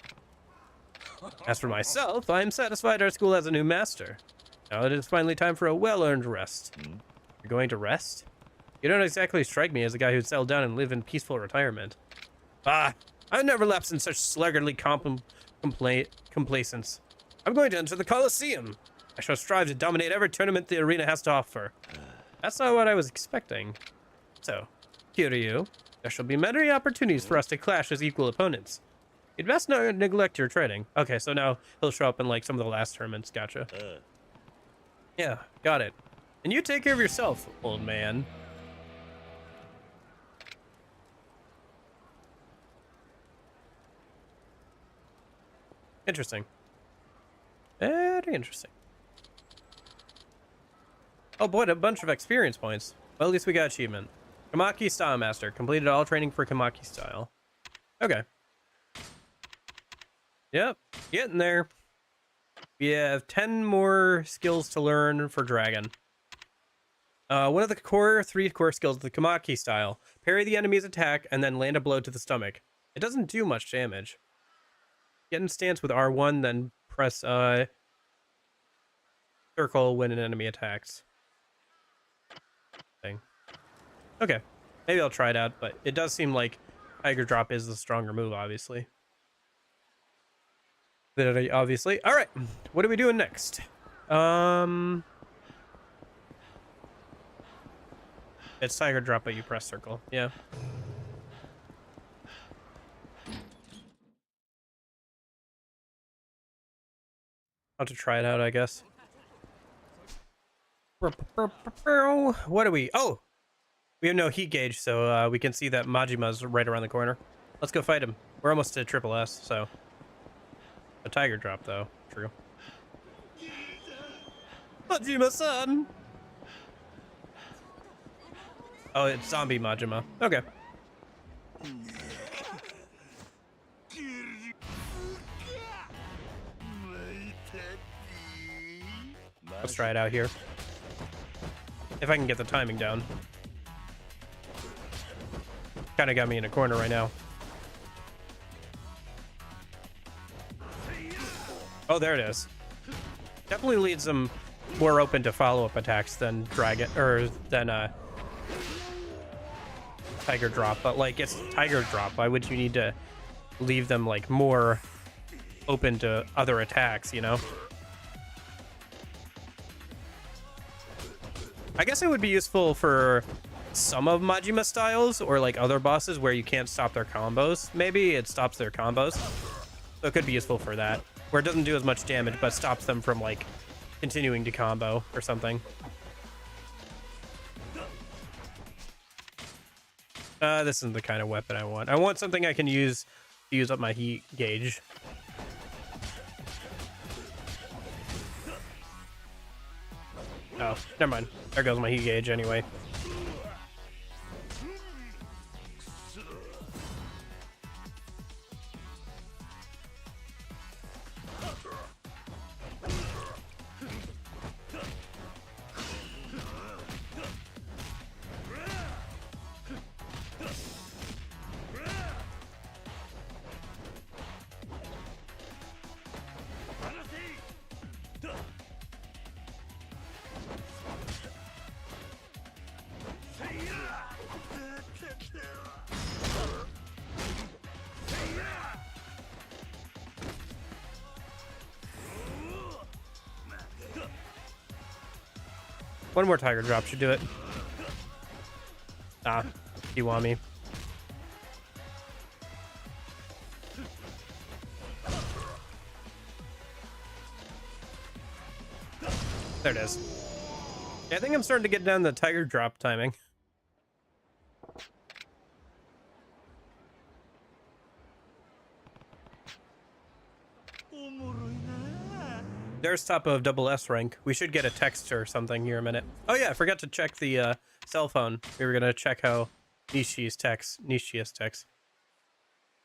As for myself, I am satisfied our school has a new master. Now it is finally time for a well-earned rest. You're going to rest? You don't exactly strike me as a guy who'd settle down and live in peaceful retirement. Ah, I've never lapsed in such sluggardly complacence. I'm going to enter the Colosseum. I shall strive to dominate every tournament the arena has to offer. That's not what I was expecting. So, Kiryuuuuu, there shall be many opportunities for us to clash as equal opponents. You'd best not neglect your training. Okay, so now he'll show up in like some of the last tournaments. Gotcha. Yeah, got it. And you take care of yourself, old man. Interesting. Very interesting. Oh boy, a bunch of experience points. Well, at least we got achievement. Kamaki Style Master. Completed all training for Kamaki Style. Okay. Yep, getting there. We have 10 more skills to learn for Dragon. One of the three core skills is the Kamaki Style. Parry the enemy's attack and then land a blow to the stomach. It doesn't do much damage. Get in stance with R1, then press circle when an enemy attacks. Okay, maybe I'll try it out, but it does seem like Tiger Drop is the stronger move, obviously. Obviously. All right, what are we doing next? It's Tiger Drop, but you press circle. Yeah. I'll have to try it out, I guess. What are we? Oh, we have no heat gauge, so we can see that Majima's right around the corner. Let's go fight him. We're almost to triple S, so. A Tiger Drop, though. True. Majima-san! Oh, it's zombie Majima. Okay. Let's try it out here. If I can get the timing down. Kind of got me in a corner right now. Oh, there it is. Definitely leaves them more open to follow-up attacks than Dragon, or than Tiger Drop. But like, it's Tiger Drop. Why would you need to leave them like more open to other attacks? You know. I guess it would be useful for some of Majima styles or like other bosses where you can't stop their combos. Maybe it stops their combos, so it could be useful for that. Where it doesn't do as much damage, but stops them from, like, continuing to combo or something. This isn't the kind of weapon I want. I want something I can use to use up my heat gauge. Oh, never mind. There goes my heat gauge anyway. One more Tiger Drop should do it. Ah, Kiwami. There it is. Yeah, I think I'm starting to get down the Tiger Drop timing. There's top of double S rank. We should get a text or something here in a minute. Oh yeah, I forgot to check the cell phone. We were gonna check how Nishi's text.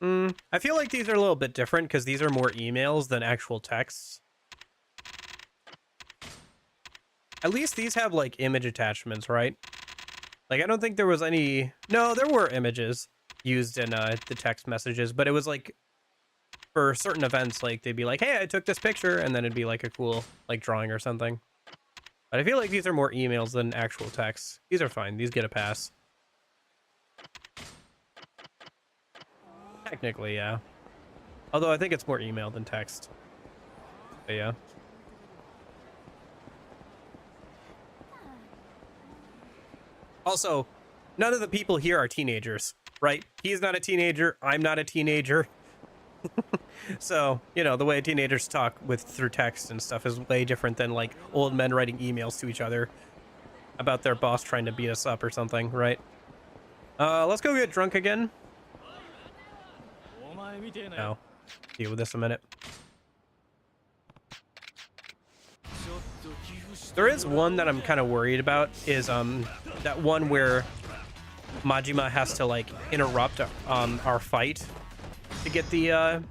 I feel like these are a little bit different because these are more emails than actual texts. At least these have like image attachments, right? Like I don't think there was any. No, there were images. used in the text messages, but it was like for certain events, like they'd be like, hey, I took this picture, and then it'd be like a cool like drawing or something. But I feel like these are more emails than actual texts. These are fine. These get a pass. Technically, yeah. Although I think it's more email than text. But yeah. Also, none of the people here are teenagers, right? He's not a teenager. I'm not a teenager. So, you know, the way teenagers talk through text and stuff is way different than like old men writing emails to each other about their boss trying to beat us up or something, right? Let's go get drunk again. No. Deal with this a minute. There is one that I'm kind of worried about is that one where Majima has to like interrupt our fight to get the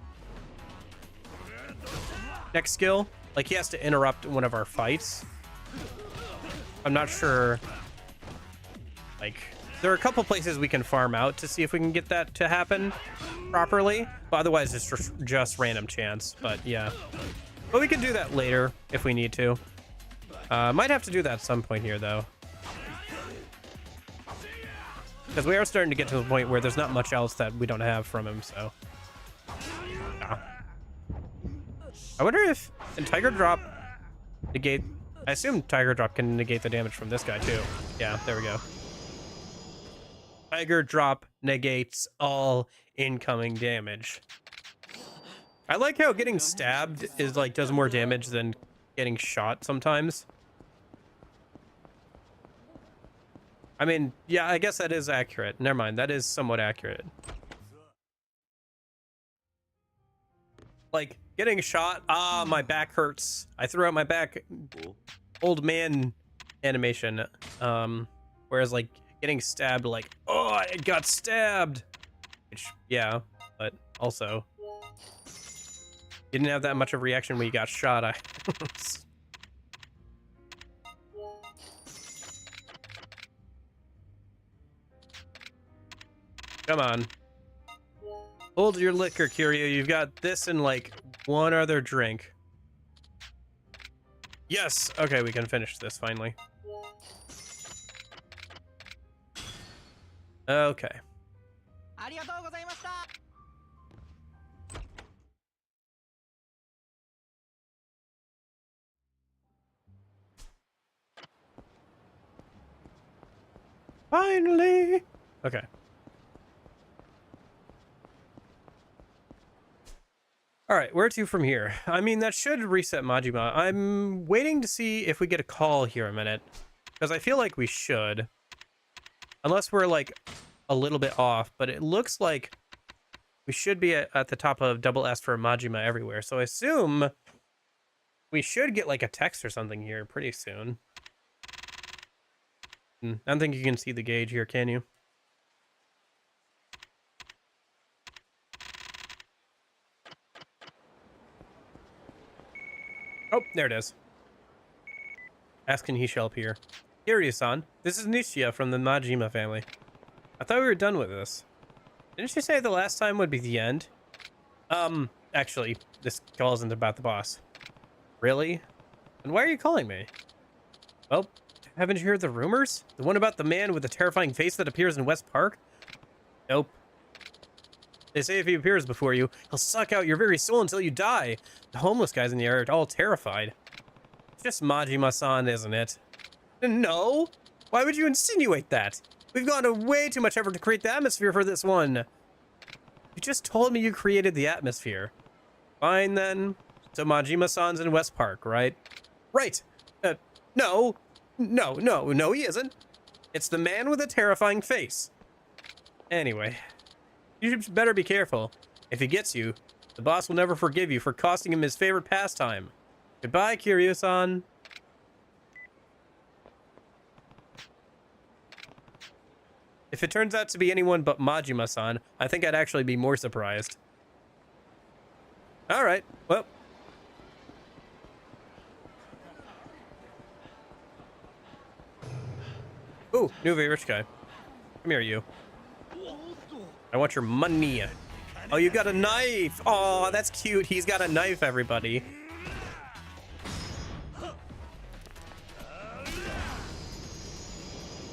next skill. Like he has to interrupt one of our fights. I'm not sure. Like there are a couple places we can farm out to see if we can get that to happen properly, but otherwise it's just random chance. But yeah, but we can do that later if we need to. Might have to do that at some point here though, because we are starting to get to the point where there's not much else that we don't have from him. So I wonder if Tiger Drop negate. I assume Tiger Drop can negate the damage from this guy too. Yeah, there we go. Tiger Drop negates all incoming damage. I like how getting stabbed is like does more damage than getting shot sometimes. I mean, yeah, I guess that is accurate. Never mind, that is somewhat accurate. Like getting shot, my back hurts. I threw out my back. Old man animation. Whereas like getting stabbed, like, oh, I got stabbed. Which, yeah, but also you didn't have that much of a reaction when you got shot. Come on. Hold your liquor, Kiryuuuuu. You've got this and like one other drink. Yes. Okay, we can finish this finally. Okay. Finally. Okay. All right, where to from here? I mean, that should reset Majima. I'm waiting to see if we get a call here a minute, because I feel like we should. Unless we're like a little bit off, but it looks like we should be at the top of double S for Majima everywhere. So I assume we should get like a text or something here pretty soon. I don't think you can see the gauge here, can you? Oh, there it is. Asking he shall appear. Kiryuuuuu-san, this is Nishia from the Majima family. I thought we were done with this. Didn't you say the last time would be the end? Actually, this call isn't about the boss. Really? And why are you calling me? Well, haven't you heard the rumors? The one about the man with the terrifying face that appears in West Park? Nope. They say if he appears before you, he'll suck out your very soul until you die. The homeless guys in the area are all terrified. It's just Majima-san, isn't it? No! Why would you insinuate that? We've gone to way too much effort to create the atmosphere for this one. You just told me you created the atmosphere. Fine then. So Majima-san's in West Park, right? Right! No, he isn't. It's the man with a terrifying face. Anyway, you should better be careful. If he gets you, the boss will never forgive you for costing him his favorite pastime. Goodbye, Kiryuuuuu-san. If it turns out to be anyone but Majima-san, I think I'd actually be more surprised. All right, well. Ooh, new very rich guy. Come here, you. I want your money. Oh, you got a knife. Oh, that's cute. He's got a knife, everybody.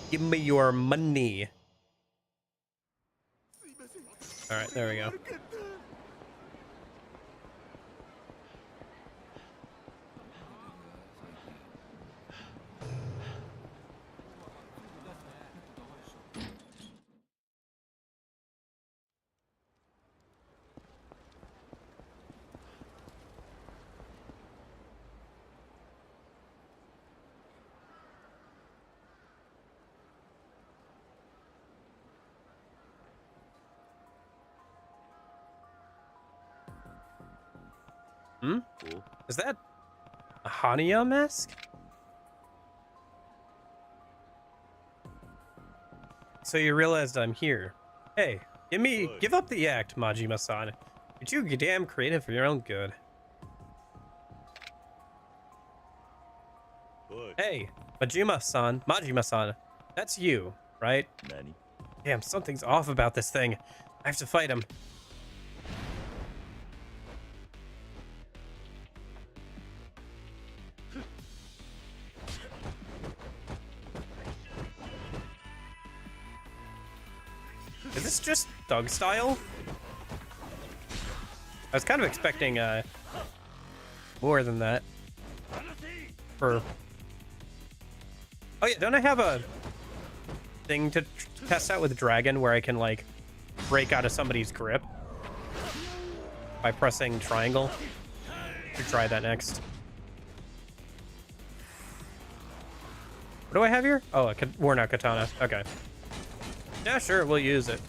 Give me your money. All right, there we go. Hmm? Is that a Hania mask? So you realized I'm here. Hey, give up the act, Majima-san. You're too damn creative for your own good. Hey, Majima-san, that's you, right? Damn, something's off about this thing. I have to fight him. Is this just thug style? I was kind of expecting more than that. Oh yeah, don't I have a thing to test out with Dragon where I can like break out of somebody's grip by pressing triangle? Should try that next. What do I have here? Oh, a worn out katana. Okay. Yeah, sure, we'll use it.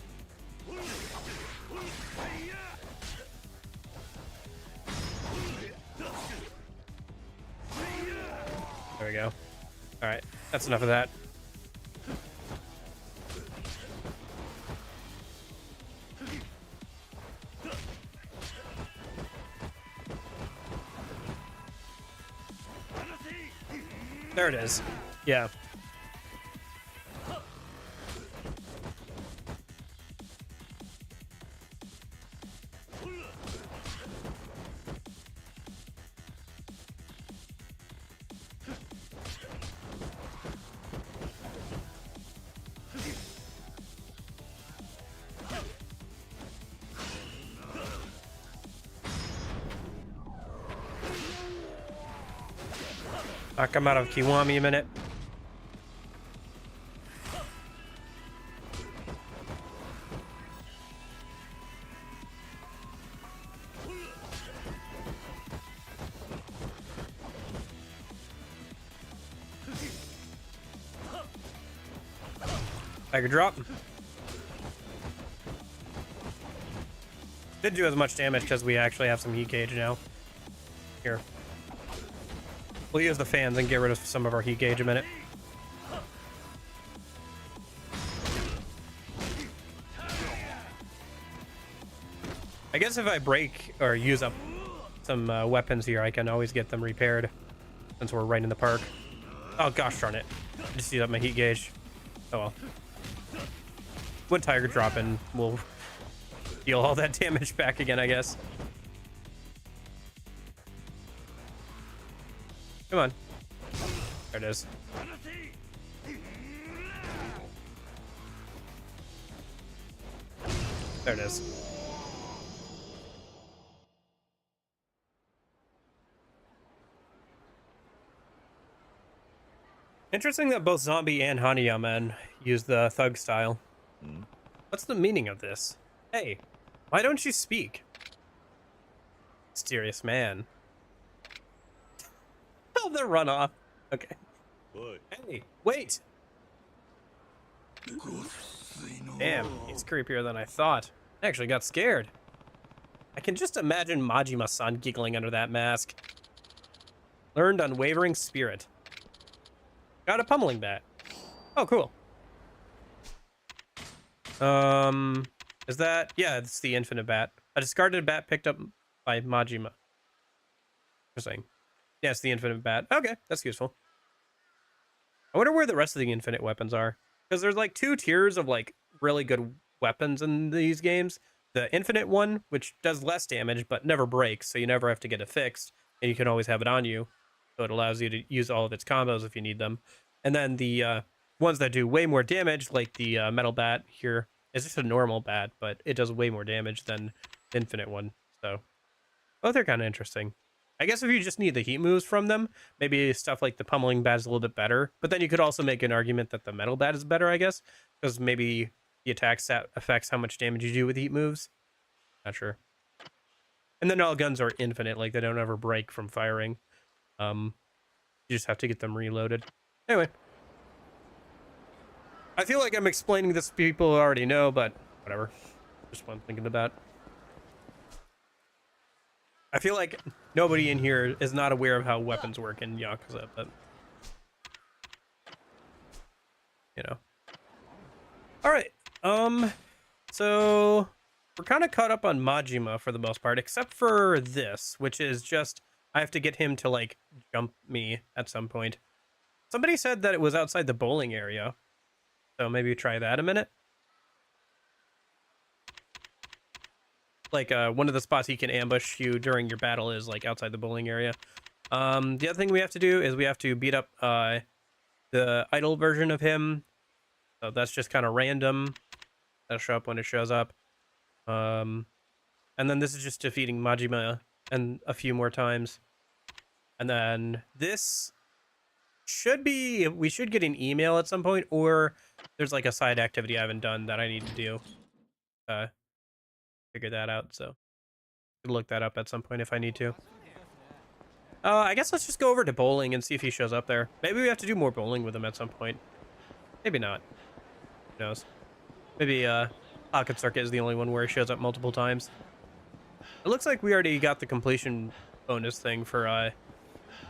There we go. All right, that's enough of that. There it is. Yeah. I'll come out of Kiwami a minute. Tiger drop. Didn't do as much damage because we actually have some heat gauge now. Here. We'll use the fans and get rid of some of our heat gauge a minute. I guess if I break or use up some weapons here, I can always get them repaired since we're right in the park. Oh, gosh darn it. I just used up my heat gauge. Oh, well. One tiger drop and we'll deal all that damage back again, I guess. Come on. There it is. There it is. Interesting that both Zombie and Hania men use the thug style. What's the meaning of this? Hey, why don't you speak? Mysterious man. Oh, the runoff. Okay. Hey, wait. Damn, he's creepier than I thought. I actually got scared. I can just imagine Majima-san giggling under that mask. Learned unwavering spirit. Got a pummeling bat. Oh, cool. Is that... Yeah, it's the infinite bat. A discarded bat picked up by Majima. Interesting. Yeah, it's the infinite bat. Okay, that's useful. I wonder where the rest of the infinite weapons are. Because there's like 2 tiers of like really good weapons in these games. The infinite one, which does less damage but never breaks, so you never have to get it fixed, and you can always have it on you. So it allows you to use all of its combos if you need them. And then the ones that do way more damage, like the metal bat here, is just a normal bat, but it does way more damage than the infinite one. So both are kind of interesting. I guess if you just need the heat moves from them, maybe stuff like the pummeling bat is a little bit better. But then you could also make an argument that the metal bat is better, I guess, because maybe the attack stat affects how much damage you do with heat moves. Not sure. And then all guns are infinite, like they don't ever break from firing. You just have to get them reloaded. Anyway. I feel like I'm explaining this to people who already know, but whatever. Just what I'm thinking about. I feel like nobody in here is not aware of how weapons work in Yakuza, but you know. All right. So we're kind of caught up on Majima for the most part, except for this, which is just I have to get him to like jump me at some point. Somebody said that it was outside the bowling area, so maybe try that a minute. Like one of the spots he can ambush you during your battle is like outside the bowling area. The other thing we have to do is we have to beat up the idle version of him. So that's just kind of random. That'll show up when it shows up. And then this is just defeating Majima and a few more times. And then this should be, we should get an email at some point, or there's like a side activity I haven't done that I need to do. Figure that out, so I could look that up at some point if I need to. I guess let's just go over to bowling and see if he shows up there. Maybe we have to do more bowling with him at some point. Maybe not. Who knows? Maybe Pocket Circuit is the only one where he shows up multiple times. It looks like we already got the completion bonus thing for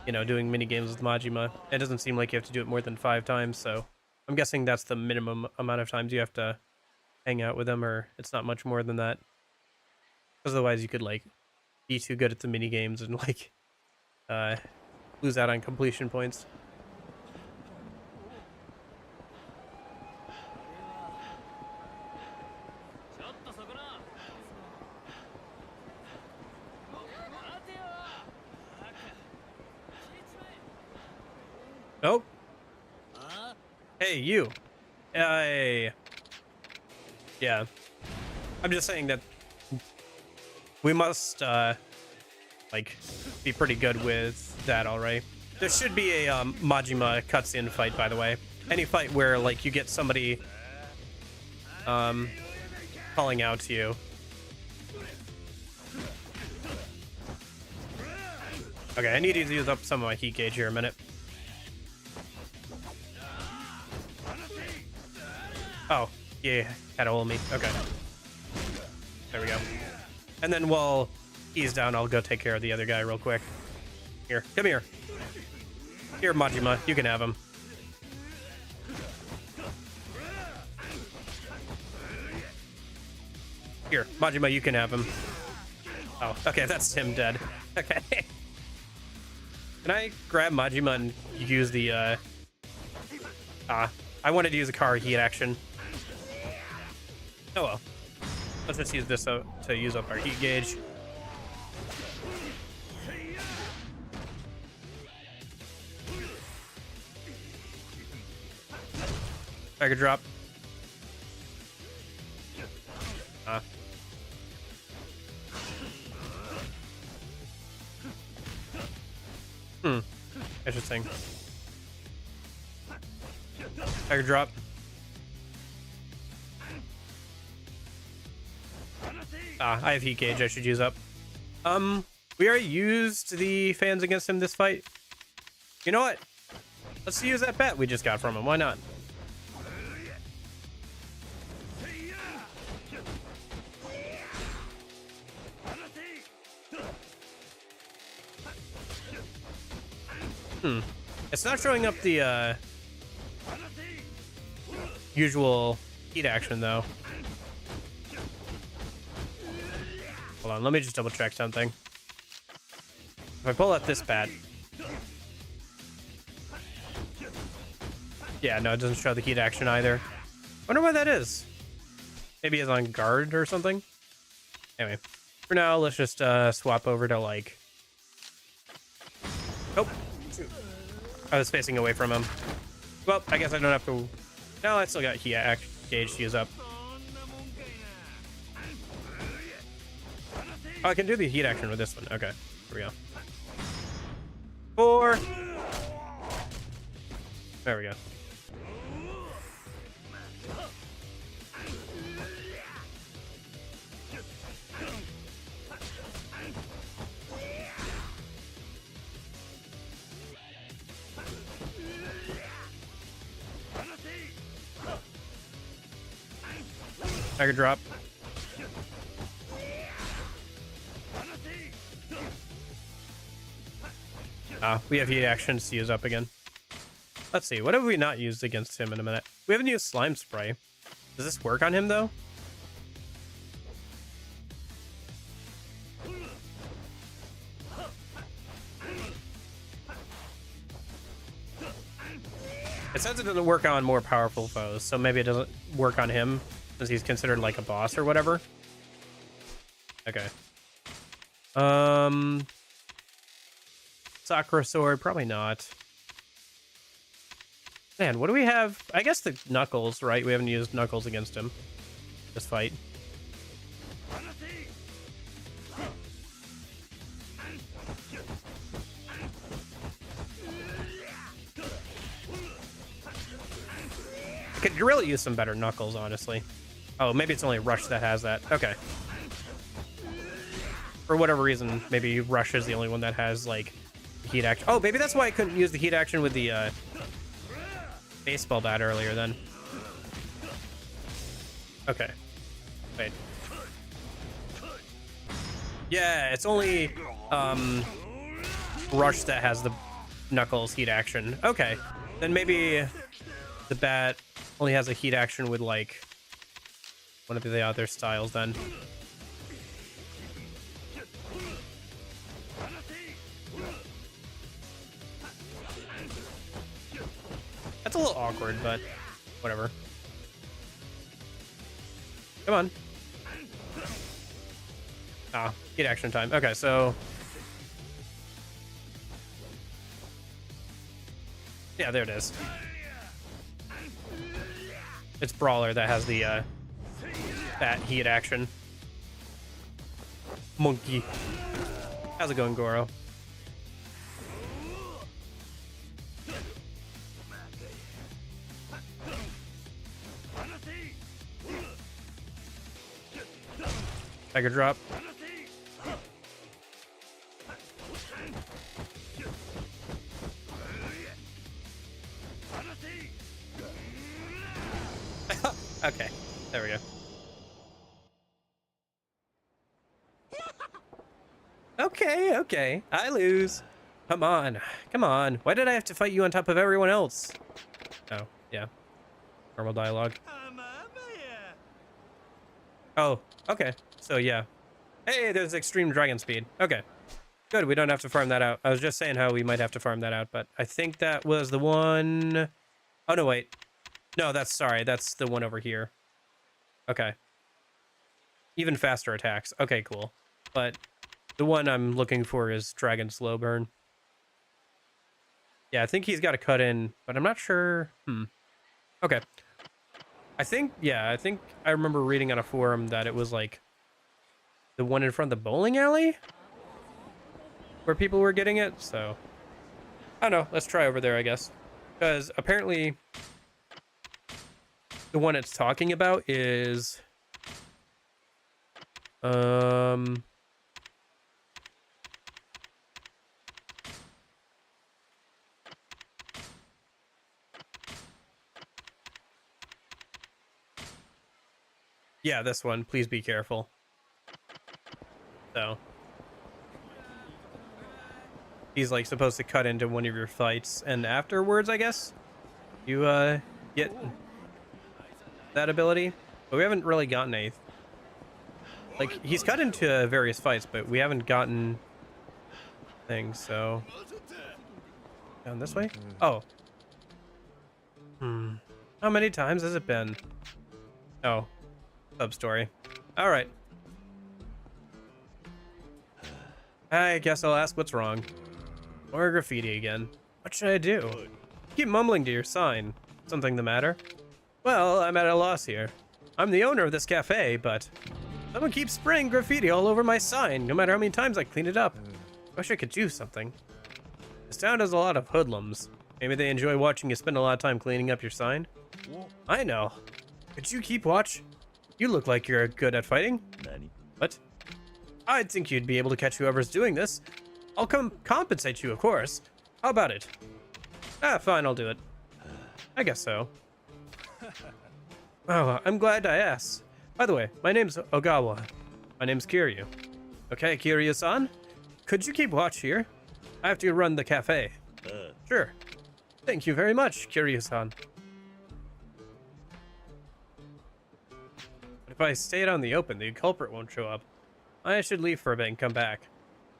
you know, doing mini games with Majima. It doesn't seem like you have to do it more than 5 times, so I'm guessing that's the minimum amount of times you have to hang out with him, or it's not much more than that. Because otherwise you could like be too good at the mini games and like lose out on completion points. Oh. Hey, you. Yeah. I'm just saying that we must like be pretty good with that, all right? There should be a Majima cutscene fight, by the way. Any fight where like you get somebody calling out to you. Okay, I need to use up some of my heat gauge here a minute. Oh, yeah, had a hold of me. Okay. There we go. And then while he's down, I'll go take care of the other guy real quick. Here, come here. Here, Majima, you can have him. Here, Majima, you can have him. Oh, okay, that's him dead. Okay. Can I grab Majima and use the, I wanted to use a car heat action. Oh well. Let's just use this to use up our heat gauge. Tiger drop. Interesting. Tiger drop. I have heat gauge I should use up. We already used the fans against him this fight. You know what? Let's use that bet we just got from him. Why not? It's not showing up the usual heat action though. Hold on, let me just double check something. If I pull out this bat. Yeah, no, it doesn't show the heat action either. Wonder why that is. Maybe he's on guard or something. Anyway, for now, let's just swap over to like... Oh, I was facing away from him. Well, I guess I don't have to... No, I still got heat gauge to use up. Oh, I can do the heat action with this one. Okay, here we go. 4. There we go. I could drop. We have heat actions to use up again. Let's see, what have we not used against him in a minute? We haven't used slime spray. Does this work on him though? It says it doesn't work on more powerful foes, so maybe it doesn't work on him since he's considered like a boss or whatever. Okay. Sakura sword, probably not. Man, what do we have? I guess the Knuckles, right? We haven't used Knuckles against him this fight. I could really use some better Knuckles, honestly. Oh, maybe it's only Rush that has that. Okay. For whatever reason, maybe Rush is the only one that has, like, heat action. Oh, maybe that's why I couldn't use the heat action with the baseball bat earlier then. Okay. Wait. Yeah, it's only Rush that has the Knuckles heat action. Okay. Then maybe the bat only has a heat action with, like, one of the other styles then. That's a little awkward, but whatever. Come on. Ah, heat action time. Okay, so... yeah, there it is. It's Brawler that has the that heat action. Monkey. How's it going, Goro? Tiger drop. Okay, there we go. Okay, I lose. Come on, come on. Why did I have to fight you on top of everyone else? Oh, yeah. Normal dialogue. Oh, okay. So, yeah. Hey, there's extreme dragon speed. Okay. Good, we don't have to farm that out. I was just saying how we might have to farm that out, but I think that was the one... oh, no, wait. No, that's the one over here. Okay. Even faster attacks. Okay, cool. But the one I'm looking for is Dragon Slow Burn. Yeah, I think he's got to cut in, but I'm not sure. Okay. I think I remember reading on a forum that it was like the one in front of the bowling alley where people were getting it. So I don't know. Let's try over there, I guess. Because apparently the one it's talking about is yeah, this one. Please be careful. So he's like supposed to cut into one of your fights, and afterwards, I guess, you get that ability. But we haven't really gotten a... like, he's cut into various fights, but we haven't gotten things, so... down this way? Oh. How many times has it been? Oh. Sub-story. Alright. I guess I'll ask what's wrong. More graffiti again. What should I do? Keep mumbling to your sign. Something the matter? Well, I'm at a loss here. I'm the owner of this cafe, but someone keeps spraying graffiti all over my sign, no matter how many times I clean it up. Wish I could do something. This town has a lot of hoodlums. Maybe they enjoy watching you spend a lot of time cleaning up your sign. I know. Could you keep watch? You look like you're good at fighting. What? I'd think you'd be able to catch whoever's doing this. I'll come compensate you, of course. How about it? Ah, fine, I'll do it. I guess so. Oh, I'm glad I asked. By the way, my name's Ogawa. My name's Kiryu. Okay, Kiryu-san? Could you keep watch here? I have to run the cafe. Sure. Thank you very much, Kiryu-san. If I stay out in the open, the culprit won't show up. I should leave for a bit and come back.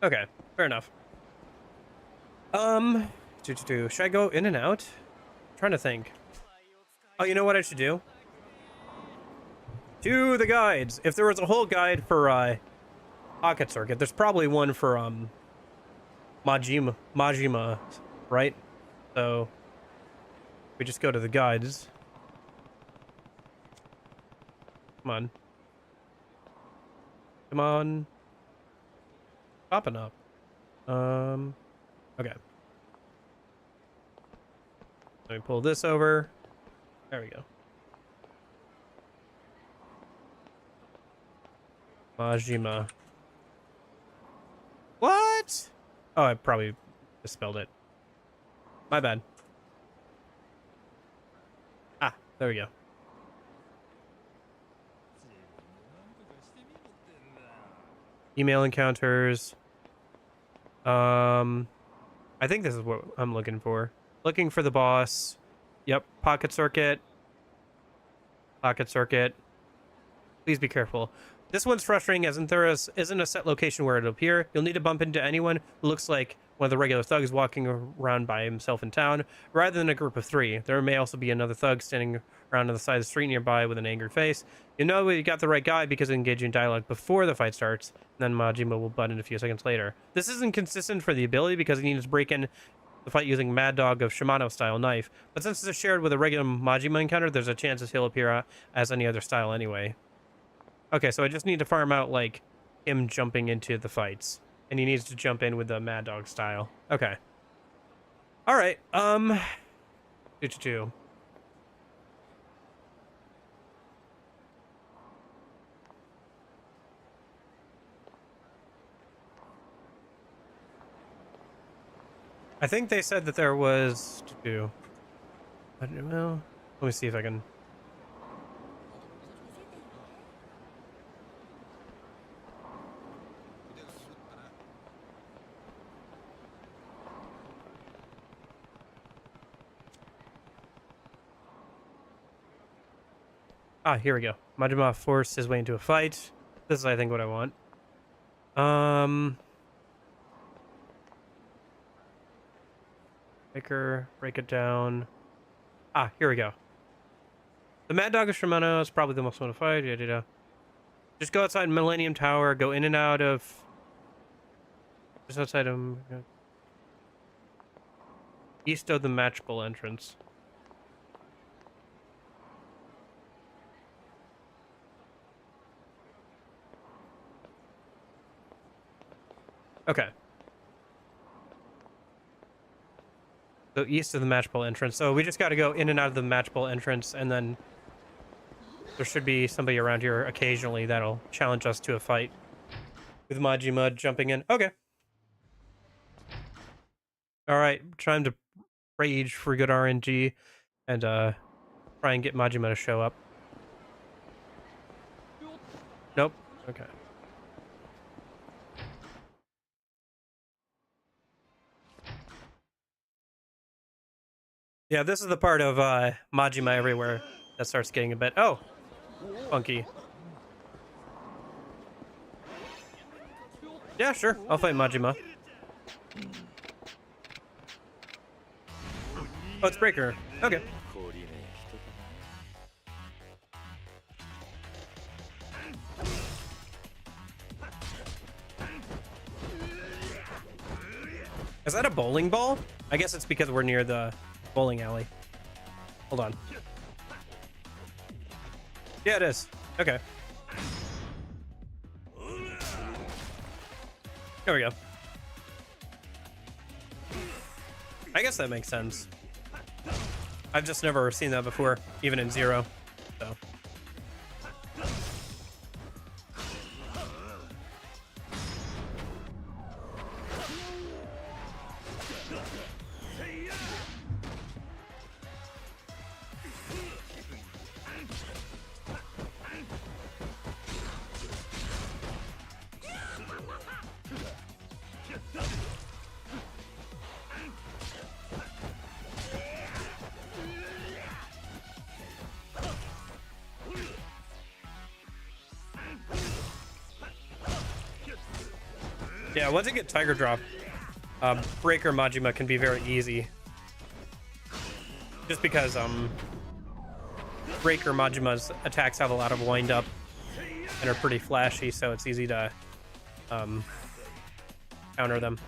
Okay, fair enough. Should I go in and out? I'm trying to think. Oh, you know what I should do? To the guides. If there was a whole guide for Pocket Circuit, there's probably one for Majima, right? So we just go to the guides. Come on. Come on. Popping up. Okay. Let me pull this over. There we go. Majima. What? Oh, I probably misspelled it. My bad. Ah, there we go. Email encounters. I think this is what I'm looking for. Looking for the boss. Yep, Pocket Circuit. Pocket Circuit. Please be careful. This one's frustrating as there isn't a set location where it'll appear. You'll need to bump into anyone who looks like one of the regular thugs walking around by himself in town, rather than a group of three. There may also be another thug standing around on the side of the street nearby with an angry face. You know you got the right guy because of engaging in dialogue before the fight starts, and then Majima will butt in a few seconds later. This isn't consistent for the ability because he needs to break in the fight using Mad Dog of Shimano style knife, but since it's shared with a regular Majima encounter, there's a chance he'll appear as any other style anyway. Okay, so I just need to farm out, like, him jumping into the fights. And he needs to jump in with the Mad Dog style. Okay. Alright, two. I think they said that there was two. Well, let me see if I can... Ah, here we go. Majima forced his way into a fight. This is, I think, what I want. Break it down. Ah, here we go. The Mad Dog of Shimano is probably the most fun to fight. Yeah. Just go outside Millennium Tower. Go in and out of... Just outside of... East of the Match Bowl entrance. Okay. So east of the match ball entrance. So we just got to go in and out of the match ball entrance, and then there should be somebody around here occasionally that'll challenge us to a fight with Majima jumping in. Okay. All right. Trying to rage for good RNG and try and get Majima to show up. Nope. Okay. Yeah, this is the part of Majima everywhere that starts getting a bit... Oh! Funky. Yeah, sure. I'll fight Majima. Oh, it's Breaker. Okay. Is that a bowling ball? I guess it's because we're near the bowling alley. Hold on. Yeah, it is. Okay. There we go. I guess that makes sense. I've just never seen that before, even in Zero. So. Yeah, once you get Tiger Drop, Breaker Majima can be very easy. Just because Breaker Majima's attacks have a lot of wind up and are pretty flashy, so it's easy to counter them.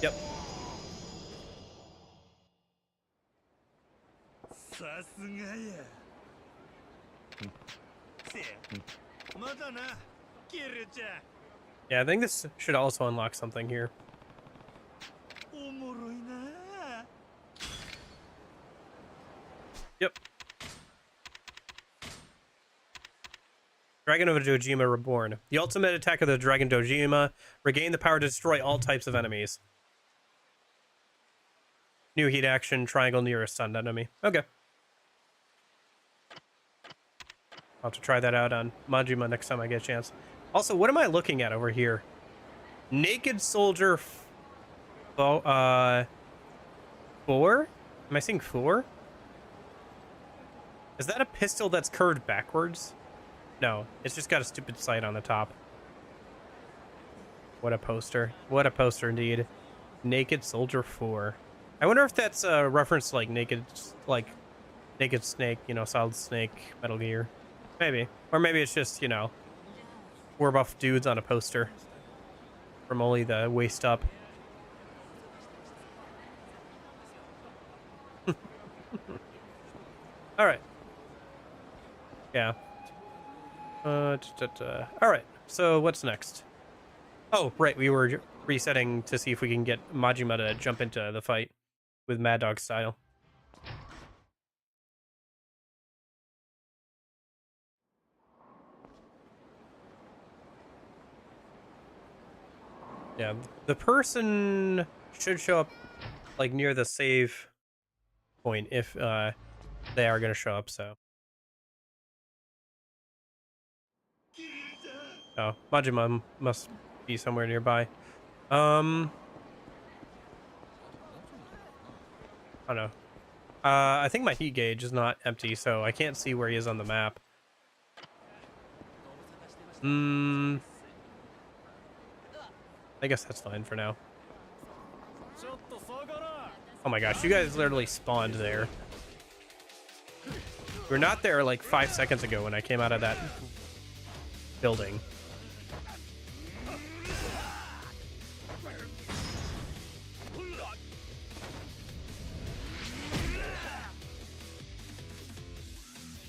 Yep. Yeah, I think this should also unlock something here. Yep. Dragon of Dojima Reborn. The ultimate attack of the Dragon Dojima. Regain the power to destroy all types of enemies. New heat action, triangle near a stunned enemy. Okay. I'll have to try that out on Majima next time I get a chance. Also, what am I looking at over here? Naked Soldier 4? Am I seeing 4? Is that a pistol that's curved backwards? No, it's just got a stupid sight on the top. What a poster. What a poster indeed. Naked Soldier 4. I wonder if that's a reference to Naked Snake, you know, Solid Snake, Metal Gear. Maybe. Or maybe it's just, you know, four buff dudes on a poster from only the waist up. All right. Yeah. All right. So what's next? Oh, right. We were resetting to see if we can get Majima to jump into the fight with Mad Dog style. Yeah, the person should show up near the save point if they are going to show up, so. Oh, Majima must be somewhere nearby. I don't know. I think my heat gauge is not empty, so I can't see where he is on the map. I guess that's fine for now. Oh my gosh, you guys literally spawned there. We were not there 5 seconds ago when I came out of that building.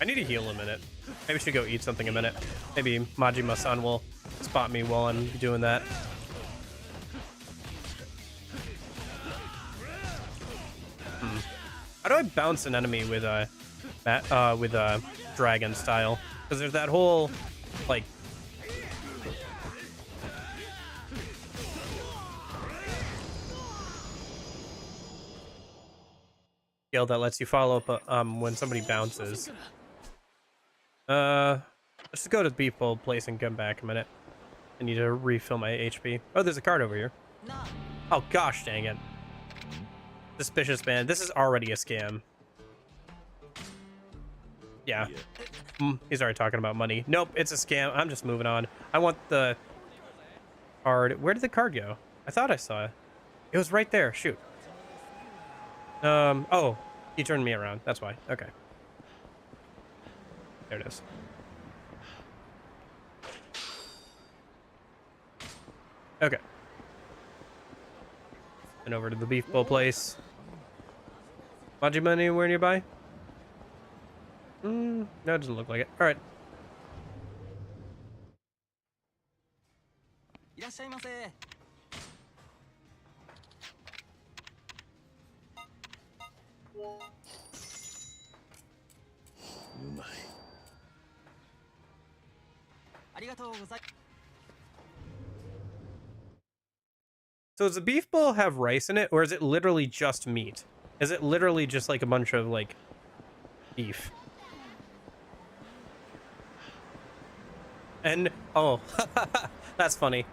I need to heal a minute. Maybe we should go eat something a minute. Maybe Majima-san will spot me while I'm doing that. How do I bounce an enemy with dragon style? Because there's that whole skill that lets you follow up when somebody bounces. Let's just go to the people place and come back a minute. I need to refill my HP. Oh, there's a card over here. Oh gosh, dang it. Suspicious man. This is already a scam. Yeah. He's already talking about money. Nope, it's a scam. I'm just moving on. I want the card. Where did the card go? I thought I saw it. It was right there. Shoot. Oh, he turned me around. That's why. Okay. There it is. And over to the beef bowl place. Majima anywhere nearby? No, it doesn't look like it. All right. So does the beef bowl have rice in it, or is it literally just meat? Is it literally just like a bunch of like beef? And oh, that's funny.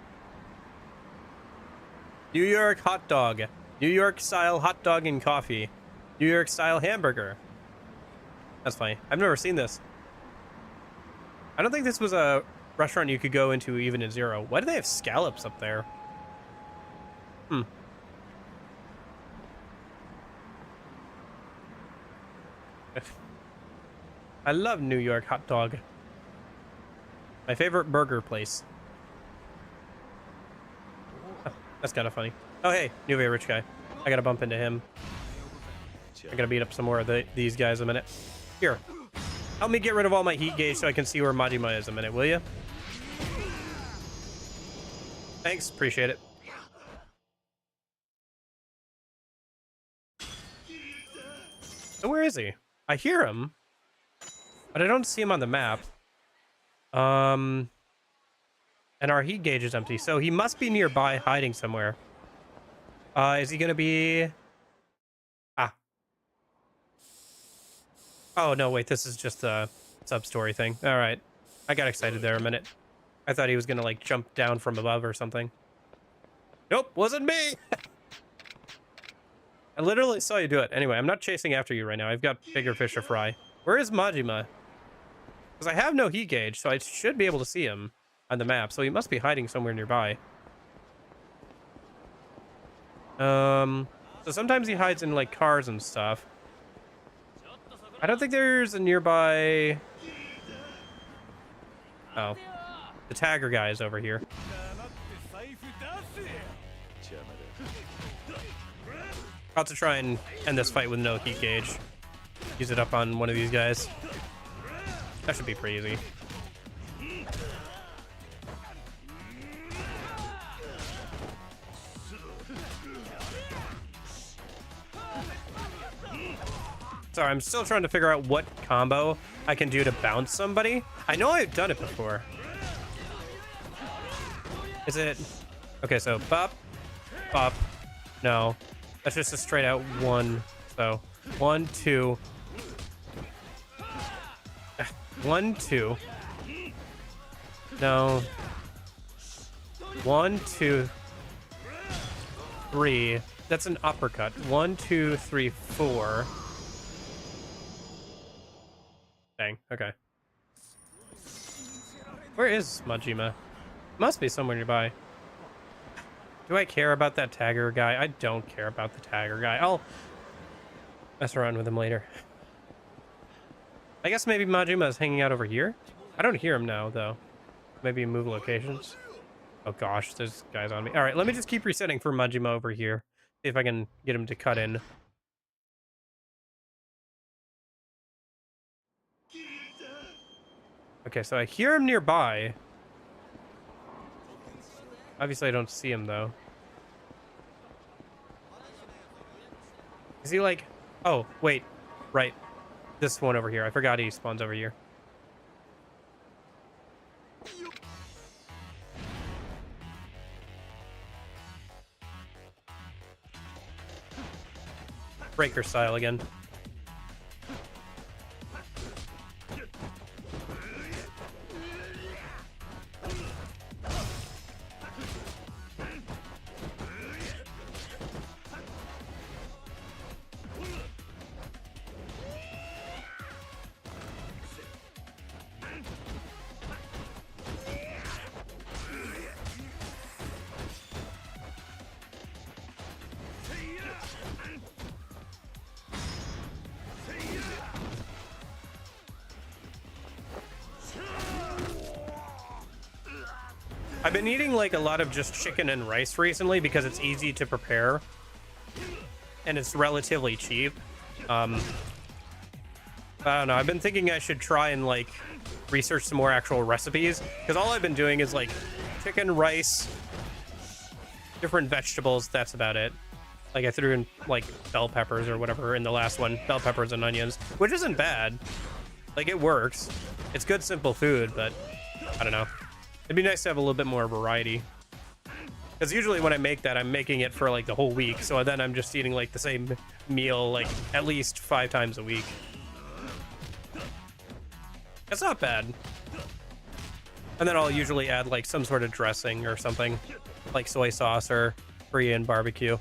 New York hot dog, New York style hot dog and coffee, New York style hamburger. That's funny. I've never seen this. I don't think this was a restaurant you could go into even in Zero. Why do they have scallops up there? I love New York hot dog. My favorite burger place. Oh, that's kind of funny. Oh, hey, new very rich guy. I gotta bump into him. I gotta beat up some more of these guys in a minute. Here, help me get rid of all my heat gauge so I can see where Majima is a minute, will you? Thanks, appreciate it. So where is he? I hear him, but I don't see him on the map. And our heat gauge is empty, so he must be nearby hiding somewhere. Is he gonna be... Ah. Oh, no, wait, this is just a sub-story thing. All right. I got excited there a minute. I thought he was gonna, like, jump down from above or something. Nope, wasn't me! I literally saw you do it. Anyway, I'm not chasing after you right now. I've got bigger fish to fry. Where is Majima? Because I have no heat gauge, so I should be able to see him on the map. So he must be hiding somewhere nearby. So sometimes he hides in, like, cars and stuff. I don't think there's a nearby... Oh. The tagger guy is over here. About to try and end this fight with no heat gauge. Use it up on one of these guys. That should be pretty easy. Sorry, I'm still trying to figure out what combo I can do to bounce somebody. I know I've done it before. Is it... Okay, so bop, bop. No. That's just a straight out one. So 1, 2. 1, 2. No. 1, 2, 3. That's an uppercut. 1, 2, 3, 4. Dang. Okay. Where is Majima? Must be somewhere nearby. Do I care about that tagger guy? I don't care about the tagger guy. I'll mess around with him later. I guess maybe Majima is hanging out over here. I don't hear him now, though. Maybe move locations. Oh gosh, there's guys on me. All right, let me just keep resetting for Majima over here. See if I can get him to cut in. Okay, so I hear him nearby. Obviously, I don't see him, though. Is he like... Oh, wait. Right. This one over here. I forgot he spawns over here. Breaker style again. I've been eating like a lot of just chicken and rice recently because it's easy to prepare and it's relatively cheap. I don't know. I've been thinking I should try and like research some more actual recipes, because all I've been doing is like chicken, rice, different vegetables. That's about it. Like I threw in like bell peppers or whatever in the last one, bell peppers and onions, which isn't bad. Like it works. It's good, simple food, but I don't know. It'd be nice to have a little bit more variety. Because usually when I make that, I'm making it for like the whole week. So then I'm just eating like the same meal like at least 5 times a week. That's not bad. And then I'll usually add like some sort of dressing or something, like soy sauce or Korean barbecue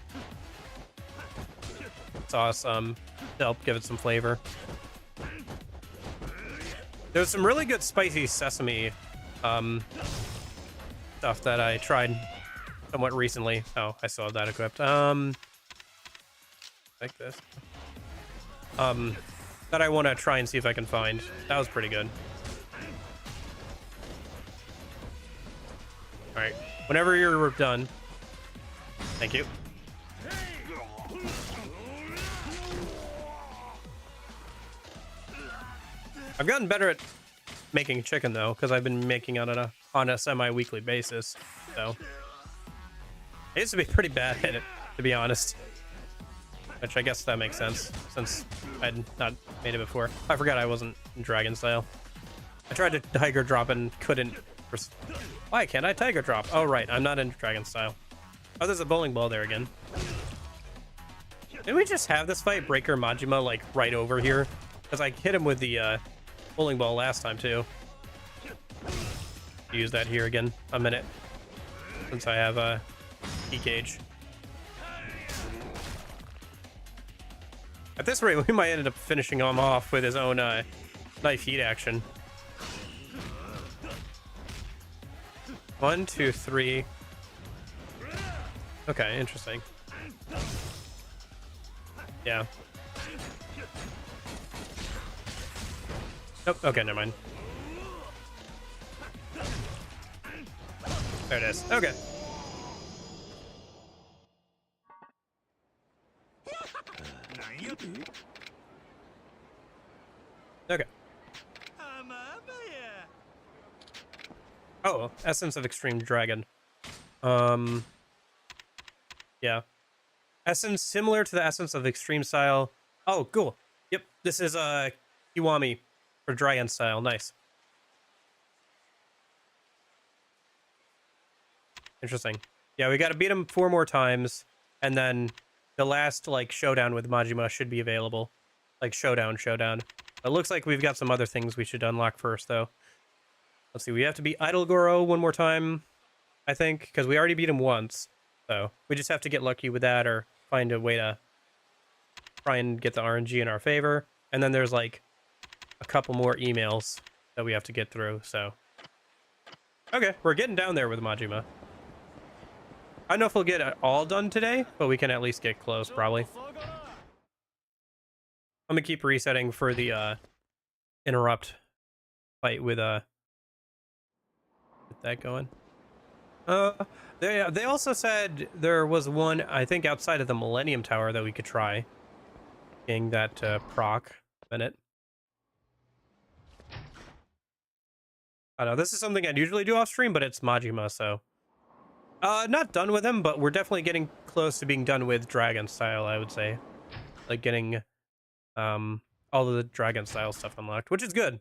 sauce to help give it some flavor. There's some really good spicy sesame stuff that I tried somewhat recently. Oh, I still have that equipped. Like this. That I want to try and see if I can find. That was pretty good. All right, whenever you're done. Thank you. I've gotten better at making chicken though, because I've been making on a semi-weekly basis. So I used to be pretty bad at it, to be honest. Which I guess that makes sense, since I'd not made it before. I forgot I wasn't in Dragon style. I tried to Tiger Drop and couldn't. Why can't I Tiger Drop? Oh, right, I'm not in Dragon style. Oh, there's a bowling ball there again. Didn't we just have this fight, Breaker Majima, like right over here? Because I hit him with the bowling ball last time, too. Use that here again a minute, since I have a key gauge. At this rate, we might end up finishing him off with his own knife heat action. 1, 2, 3. Okay, interesting. Yeah. Nope. Okay, never mind. There it is. Okay. Okay. Oh, Essence of Extreme Dragon. Yeah. Essence similar to the Essence of Extreme Style. Oh, cool. Yep, this is Kiwami for Dragon Style. Nice. Interesting. Yeah, we got to beat him 4 more times, and then the last like showdown with Majima should be available. Like showdown. It looks like we've got some other things we should unlock first, though. Let's see. We have to beat Idol Goro 1 more time, I think, because we already beat him once. So we just have to get lucky with that, or find a way to try and get the RNG in our favor. And then there's like a couple more emails that we have to get through. So okay, we're getting down there with Majima. I don't know if we'll get it all done today, but we can at least get close, probably. I'm gonna keep resetting for the interrupt fight with get that going. They also said there was one, I think, outside of the Millennium Tower that we could try getting that proc minute. I know this is something I'd usually do off stream, but it's Majima, so not done with him, but we're definitely getting close to being done with Dragon Style, I would say. Like getting all of the Dragon Style stuff unlocked, which is good,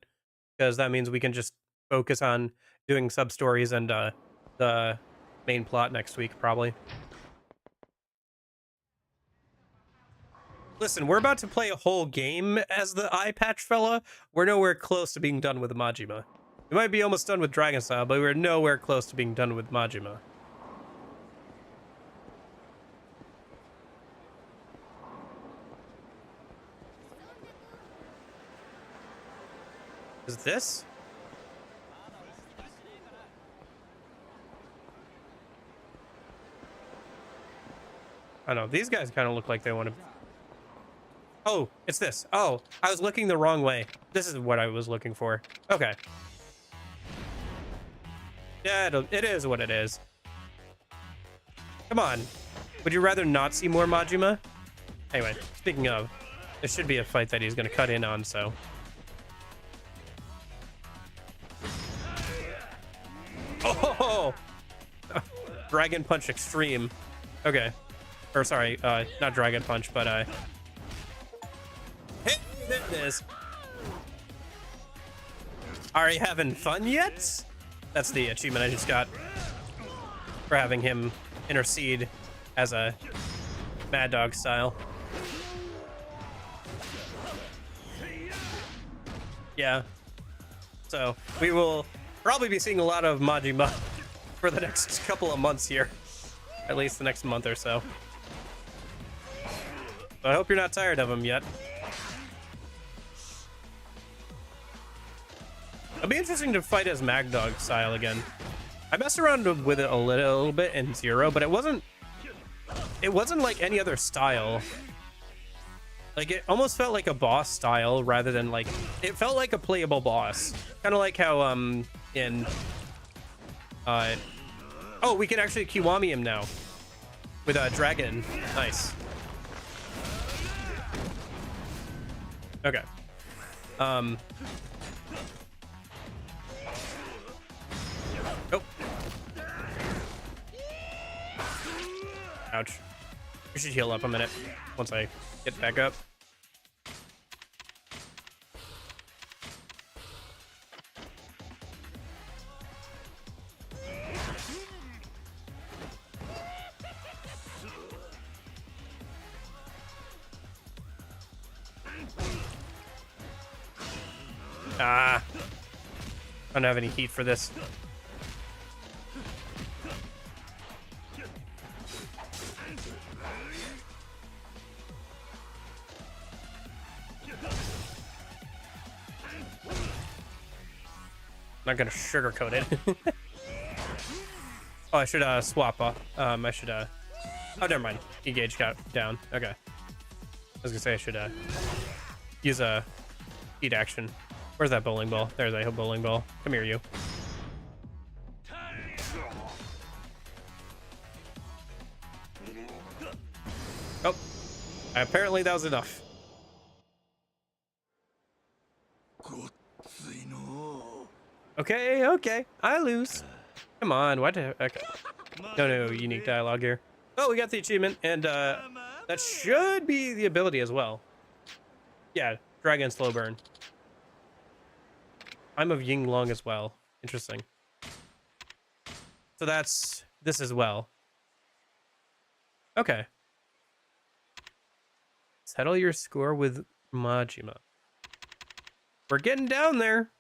because that means we can just focus on doing sub stories and the main plot next week, probably. Listen, we're about to play a whole game as the eye patch fella. We're nowhere close to being done with Majima. We might be almost done with Dragon Style, but we're nowhere close to being done with Majima. Is this? I don't know. These guys kind of look like they want to... Oh, it's this. Oh, I was looking the wrong way. This is what I was looking for. Okay. Yeah, it is what it is. Come on. Would you rather not see more Majima? Anyway, speaking of, there should be a fight that he's going to cut in on, so. Oh! Dragon Punch Extreme. Okay. Or sorry, not Dragon Punch, but hey, there it is. Are you having fun yet? That's the achievement I just got for having him intercede as a Mad Dog style. Yeah. So we will probably be seeing a lot of Majima for the next couple of months here. At least the next month or so. So I hope you're not tired of him yet. It'll be interesting to fight as Mad Dog style again. I messed around with it a little bit in Zero, but it wasn't like any other style. Like, it almost felt like a boss style rather than like, it felt like a playable boss. Kind of like how in oh, we can actually Kiwami him now with a dragon. Nice. Okay. Oh. Ouch. We should heal up a minute once I get back up. Ah. I don't have any heat for this. Not gonna sugarcoat it. Oh, I should swap. I should oh, never mind. E-gauge got down. Okay. I was gonna say I should use a heat action. Where's that bowling ball? There's a bowling ball. Come here, you. Oh, apparently that was enough. Okay, okay, I lose. Come on, what? Okay. No unique dialogue here. Oh, we got the achievement, and that should be the ability as well. Yeah, Dragon Slow Burn. I'm of Ying Long as well. Interesting. So that's this as well. Okay. Settle your score with Majima. We're getting down there.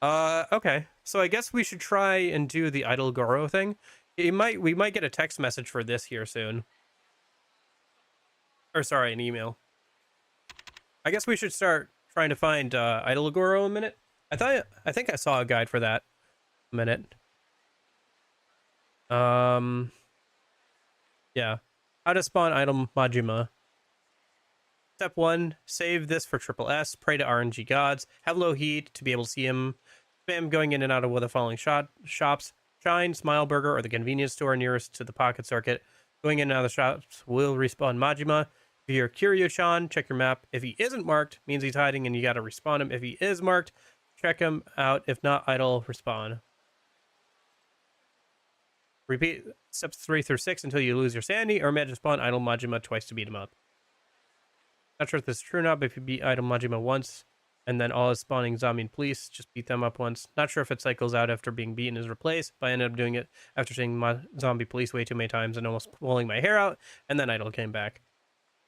Okay. So I guess we should try and do the Idol Goro thing. We might get a text message for this here soon. Or sorry, an email. I guess we should start trying to find Idol Goro in a minute. I think I saw a guide for that a minute. Yeah. How to spawn Idol Majima. Step 1, save this for triple S, pray to RNG gods, have low heat to be able to see him, spam going in and out of the following shops, Shine, Smile Burger, or the convenience store nearest to the pocket circuit. Going in and out of the shops will respawn Majima. If you're Kiryuuuuu, check your map. If he isn't marked, means he's hiding and you gotta respawn him. If he is marked, check him out. If not, idle, respawn. Repeat steps 3 through 6 until you lose your sanity, or imagine spawn idle Majima twice to beat him up. Not sure if this is true or not, but if you beat idle Majima once, and then all his spawning zombie and police, just beat them up once. Not sure if it cycles out after being beaten is replaced, but I ended up doing it after seeing my zombie police way too many times and almost pulling my hair out, and then idle came back.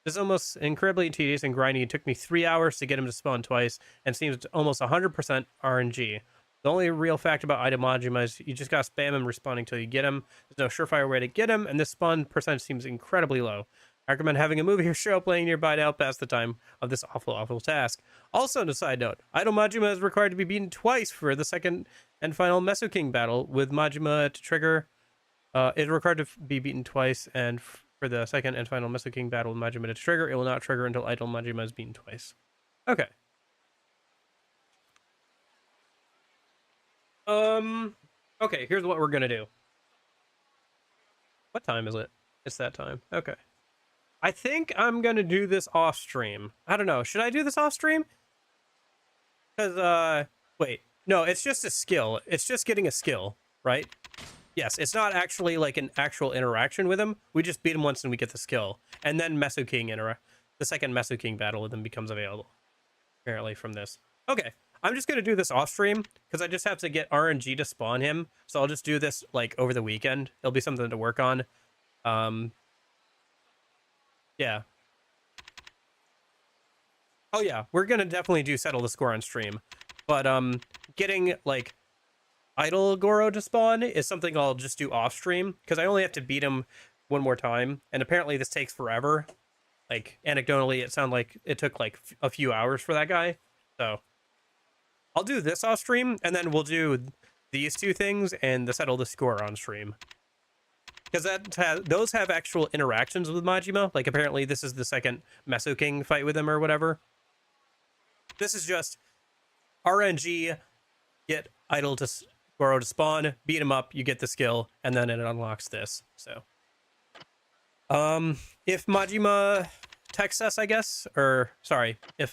This is almost incredibly tedious and grindy. It took me 3 hours to get him to spawn twice, and seems almost 100% RNG. The only real fact about Idol Majima is you just gotta spam him respawning until you get him. There's no surefire way to get him, and this spawn percentage seems incredibly low. I recommend having a movie or show playing nearby to help pass the time of this awful task. Also, on a side note, Idol Majima is required to be beaten twice for the second and final Meso King battle. With Majima to trigger, it is required to be beaten twice, and for the second and final Meso King battle with Majima to trigger, it will not trigger until Idol Majima is beaten twice. Okay. Okay, here's what we're gonna do. What time is it? It's that time. Okay. I think I'm gonna do this off stream. I don't know. Should I do this off stream? Because wait, no, it's just a skill. It's just getting a skill, right? Yes, it's not actually like an actual interaction with him. We just beat him once and we get the skill, and then Meso King the second Meso King battle with him becomes available. Apparently from this. Okay, I'm just gonna do this off stream because I just have to get RNG to spawn him. So I'll just do this like over the weekend. It'll be something to work on. Yeah. Oh yeah, we're gonna definitely do settle the score on stream, but getting like idle Goro to spawn is something I'll just do off stream because I only have to beat him one more time, and apparently this takes forever. Like anecdotally, it sounded like it took like a few hours for that guy. So I'll do this off stream, and then we'll do these two things and the settle the score on stream. Because those have actual interactions with Majima. Like apparently this is the second Meso King fight with him or whatever. This is just RNG, get idle to Goro to spawn, beat him up, you get the skill, and then it unlocks this. So, if Majima texts us, I guess, or sorry, if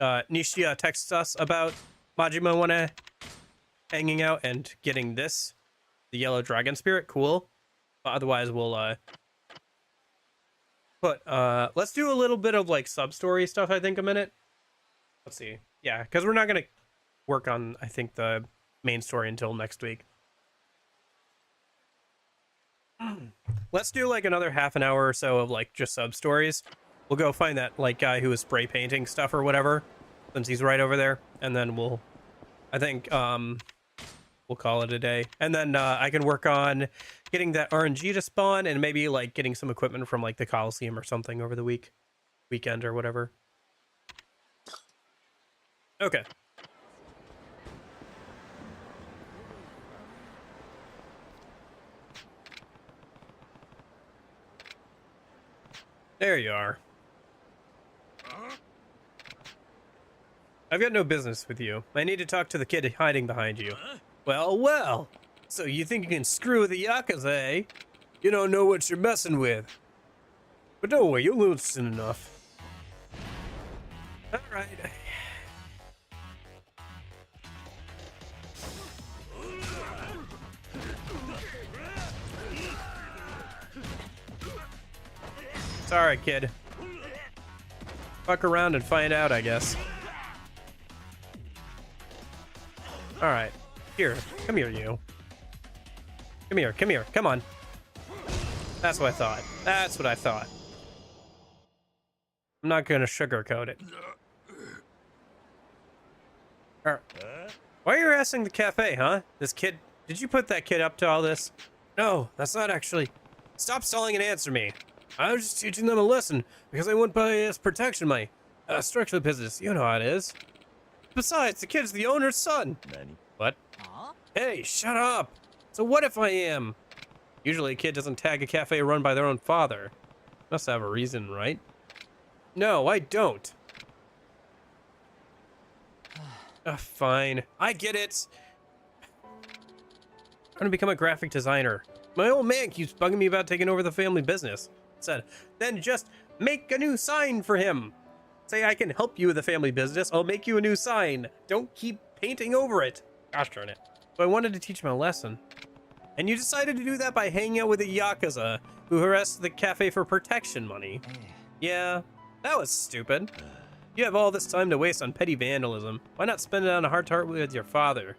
Nishia texts us about Majima hanging out and getting this, the yellow dragon spirit, cool. Otherwise, we'll let's do a little bit of like sub story stuff. I think a minute. Let's see. Yeah, because we're not gonna work on I think the main story until next week. Let's do like another half an hour or so of like just sub stories. We'll go find that like guy who was spray painting stuff or whatever, since he's right over there, and then we'll, I think we'll call it a day. And then I can work on getting that RNG to spawn and maybe like getting some equipment from like the Coliseum or something over the weekend or whatever. Okay. There you are. I've got no business with you. I need to talk to the kid hiding behind you. Well, well. So you think you can screw with the Yakuza, eh? You don't know what you're messing with. But don't worry, you'll learn soon enough. Alright. Sorry, kid. Fuck around and find out, I guess. Alright. Here. Come here, you. Come here, come here. Come on. That's what I thought. That's what I thought. I'm not gonna sugarcoat it. Why are you harassing the cafe, huh? This kid... Did you put that kid up to all this? No, that's not actually... Stop stalling and answer me. I was just teaching them a lesson because I wouldn't pay us protection money. Structural business, you know how it is. Besides, the kid's the owner's son. What? Hey, shut up. So what if I am? Usually a kid doesn't tag a cafe run by their own father. Must have a reason, right? No, I don't. Fine. I get it. I'm gonna become a graphic designer. My old man keeps bugging me about taking over the family business. Said, then just make a new sign for him. Say I can help you with the family business. I'll make you a new sign. Don't keep painting over it. Gosh darn it. So I wanted to teach him a lesson. And you decided to do that by hanging out with a Yakuza who harassed the cafe for protection money. Yeah, that was stupid. You have all this time to waste on petty vandalism. Why not spend it on a heart-to-heart with your father?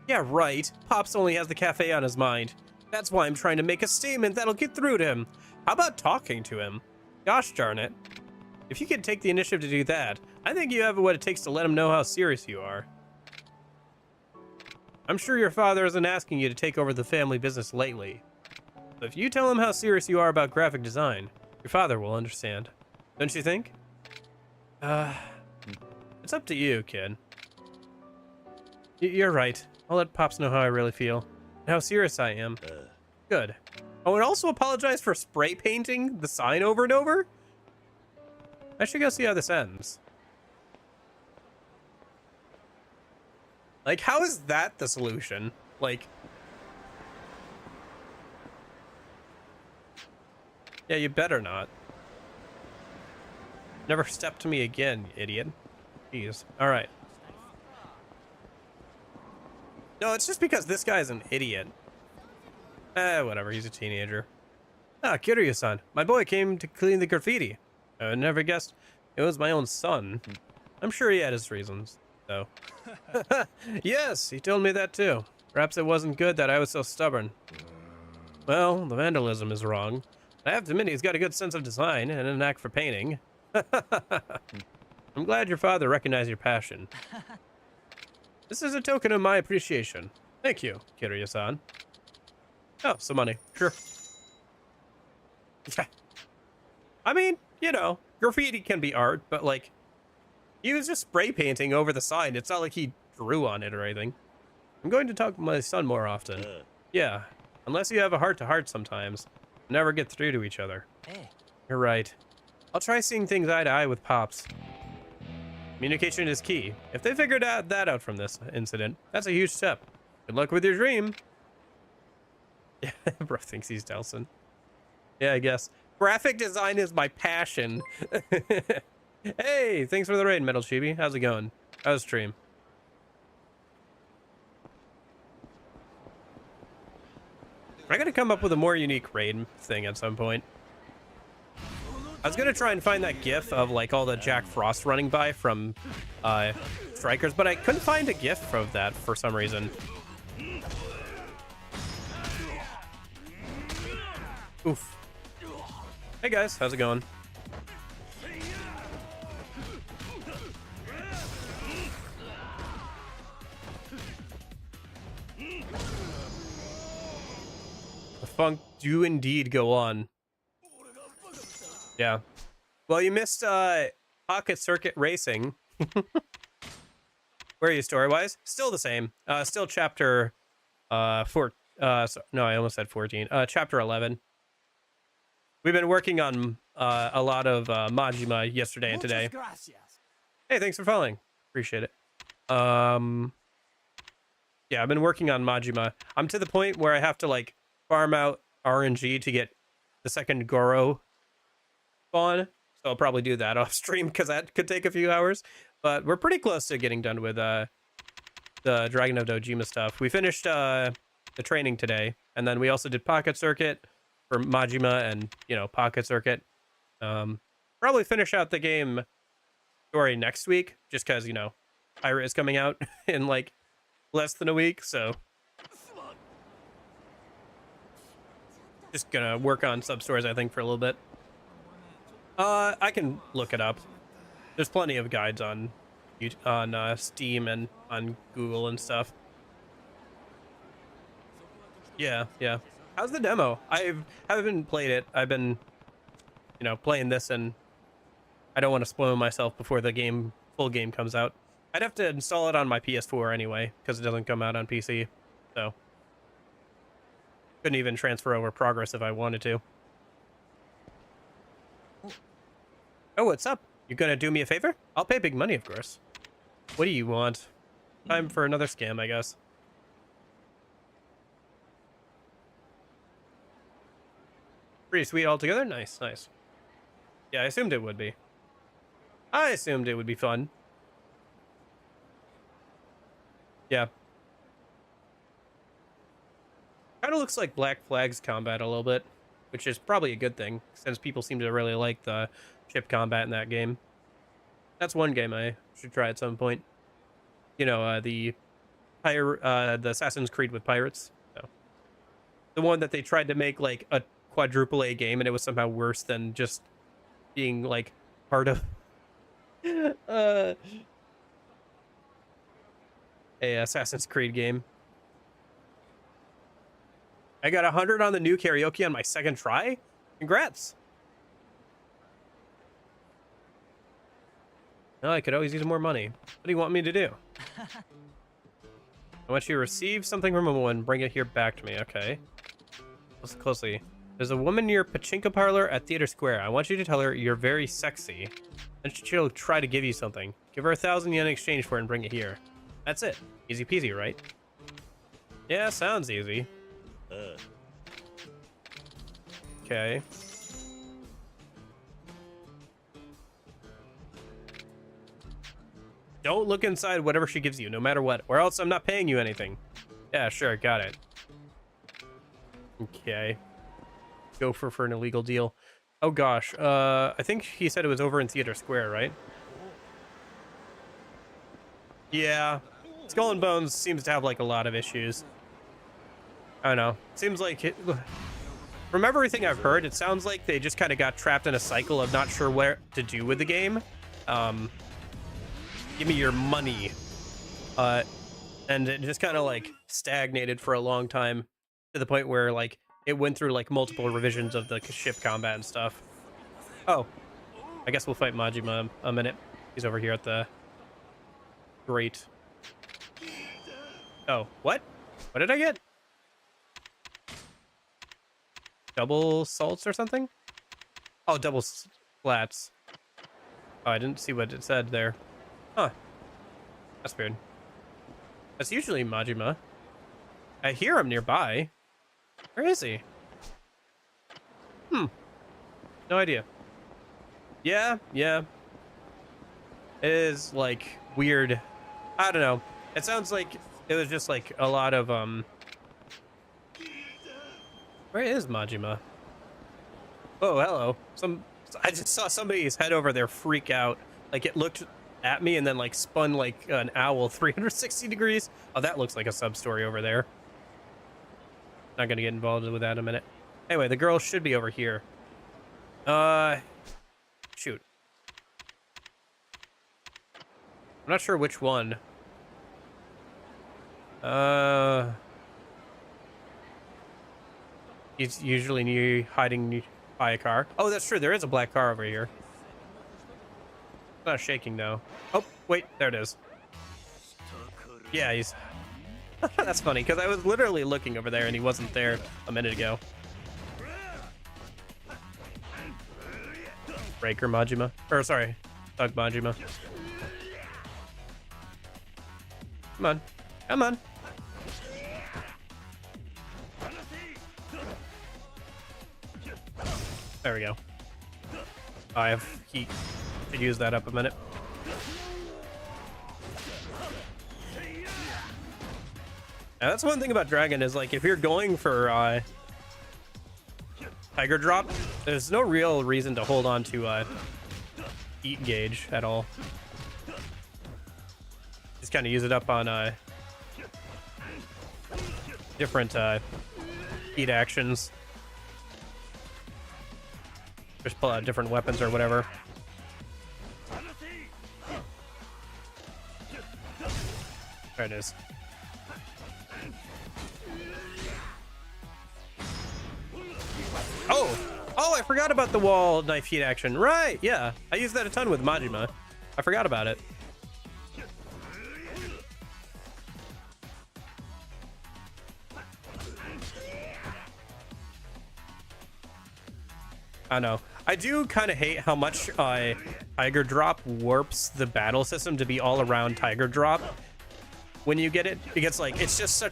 Yeah, right. Pops only has the cafe on his mind. That's why I'm trying to make a statement that'll get through to him. How about talking to him? Gosh darn it. If you could take the initiative to do that, I think you have what it takes to let him know how serious you are. I'm sure your father isn't asking you to take over the family business lately. But if you tell him how serious you are about graphic design, your father will understand. Don't you think? It's up to you, kid. You're right. I'll let Pops know how I really feel. And how serious I am. Good. Oh, and also apologize for spray painting the sign over and over? I should go see how this ends. Like, how is that the solution? Like... Yeah, you better not. Never step to me again, you idiot. Jeez. All right. No, it's just because this guy's an idiot. Whatever. He's a teenager. Ah, Kiryuuuuu-san. My boy came to clean the graffiti. I never guessed it was my own son. I'm sure he had his reasons, though. Yes, he told me that too. Perhaps it wasn't good that I was so stubborn. Well, the vandalism is wrong. I have to admit he's got a good sense of design and a knack for painting. I'm glad your father recognized your passion. This is a token of my appreciation. Thank you, Kiryuuuuu-san. Oh, some money. Sure. Yeah. I mean, you know, graffiti can be art, but like, he was just spray painting over the sign. It's not like he drew on it or anything. I'm going to talk to my son more often. Yeah, unless you have a heart-to-heart sometimes. Never get through to each other. Hey. You're right. I'll try seeing things eye to eye with Pops. Communication is key. If they figured that out from this incident, that's a huge step. Good luck with your dream. Yeah, bro thinks he's Delson. Yeah, I guess. Graphic design is my passion. Hey, thanks for the raid, Metal Chibi. How's it going? How's stream? I gotta come up with a more unique raid thing at some point. I was gonna try and find that gif of like all the Jack Frost running by from Strikers, but I couldn't find a gif of that for some reason. Oof. Hey guys, how's it going? The funk do indeed go on. Yeah. Well, you missed Pocket Circuit Racing. Where are you story-wise? Still the same. Still chapter no, I almost said 14. Chapter 11. We've been working on a lot of Majima yesterday and today. Hey, thanks for following. Appreciate it. Yeah, I've been working on Majima. I'm to the point where I have to like farm out RNG to get the second Goro spawn. So I'll probably do that off stream because that could take a few hours. But we're pretty close to getting done with the Dragon of Dojima stuff. We finished the training today, and then we also did Pocket Circuit for Majima and, you know, Pocket Circuit. Probably finish out the game story next week, just because, you know, Pirate is coming out in like less than a week, so just gonna work on sub stories, I think, for a little bit. I can look it up. There's plenty of guides on Steam and on Google and stuff. Yeah. How's the demo? I haven't played it. I've been, you know, playing this, and I don't want to spoil myself before the full game comes out. I'd have to install it on my PS4 anyway, because it doesn't come out on PC. So couldn't even transfer over progress if I wanted to. Oh, what's up? You gonna do me a favor? I'll pay big money, of course. What do you want? Time for another scam, I guess. Pretty sweet altogether. Nice. Yeah, I assumed it would be. I assumed it would be fun. Yeah. Kind of looks like Black Flag's combat a little bit, which is probably a good thing, since people seem to really like the ship combat in that game. That's one game I should try at some point. You know, the Assassin's Creed with pirates. So, the one that they tried to make like a quadruple A game, and it was somehow worse than just being like part of a Assassin's Creed game. I got 100 on the new karaoke on my second try. Congrats. No, I could always use more money. What do you want me to do? I want you to receive something from a woman, bring it here back to me. Okay. Listen closely. There's a woman near Pachinko Parlor at Theater Square. I want you to tell her you're very sexy. Then she'll try to give you something. Give her 1,000 yen in exchange for it and bring it here. That's it. Easy peasy, right? Yeah, sounds easy. Okay. Don't look inside whatever she gives you, no matter what, or else I'm not paying you anything. Yeah, sure, got it. Okay. Go for an illegal deal. Oh gosh, I think he said it was over in Theater Square, right? Yeah. Skull and Bones seems to have like a lot of issues. I don't know. Seems like it, from everything I've heard, it sounds like they just kind of got trapped in a cycle of not sure what to do with the game. Give me your money. And it just kind of like stagnated for a long time to the point where like it went through like multiple revisions of the ship combat and stuff. Oh, I guess we'll fight Majima a minute. He's over here at the grate. Oh, what? What did I get? Double salts or something? Oh, double flats. Oh, I didn't see what it said there. Huh. That's weird. That's usually Majima. I hear him nearby. Where is he? No idea. Yeah. It is, like, weird. I don't know. It sounds like it was just, like, a lot of, Where is Majima? Oh, hello. I just saw somebody's head over there freak out. Like, it looked at me and then, like, spun like an owl 360 degrees. Oh, that looks like a sub-story over there. Not gonna get involved with that in a minute. Anyway, the girl should be over here. Shoot. I'm not sure which one. He's usually hiding by a car. Oh, that's true. There is a black car over here. It's not shaking, though. Oh, wait. There it is. Yeah, he's... That's funny, because I was literally looking over there and he wasn't there a minute ago. Breaker Majima. Or, sorry. Thug Majima. Come on. Come on. There we go. I have heat. Should use that up a minute. Now, that's one thing about Dragon is, like, if you're going for Tiger Drop, there's no real reason to hold on to Heat Gauge at all. Just kind of use it up on different heat actions. Just pull out different weapons or whatever. There it is. Oh, I forgot about the wall knife heat action. Right, yeah. I used that a ton with Majima. I forgot about it. I know. I do kind of hate how much Tiger Drop warps the battle system to be all around Tiger Drop. When you get it, it gets like, it's just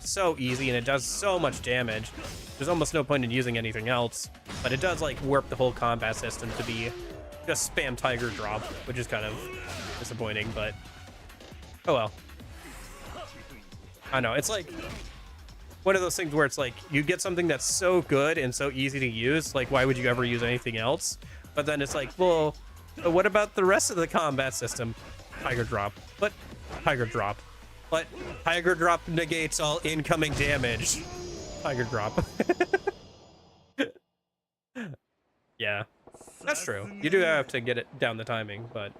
so easy and it does so much damage. There's almost no point in using anything else, but it does like warp the whole combat system to be just spam Tiger Drop, which is kind of disappointing, but oh well. I know, it's like one of those things where it's like you get something that's so good and so easy to use, like why would you ever use anything else? But then it's like, well, what about the rest of the combat system? Tiger Drop, but Tiger Drop. But Tiger Drop negates all incoming damage. Tiger Drop. Yeah, that's true. You do have to get it down the timing, but...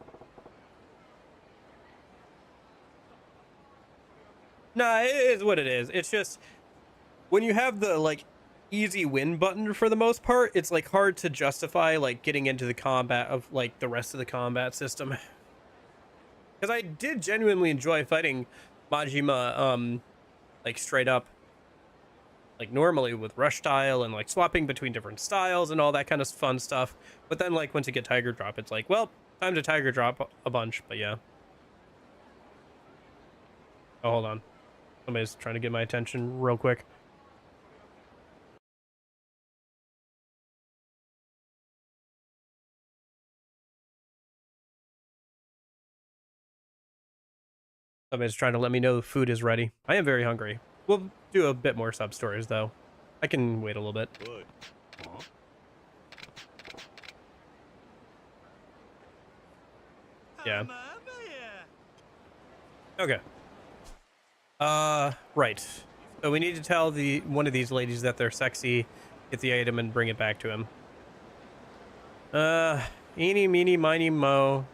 Nah, it is what it is. It's just... when you have the, like, easy win button for the most part, it's, like, hard to justify, like, getting into the combat of, like, the rest of the combat system. Because I did genuinely enjoy fighting Majima, like, straight up. Like, normally with rush style and, like, swapping between different styles and all that kind of fun stuff. But then, like, once you get Tiger Drop, it's like, well, time to Tiger Drop a bunch, but yeah. Oh, hold on. Somebody's trying to get my attention real quick. Somebody's trying to let me know food is ready. I am very hungry. We'll do a bit more sub stories though. I can wait a little bit. Yeah. Okay. Right. So we need to tell one of these ladies that they're sexy, get the item, and bring it back to him. Eeny, meeny, miny, mo.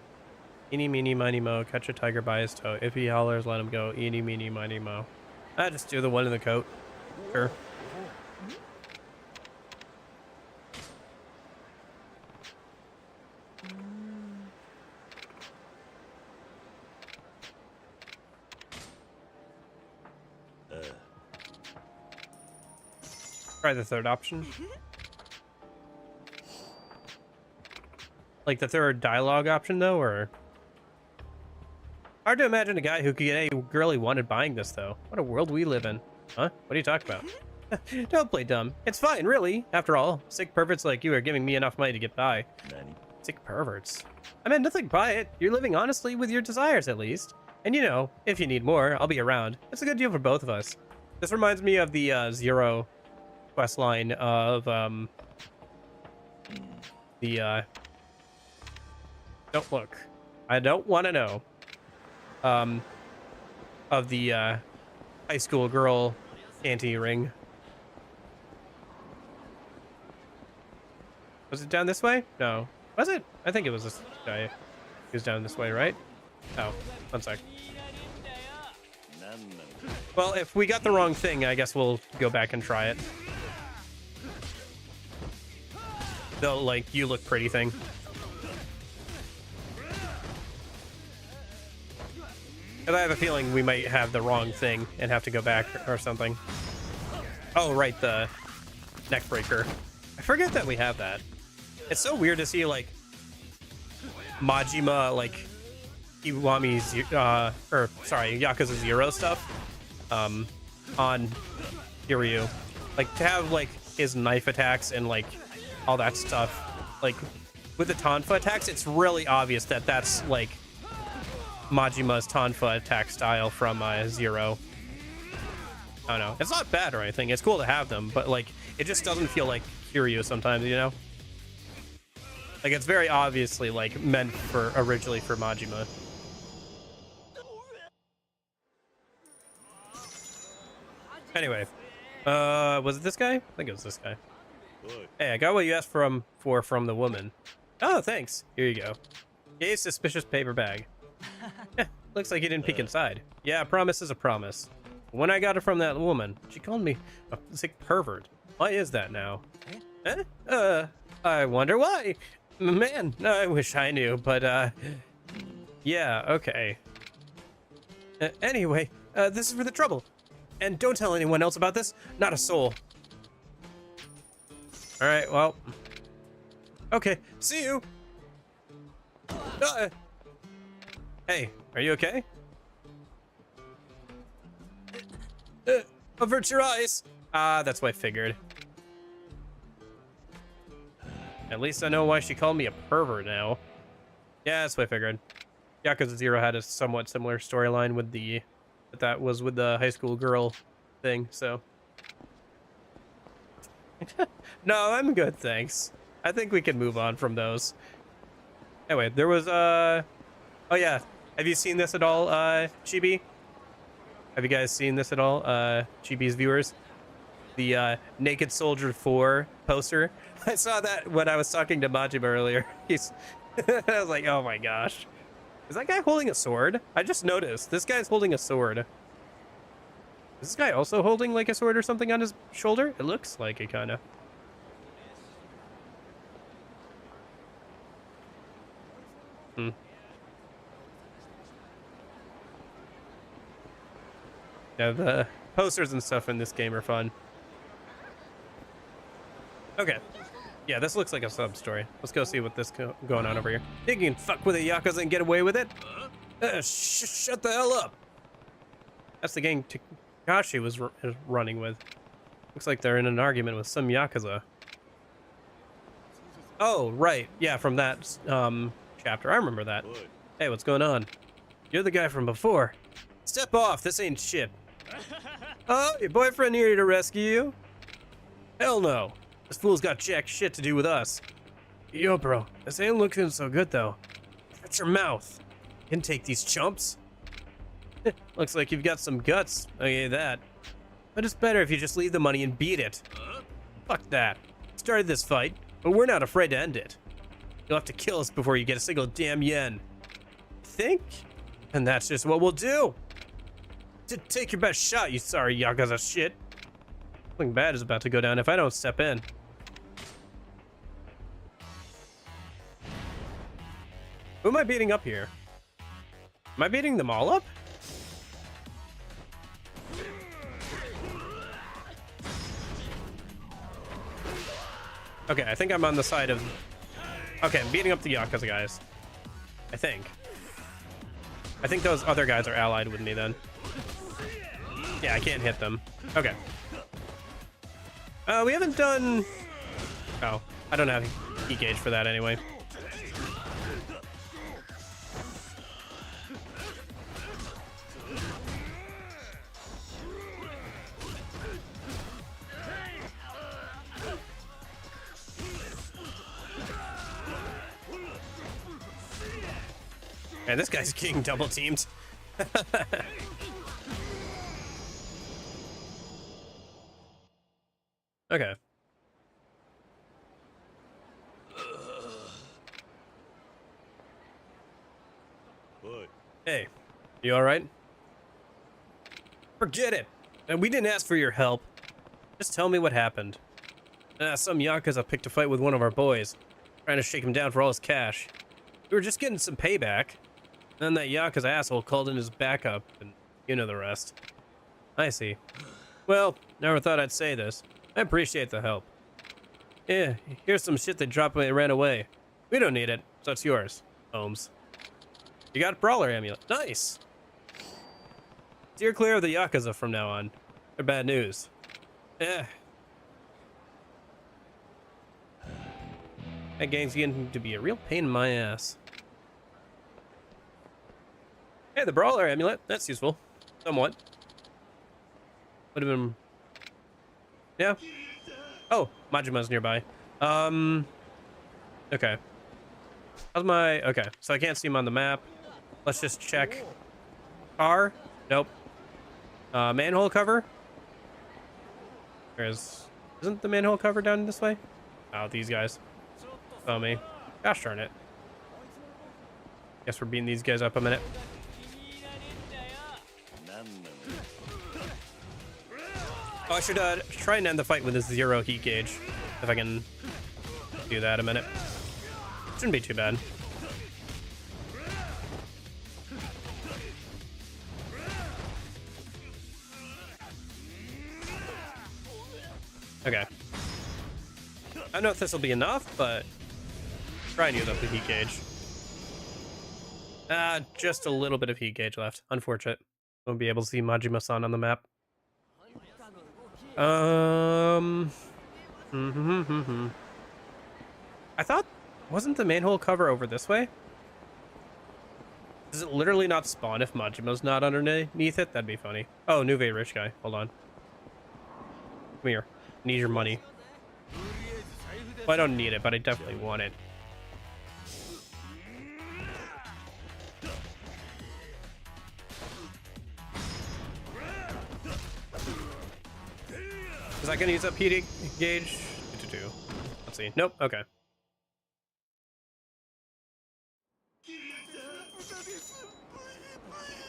Eeny, meeny, miny, mo. Catch a tiger by his toe. If he hollers, let him go. Eeny, meeny, miny, mo. I just do the one in the coat. Sure. Try the third option. Like the third dialogue option, though, or... Hard to imagine a guy who could get any girl he wanted buying this, though. What a world we live in. Huh? What are you talking about? Don't play dumb. It's fine, really. After all, sick perverts like you are giving me enough money to get by. Sick perverts. I meant nothing by it. You're living honestly with your desires, at least. And you know, if you need more, I'll be around. It's a good deal for both of us. This reminds me of the Zero quest line of don't look. I don't want to know. Of the high school girl anti-ring. Was it down this way? No. Was it? I think it was this guy. He was down this way, right? Oh, one sec. Well, if we got the wrong thing, I guess we'll go back and try it. The, like, you look pretty thing. But I have a feeling we might have the wrong thing and have to go back or something. Oh, right, the neck breaker. I forget that we have that. It's so weird to see, like, Majima, like, Kiwami's, Yakuza 0 stuff, on Kiryuuuuu. Like, to have, like, his knife attacks and, like, all that stuff. Like, with the Tonfa attacks, it's really obvious that that's, like, Majima's Tonfa attack style from Zero. I don't know. It's not bad or anything. It's cool to have them, but like it just doesn't feel like Kiryuuuuu sometimes, you know? Like it's very obviously like meant for originally for Majima. Anyway, was it this guy? I think it was this guy. Hey, I got what you asked from the woman. Oh, thanks. Here you go. Yay, suspicious paper bag. Yeah, looks like you didn't peek inside. Yeah, a promise is a promise. When I got it from that woman, she called me a sick pervert. Why is that now? I wonder why. Man, I wish I knew, but, yeah, okay. Anyway, this is for the trouble. And don't tell anyone else about this. Not a soul. Alright, well. Okay, see you. Hey, are you okay? Avert your eyes. That's what I figured. At least I know why she called me a pervert now. Yeah, that's what I figured. Yakuza 0 had a somewhat similar storyline with that was with the high school girl thing, so. No, I'm good, thanks. I think we can move on from those. Anyway, there was, oh yeah. Have you seen this at all, Chibi? Have you guys seen this at all, Chibi's viewers? The Naked Soldier 4 poster. I saw that when I was talking to Majima earlier. I was like, oh my gosh. Is that guy holding a sword? I just noticed. This guy's holding a sword. Is this guy also holding like a sword or something on his shoulder? It looks like it, kind of. Yeah, the posters and stuff in this game are fun. Okay. Yeah, this looks like a sub-story. Let's go see what this going on over here. You can fuck with a Yakuza and get away with it? Shut the hell up. That's the gang Takashi was running with. Looks like they're in an argument with some Yakuza. Oh, right. Yeah, from that chapter. I remember that. Hey, what's going on? You're the guy from before. Step off, this ain't shit. Oh, your boyfriend here to rescue you? Hell no. This fool's got jack shit to do with us. Yo, bro, this ain't looking so good, though. Shut your mouth. You can take these chumps. Looks like you've got some guts, okay, that. But it's better if you just leave the money and beat it. Fuck that. Started this fight, but we're not afraid to end it. You'll have to kill us before you get a single damn yen. Think? And that's just what we'll do. Take your best shot, you sorry Yakuza shit. Something bad is about to go down if I don't step in. Who am I beating up here? Am I beating them all up? Okay, I think I'm on the side of... Okay, I'm beating up the Yakuza guys. I think those other guys are allied with me then. Yeah, I can't hit them. Okay. We haven't done... Oh, I don't have heat gauge for that anyway. Man, this guy's getting double teamed. Okay. Hey, you all right? Forget it. And we didn't ask for your help. Just tell me what happened. Some Yakuza picked a fight with one of our boys, trying to shake him down for all his cash. We were just getting some payback. Then that Yakuza asshole called in his backup, and you know the rest. I see. Well, never thought I'd say this. I appreciate the help. Yeah, here's some shit they dropped when they ran away. We don't need it, so it's yours, Holmes. You got a brawler amulet. Nice! Steer clear of the Yakuza from now on. They're bad news. Eh. That gang's getting to be a real pain in my ass. Hey, the brawler amulet. That's useful. Somewhat. Would have been... Yeah. Oh, Majima's nearby. Okay. How's my... Okay, so I can't see him on the map. Let's just check. Car? Nope. Manhole cover? Isn't the manhole cover down this way? Oh, these guys. Oh, me. Gosh darn it. Guess we're beating these guys up a minute. Oh, I should try and end the fight with a 0 heat gauge. If I can do that a minute. Shouldn't be too bad. Okay. I don't know if this will be enough, but try and use up the heat gauge. Just a little bit of heat gauge left. Unfortunate. Won't be able to see Majima-san on the map. I thought, wasn't the manhole cover over this way? Does it literally not spawn if Majima's not underneath it? That'd be funny. Oh, Nuve rich guy. Hold on. Come here. Need your money. Well, I don't need it, but I definitely want it. Is that gonna use up heat gauge? Let's see. Nope. Okay.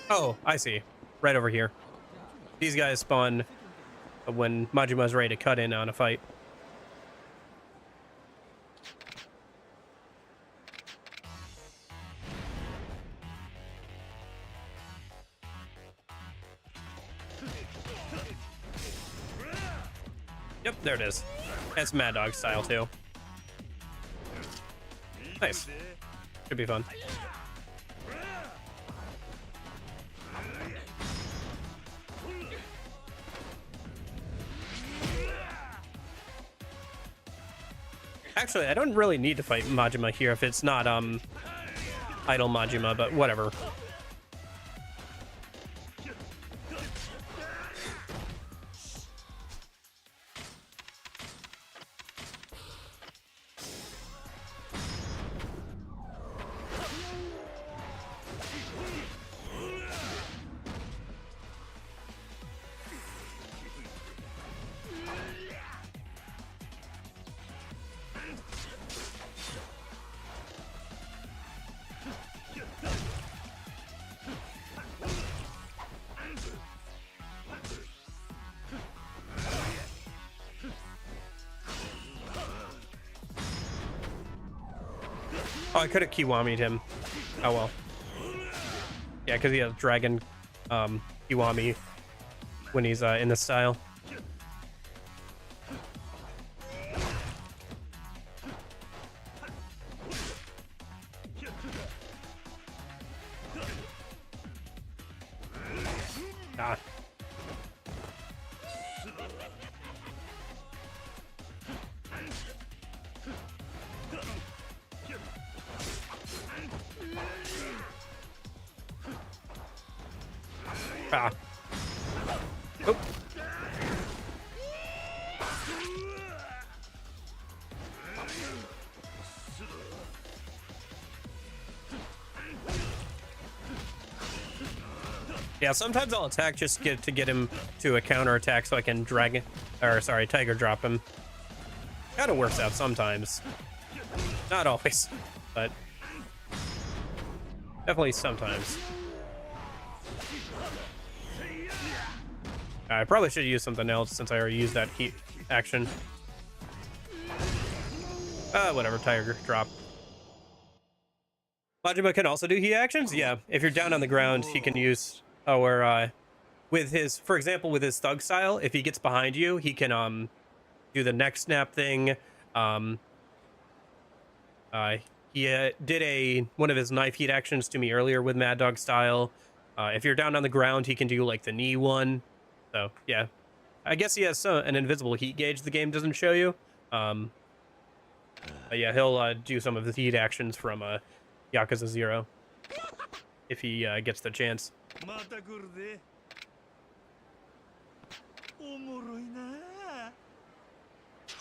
Oh, I see. Right over here. These guys spawn when Majima's ready to cut in on a fight. Yep, there it is. It's Mad Dog style too. Nice. Should be fun. Actually, I don't really need to fight Majima here if it's not idle Majima, but whatever. Oh, I could have Kiwami'd him. Oh well. Yeah, because he has dragon Kiwami when he's in this style. Ah. Ah. Oh. Yeah, sometimes I'll attack just to get him to a counter attack so I can drag, or sorry, tiger drop him. Kind of works out sometimes. Not always, but definitely sometimes. I probably should use something else since I already used that heat action. Whatever, tiger drop. Majima can also do heat actions? Yeah, if you're down on the ground, he can use, or with his, for example, with his thug style, if he gets behind you, he can do the neck snap thing. He did one of his knife heat actions to me earlier with Mad Dog style. If you're down on the ground, he can do like the knee one. So yeah, I guess he has an invisible heat gauge the game doesn't show you. But yeah, he'll do some of the heat actions from Yakuza 0 if he gets the chance.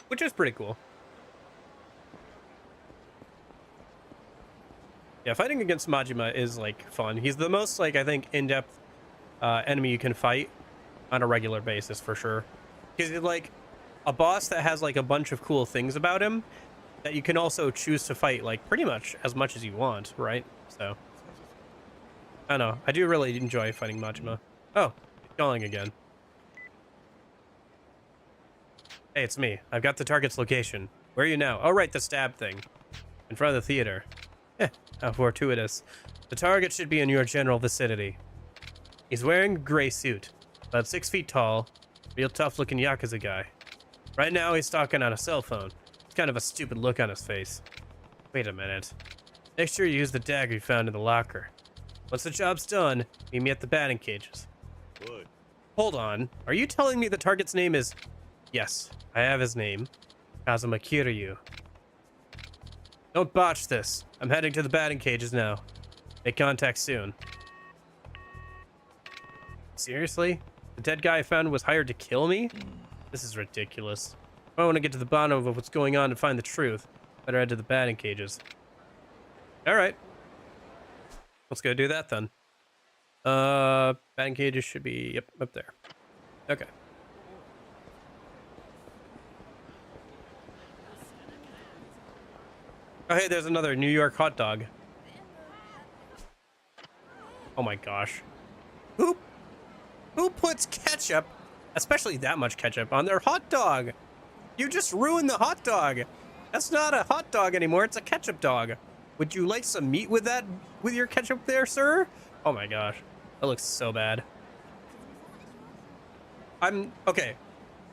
Which is pretty cool. Yeah, fighting against Majima is like fun. He's the most like I think in-depth enemy you can fight on a regular basis for sure. He's like a boss that has like a bunch of cool things about him that you can also choose to fight like pretty much as you want, right? So I don't know. I do really enjoy fighting Majima. Oh, calling again. Hey, it's me. I've got the target's location. Where are you now? Oh, right, the stab thing. In front of the theater. How fortuitous. The target should be in your general vicinity. He's wearing a gray suit, about 6 feet tall, real tough-looking Yakuza guy. Right now, he's talking on a cell phone. It's kind of a stupid look on his face. Wait a minute. Make sure you use the dagger you found in the locker. Once the job's done, meet me at the batting cages. What? Hold on. Are you telling me the target's name is... Yes, I have his name. Kazuma Kiryuuuuu. Don't botch this. I'm heading to the batting cages now. Make contact soon. Seriously? The dead guy I found was hired to kill me? This is ridiculous. If I want to get to the bottom of what's going on and find the truth, better head to the batting cages. Alright. Let's go do that then. Batting cages should be, yep, up there. Okay. Oh, hey, there's another New York hot dog. Oh my gosh. Who puts ketchup, especially that much ketchup, on their hot dog? You just ruined the hot dog. That's not a hot dog anymore. It's a ketchup dog. Would you like some meat with that, with your ketchup there, sir? Oh my gosh. That looks so bad. Okay.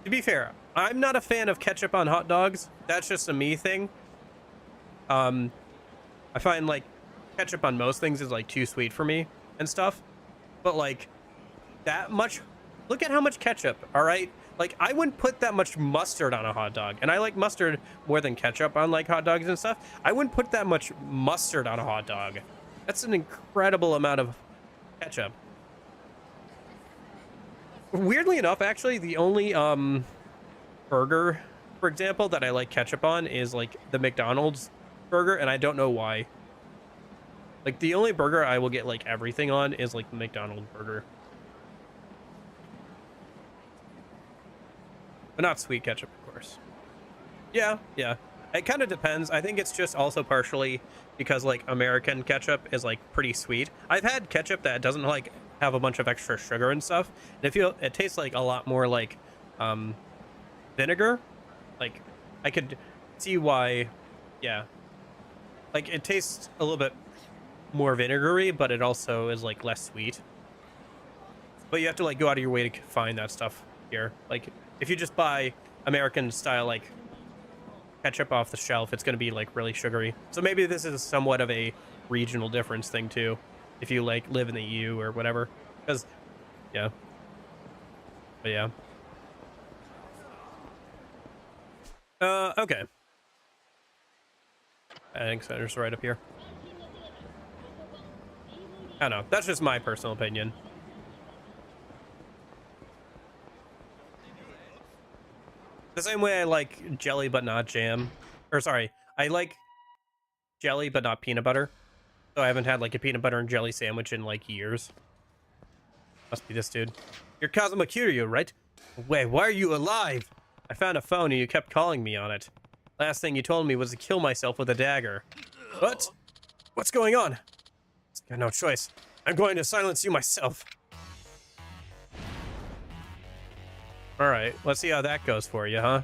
To be fair, I'm not a fan of ketchup on hot dogs. That's just a me thing. I find like ketchup on most things is like too sweet for me and stuff, but like that much, look at how much ketchup. All right, like I wouldn't put that much mustard on a hot dog, and I like mustard more than ketchup on like hot dogs and stuff. I wouldn't put that much mustard on a hot dog. That's an incredible amount of ketchup. Weirdly enough, actually, the only burger, for example, that I like ketchup on is like the McDonald's burger, and I don't know why. Like the only burger I will get like everything on is like the McDonald's burger, but not sweet ketchup, of course. Yeah, it kind of depends. I think it's just also partially because like American ketchup is like pretty sweet. I've had ketchup that doesn't like have a bunch of extra sugar and stuff, and it tastes like a lot more like vinegar. Like I could see why. Yeah, Like, it tastes a little bit more vinegary, but it also is like less sweet. But you have to like go out of your way to find that stuff here. Like, if you just buy American style like ketchup off the shelf, it's going to be like really sugary. So maybe this is somewhat of a regional difference thing too, if you like live in the EU or whatever. Because yeah, but yeah. Okay. I think Center's right up here. I don't know. That's just my personal opinion. The same way I like jelly but not jam. Or sorry, I like jelly but not peanut butter. So I haven't had like a peanut butter and jelly sandwich in like years. Must be this dude. You're Kazuma Kiryuuuuu, right? Wait, why are you alive? I found a phone and you kept calling me on it. Last thing you told me was to kill myself with a dagger. What? What's going on? I got no choice. I'm going to silence you myself. All right, let's see how that goes for you, huh?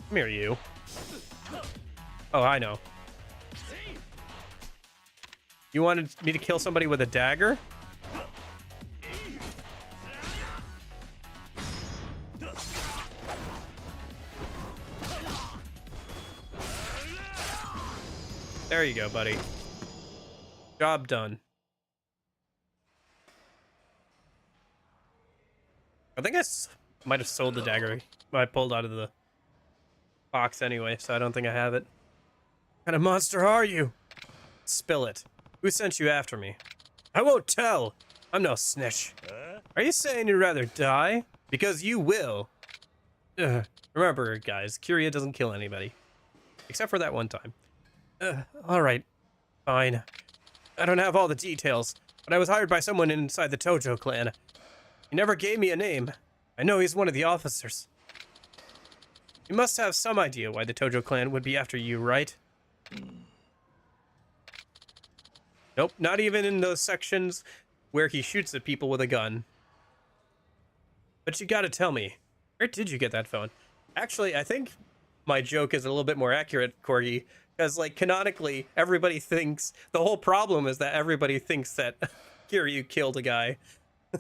Come here, you. Oh, I know. You wanted me to kill somebody with a dagger? There you go, buddy. Job done. I think I might have sold the dagger. I pulled out of the box anyway, so I don't think I have it. What kind of monster are you? Spill it. Who sent you after me? I won't tell. I'm no snitch. Are you saying you'd rather die? Because you will. Remember, guys, Kiryuuuuu doesn't kill anybody. Except for that one time. Alright. Fine. I don't have all the details, but I was hired by someone inside the Tojo clan. He never gave me a name. I know he's one of the officers. You must have some idea why the Tojo clan would be after you, right? Nope, not even in those sections where he shoots at people with a gun. But you gotta tell me, where did you get that phone? Actually, I think my joke is a little bit more accurate, Corgi, because, like, canonically, everybody thinks... The whole problem is that everybody thinks that Kiryuuuuu killed a guy.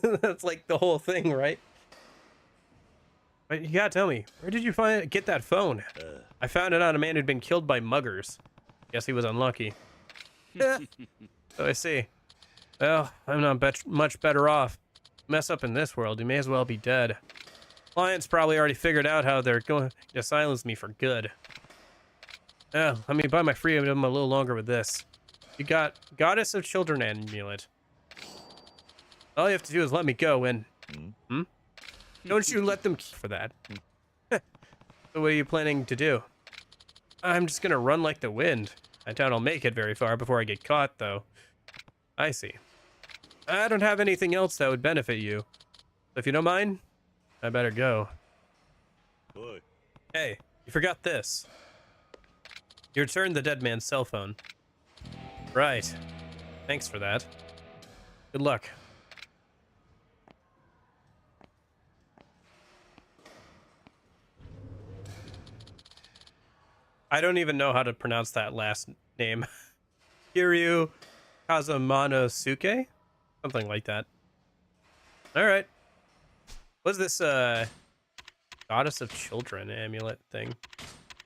That's, like, the whole thing, right? But you gotta tell me, where did you get that phone? I found it on a man who'd been killed by muggers. Guess he was unlucky. So I see. Well, I'm not much better off. Mess up in this world, you may as well be dead. Clients probably already figured out how they're going to silence me for good. Oh, let me buy my freedom a little longer with this. You got Goddess of Children amulet. All you have to do is let me go and... Don't you let them for that. So what are you planning to do? I'm just gonna run like the wind. I doubt I'll make it very far before I get caught, though. I see. I don't have anything else that would benefit you. So if you don't mind, I better go. Boy. Hey, you forgot this. You returned the dead man's cell phone. Right. Thanks for that. Good luck. I don't even know how to pronounce that last name. Kiryuuuuu Kazumanosuke? Something like that. Alright. What's this Goddess of Children amulet thing?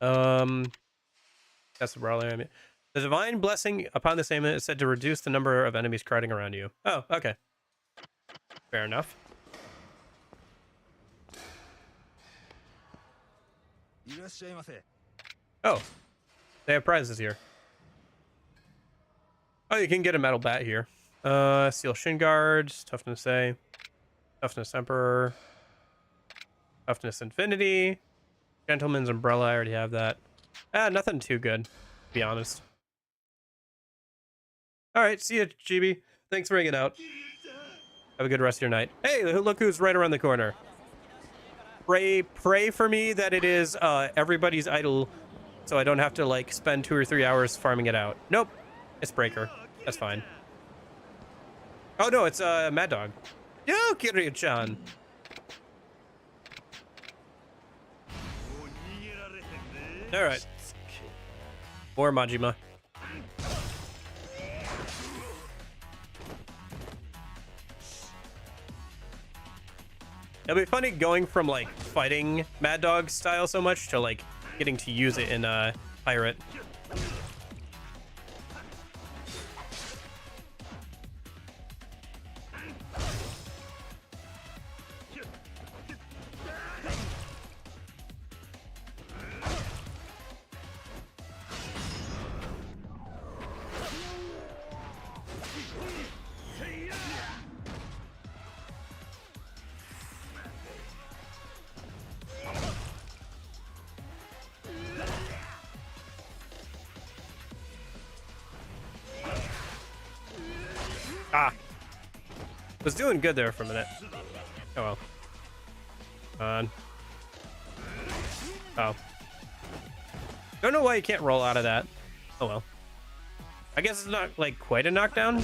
That's the brawler amulet. The divine blessing upon this amulet is said to reduce the number of enemies crowding around you. Oh, okay. Fair enough. Oh, they have prizes here. Oh, you can get a metal bat here. Steel shin guards, toughness A, toughness emperor, toughness infinity, gentleman's umbrella. I already have that. Nothing too good, to be honest. All right, see ya, Chibi. Thanks for hanging out. Have a good rest of your night. Hey, look who's right around the corner. Pray for me that it is everybody's idol, so I don't have to like spend 2 or 3 hours farming it out. Nope, it's Breaker. That's fine. Oh no, it's Mad Dog. Yo, Kiryuuuuu-chan. All right. Or Majima. It'll be funny going from like fighting Mad Dog style so much to like getting to use it in Pirate. Ah, was doing good there for a minute. Oh well. Oh, don't know why you can't roll out of that. Oh well. I guess it's not like quite a knockdown.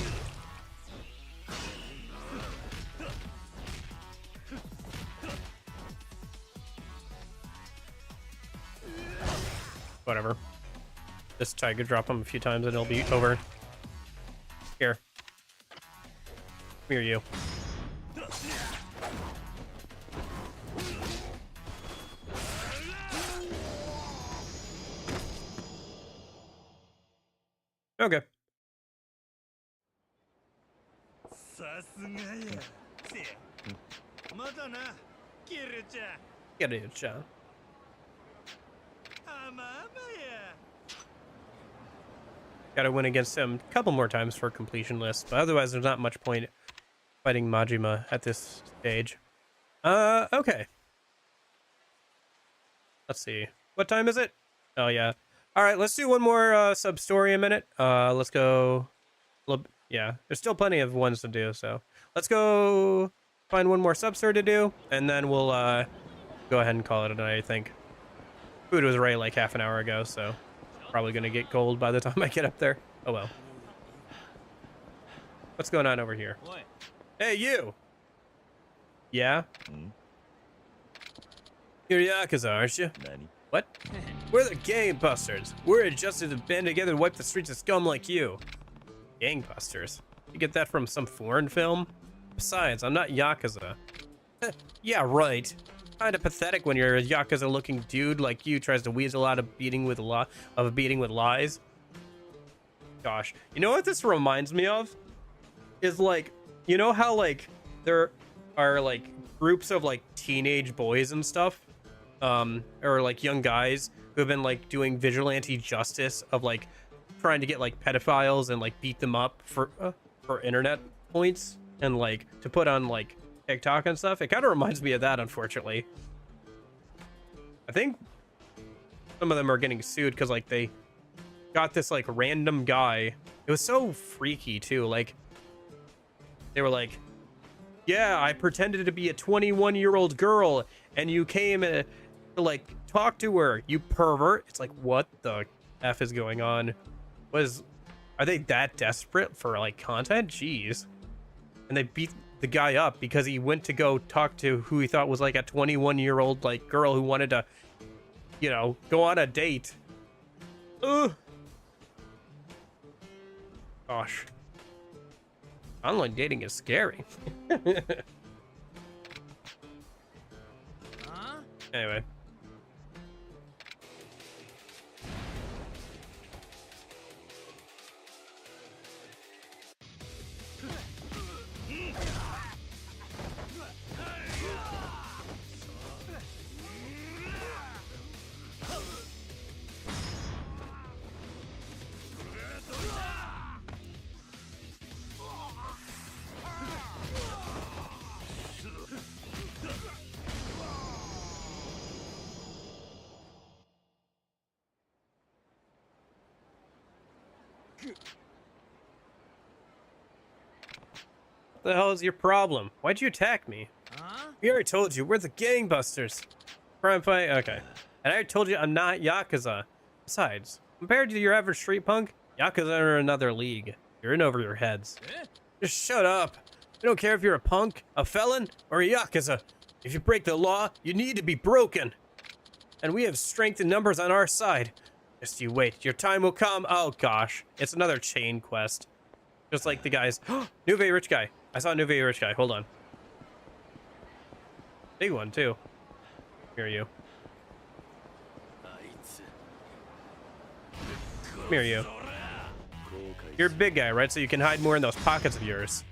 Whatever. Just try to drop him a few times and it'll be over. Here. Come here, you. Okay. Get it, John. Gotta win against him a couple more times for completion list, but otherwise there's not much point fighting Majima at this stage. Okay. Let's see. What time is it? Oh yeah. All right, let's do one more sub-story a minute. Let's go. Yeah, there's still plenty of ones to do, so let's go find one more sub-story to do, and then we'll go ahead and call it a night, I think. Food was ready like half an hour ago, so probably gonna get cold by the time I get up there. Oh well. What's going on over here? Hey, you! Yeah? You're Yakuza, aren't you? What? We're the gangbusters. We're adjusted to band together to wipe the streets of scum like you. Gangbusters? You get that from some foreign film? Besides, I'm not Yakuza. Yeah, right. Kinda pathetic when you're a Yakuza-looking dude like you tries to weasel out of beating with lies. Gosh, you know what this reminds me of? Is like, you know how like there are like groups of like teenage boys and stuff, or like young guys who have been like doing vigilante justice of like trying to get like pedophiles and like beat them up for internet points and like to put on like TikTok and stuff. It kind of reminds me of that, unfortunately. I think some of them are getting sued because like they got this like random guy. It was so freaky too. Like they were like, yeah, I pretended to be a 21-year-old girl and you came to like talk to her, you pervert. It's like, what the F is going on? Are they that desperate for like content? Jeez. And they beat the guy up because he went to go talk to who he thought was like a 21-year-old like girl who wanted to, you know, go on a date. Ugh. Gosh. Online dating is scary. Anyway. What the hell is your problem? Why'd you attack me? We already told you, we're the gangbusters. Crime fight, okay. And I already told you I'm not Yakuza. Besides, compared to your average street punk, Yakuza are another league. You're in over your heads. Just shut up. I don't care if you're a punk, a felon, or a Yakuza. If you break the law, you need to be broken. And we have strength in numbers on our side. Just you wait. Your time will come. Oh, gosh. It's another chain quest. Just like the guys. New very rich guy. I saw a new very rich guy. Hold on. Big one, too. Here you. Come here, you. You're a big guy, right? So you can hide more in those pockets of yours.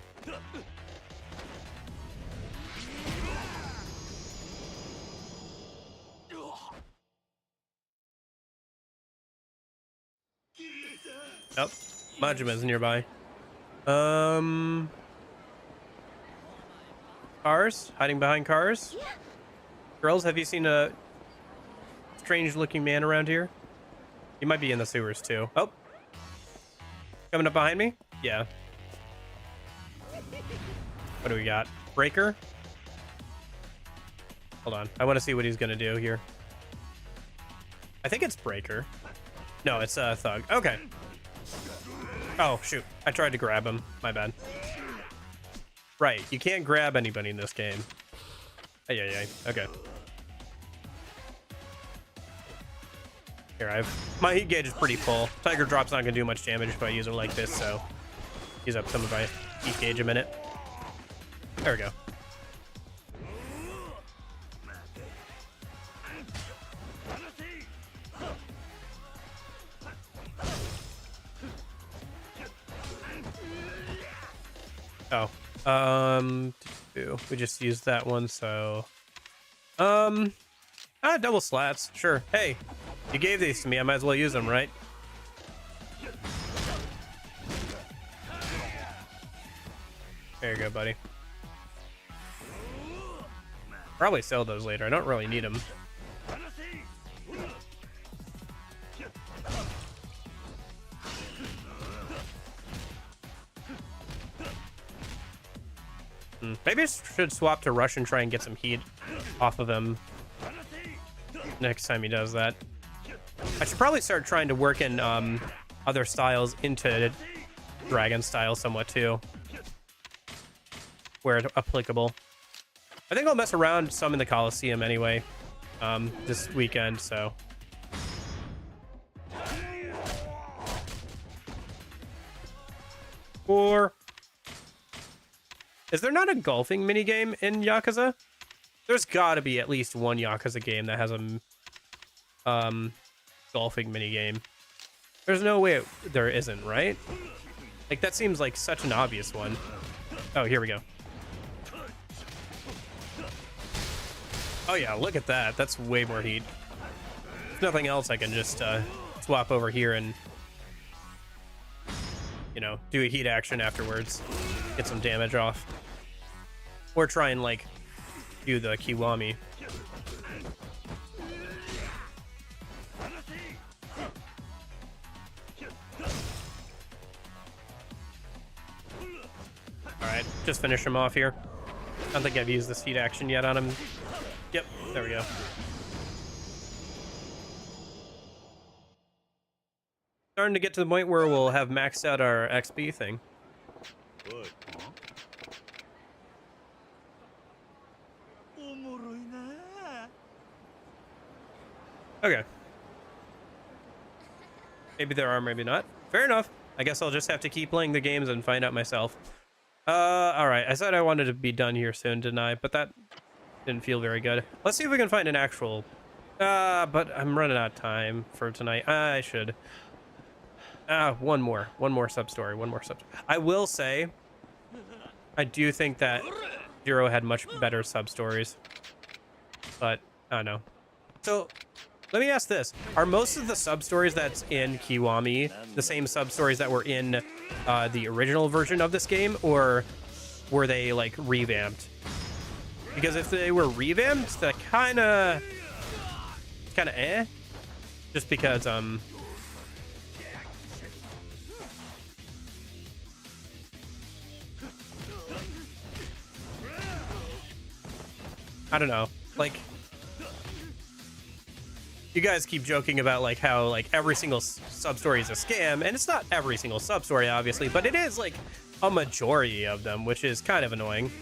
Oh, Majima's nearby. Cars? Hiding behind cars? Girls, have you seen a strange-looking man around here? He might be in the sewers, too. Oh. Coming up behind me? Yeah. What do we got? Breaker? Hold on. I want to see what he's going to do here. I think it's Breaker. No, it's Thug. Okay. Oh, shoot. I tried to grab him. My bad. Right. You can't grab anybody in this game. Ay. Okay. Here, my heat gauge is pretty full. Tiger Drop's not going to do much damage if I use it like this, so use up some of my heat gauge a minute. There we go. Oh, we just used that one, so double slats, sure. Hey, you gave these to me, I might as well use them, right? There you go, buddy. Probably sell those later. I don't really need them. Maybe I should swap to Rush and try and get some heat off of him next time he does that. I should probably start trying to work in other styles into Dragon style somewhat too, where it's applicable. I think I'll mess around some in the Coliseum anyway this weekend, so. Or is there not a golfing minigame in Yakuza? There's got to be at least one Yakuza game that has a golfing minigame. There's no way there isn't, right? Like, that seems like such an obvious one. Oh, here we go. Oh yeah, look at that. That's way more heat. If nothing else, I can just swap over here and, you know, do a heat action afterwards. Get some damage off. Or try and, like, do the Kiwami. Alright, just finish him off here. I don't think I've used this heat action yet on him. Yep, there we go. Starting to get to the point where we'll have maxed out our XP thing. Okay. Maybe there are, maybe not. Fair enough. I guess I'll just have to keep playing the games and find out myself. Alright. I said I wanted to be done here soon, didn't I? But that didn't feel very good. Let's see if we can find an actual... but I'm running out of time for tonight. I should... one more sub-story. I will say, I do think that Zero had much better sub-stories. But, I don't know. So... let me ask this. Are most of the sub-stories that's in Kiwami the same sub-stories that were in the original version of this game, or were they, like, revamped? Because if they were revamped, that kind of eh. Just because, I don't know. Like... you guys keep joking about like how like every single sub-story is a scam, and it's not every single sub-story obviously, but it is like a majority of them, which is kind of annoying.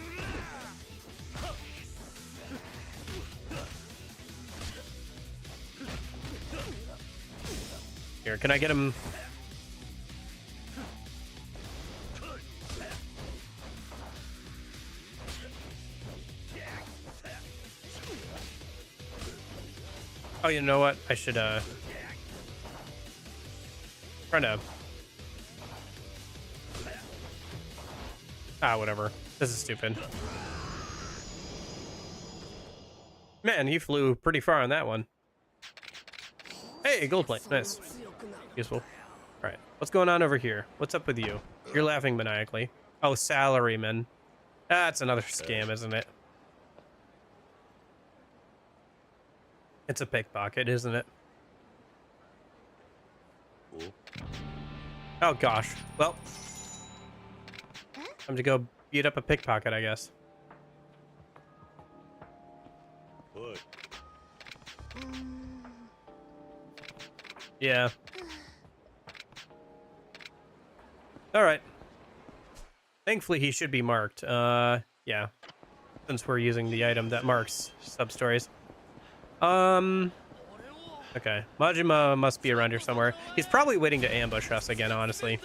here. Can I get him? Oh, you know what? I should try to. Whatever. This is stupid. Man, he flew pretty far on that one. Hey, gold plate. Nice. Useful. All right. What's going on over here? What's up with you? You're laughing maniacally. Oh, salaryman. That's another scam, isn't it? It's a pickpocket, isn't it? Oh, gosh. Well, time to go beat up a pickpocket, I guess. Yeah. All right. Thankfully, he should be marked. Yeah. Since we're using the item that marks sub-stories. Okay. Majima must be around here somewhere. He's probably waiting to ambush us again, honestly.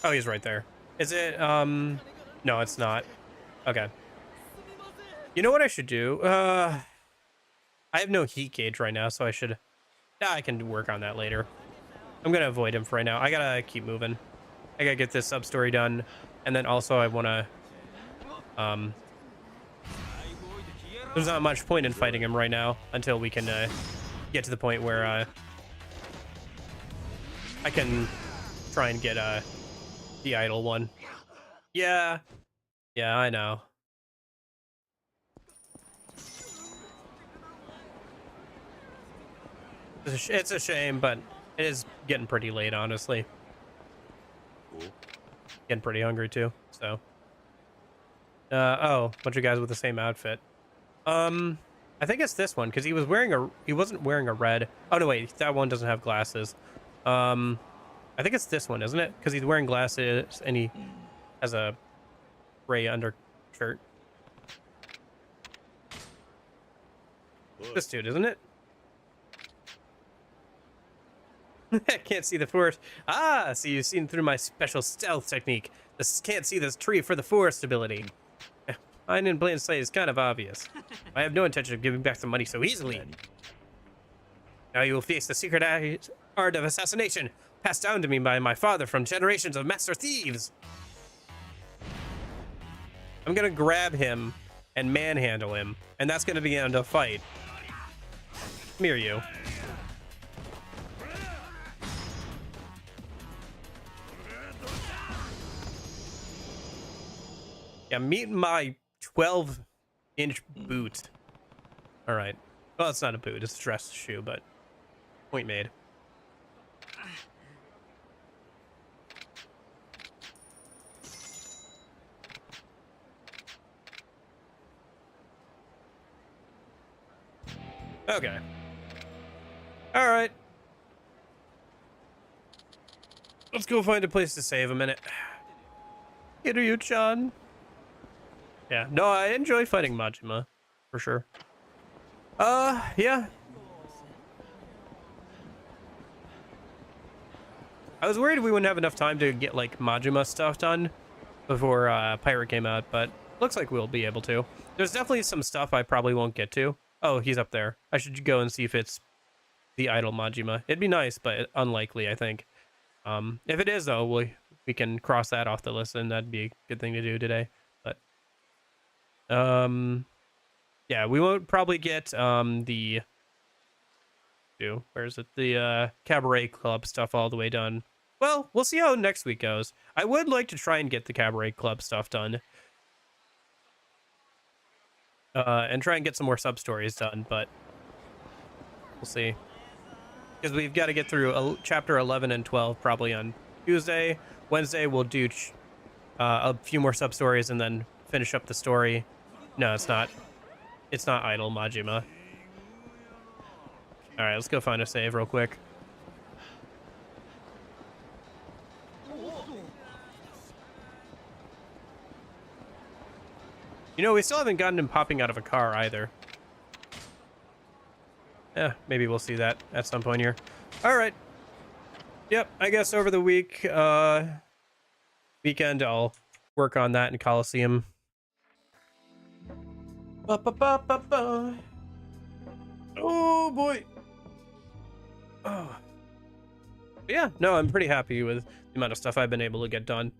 Oh, he's right there. Is it, no, it's not. Okay. You know what I should do? I have no heat gauge right now, so I should, I can work on that later. I'm gonna avoid him for right now. I gotta keep moving. I gotta get this sub-story done. And then also I wanna, there's not much point in fighting him right now until we can, get to the point where, I can try and get, the idle one. Yeah. Yeah, I know. It's a shame, but it is getting pretty late, honestly. Getting pretty hungry, too, so. Oh, bunch of guys with the same outfit. I think it's this one, because he wasn't wearing a red. Oh, no, wait, that one doesn't have glasses. I think it's this one, isn't it? Because he's wearing glasses and he has a gray undershirt. This dude, isn't it? I can't see the forest. Ah, so you've seen through my special stealth technique. Can't see this tree for the forest stability. Hiding in plain sight is kind of obvious. I have no intention of giving back the money so easily. Now you will face the secret art of assassination, passed down to me by my father from generations of master thieves. I'm gonna grab him and manhandle him, and that's gonna begin a fight. Come here, you. Yeah, meet my 12-inch boot. All right. Well, it's not a boot, it's a dress shoe, but point made. Okay. All right. Let's go find a place to save a minute. Kiryuuuuu-chan. Yeah, no, I enjoy fighting Majima, for sure. Yeah. I was worried we wouldn't have enough time to get, like, Majima stuff done before, Pirate came out, but looks like we'll be able to. There's definitely some stuff I probably won't get to. Oh, he's up there. I should go and see if it's the idle Majima. It'd be nice, but unlikely, I think. If it is, though, we can cross that off the list, and that'd be a good thing to do today. But, yeah, we won't probably get, where is it? The, Cabaret Club stuff all the way done. Well, we'll see how next week goes. I would like to try and get the Cabaret Club stuff done. And try and get some more sub-stories done, but we'll see. Because we've got to get through chapter 11 and 12 probably on Tuesday. Wednesday we'll do a few more sub stories and then finish up the story. No, it's not. It's not idle, Majima. All right, let's go find a save real quick. You know, we still haven't gotten him popping out of a car either. Yeah, maybe we'll see that at some point here. All right. Yep, I guess over the weekend, I'll work on that in Coliseum. Ba-ba-ba-ba-ba. Oh, boy. Oh. Yeah, no, I'm pretty happy with the amount of stuff I've been able to get done.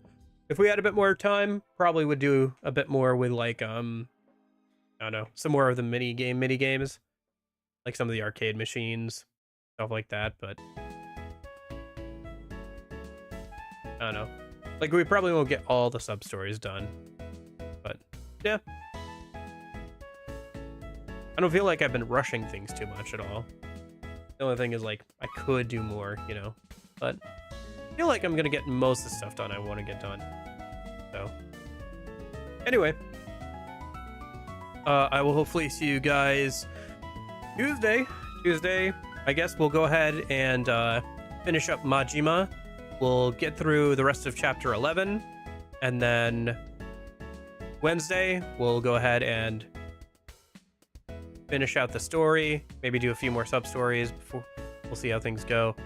If we had a bit more time, probably would do a bit more with, like, I don't know, some more of the mini games, like some of the arcade machines, stuff like that, but I don't know. Like, we probably won't get all the sub stories done, but yeah. I don't feel like I've been rushing things too much at all. The only thing is, like, I could do more, you know, but I feel like I'm gonna get most of the stuff done I want to get done. So anyway, I will hopefully see you guys Tuesday. I guess we'll go ahead and finish up Majima. We'll get through the rest of chapter 11, and then Wednesday we'll go ahead and finish out the story, maybe do a few more sub stories before. We'll see how things go.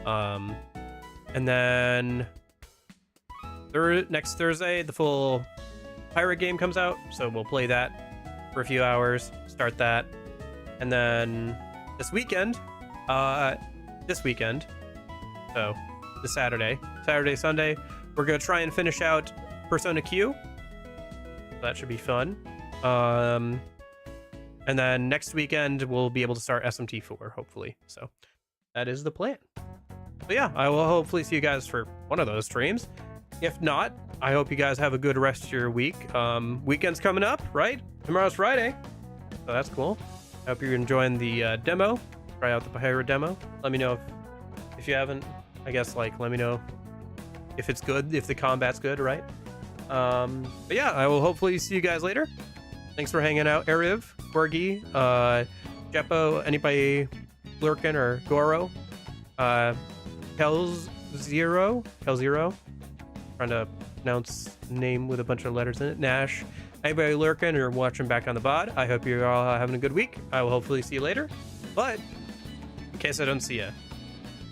And then next Thursday the full pirate game comes out, so we'll play that for a few hours, start that. And then this weekend, so this Saturday, Sunday, we're gonna try and finish out Persona Q. That should be fun. And then next weekend we'll be able to start SMT4, hopefully. So that is the plan. So yeah, I will hopefully see you guys for one of those streams. If not, I hope you guys have a good rest of your week. Weekend's coming up, right? Tomorrow's Friday, so that's cool. I hope you're enjoying the demo. Try out the pirate demo. Let me know if you haven't. I guess, like, let me know if it's good, if the combat's good, right? But yeah, I will hopefully see you guys later. Thanks for hanging out, Ariv, Borgi, Jeppo, anybody lurking, or Goro, Kel Zero, trying to pronounce name with a bunch of letters in it, Nash, anybody lurking or watching back on the VOD, I hope you're all having a good week. I will hopefully see you later, but in case I don't see you,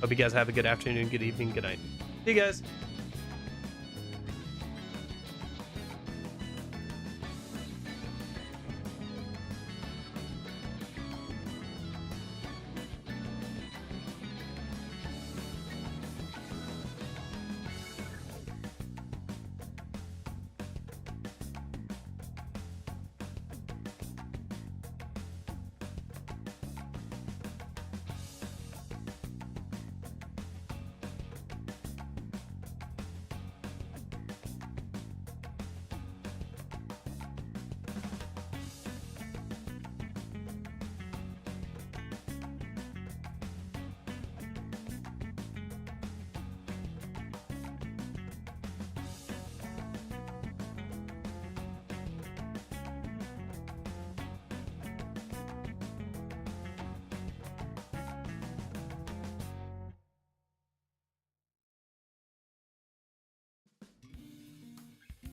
hope you guys have a good afternoon, good evening, good night. See you guys.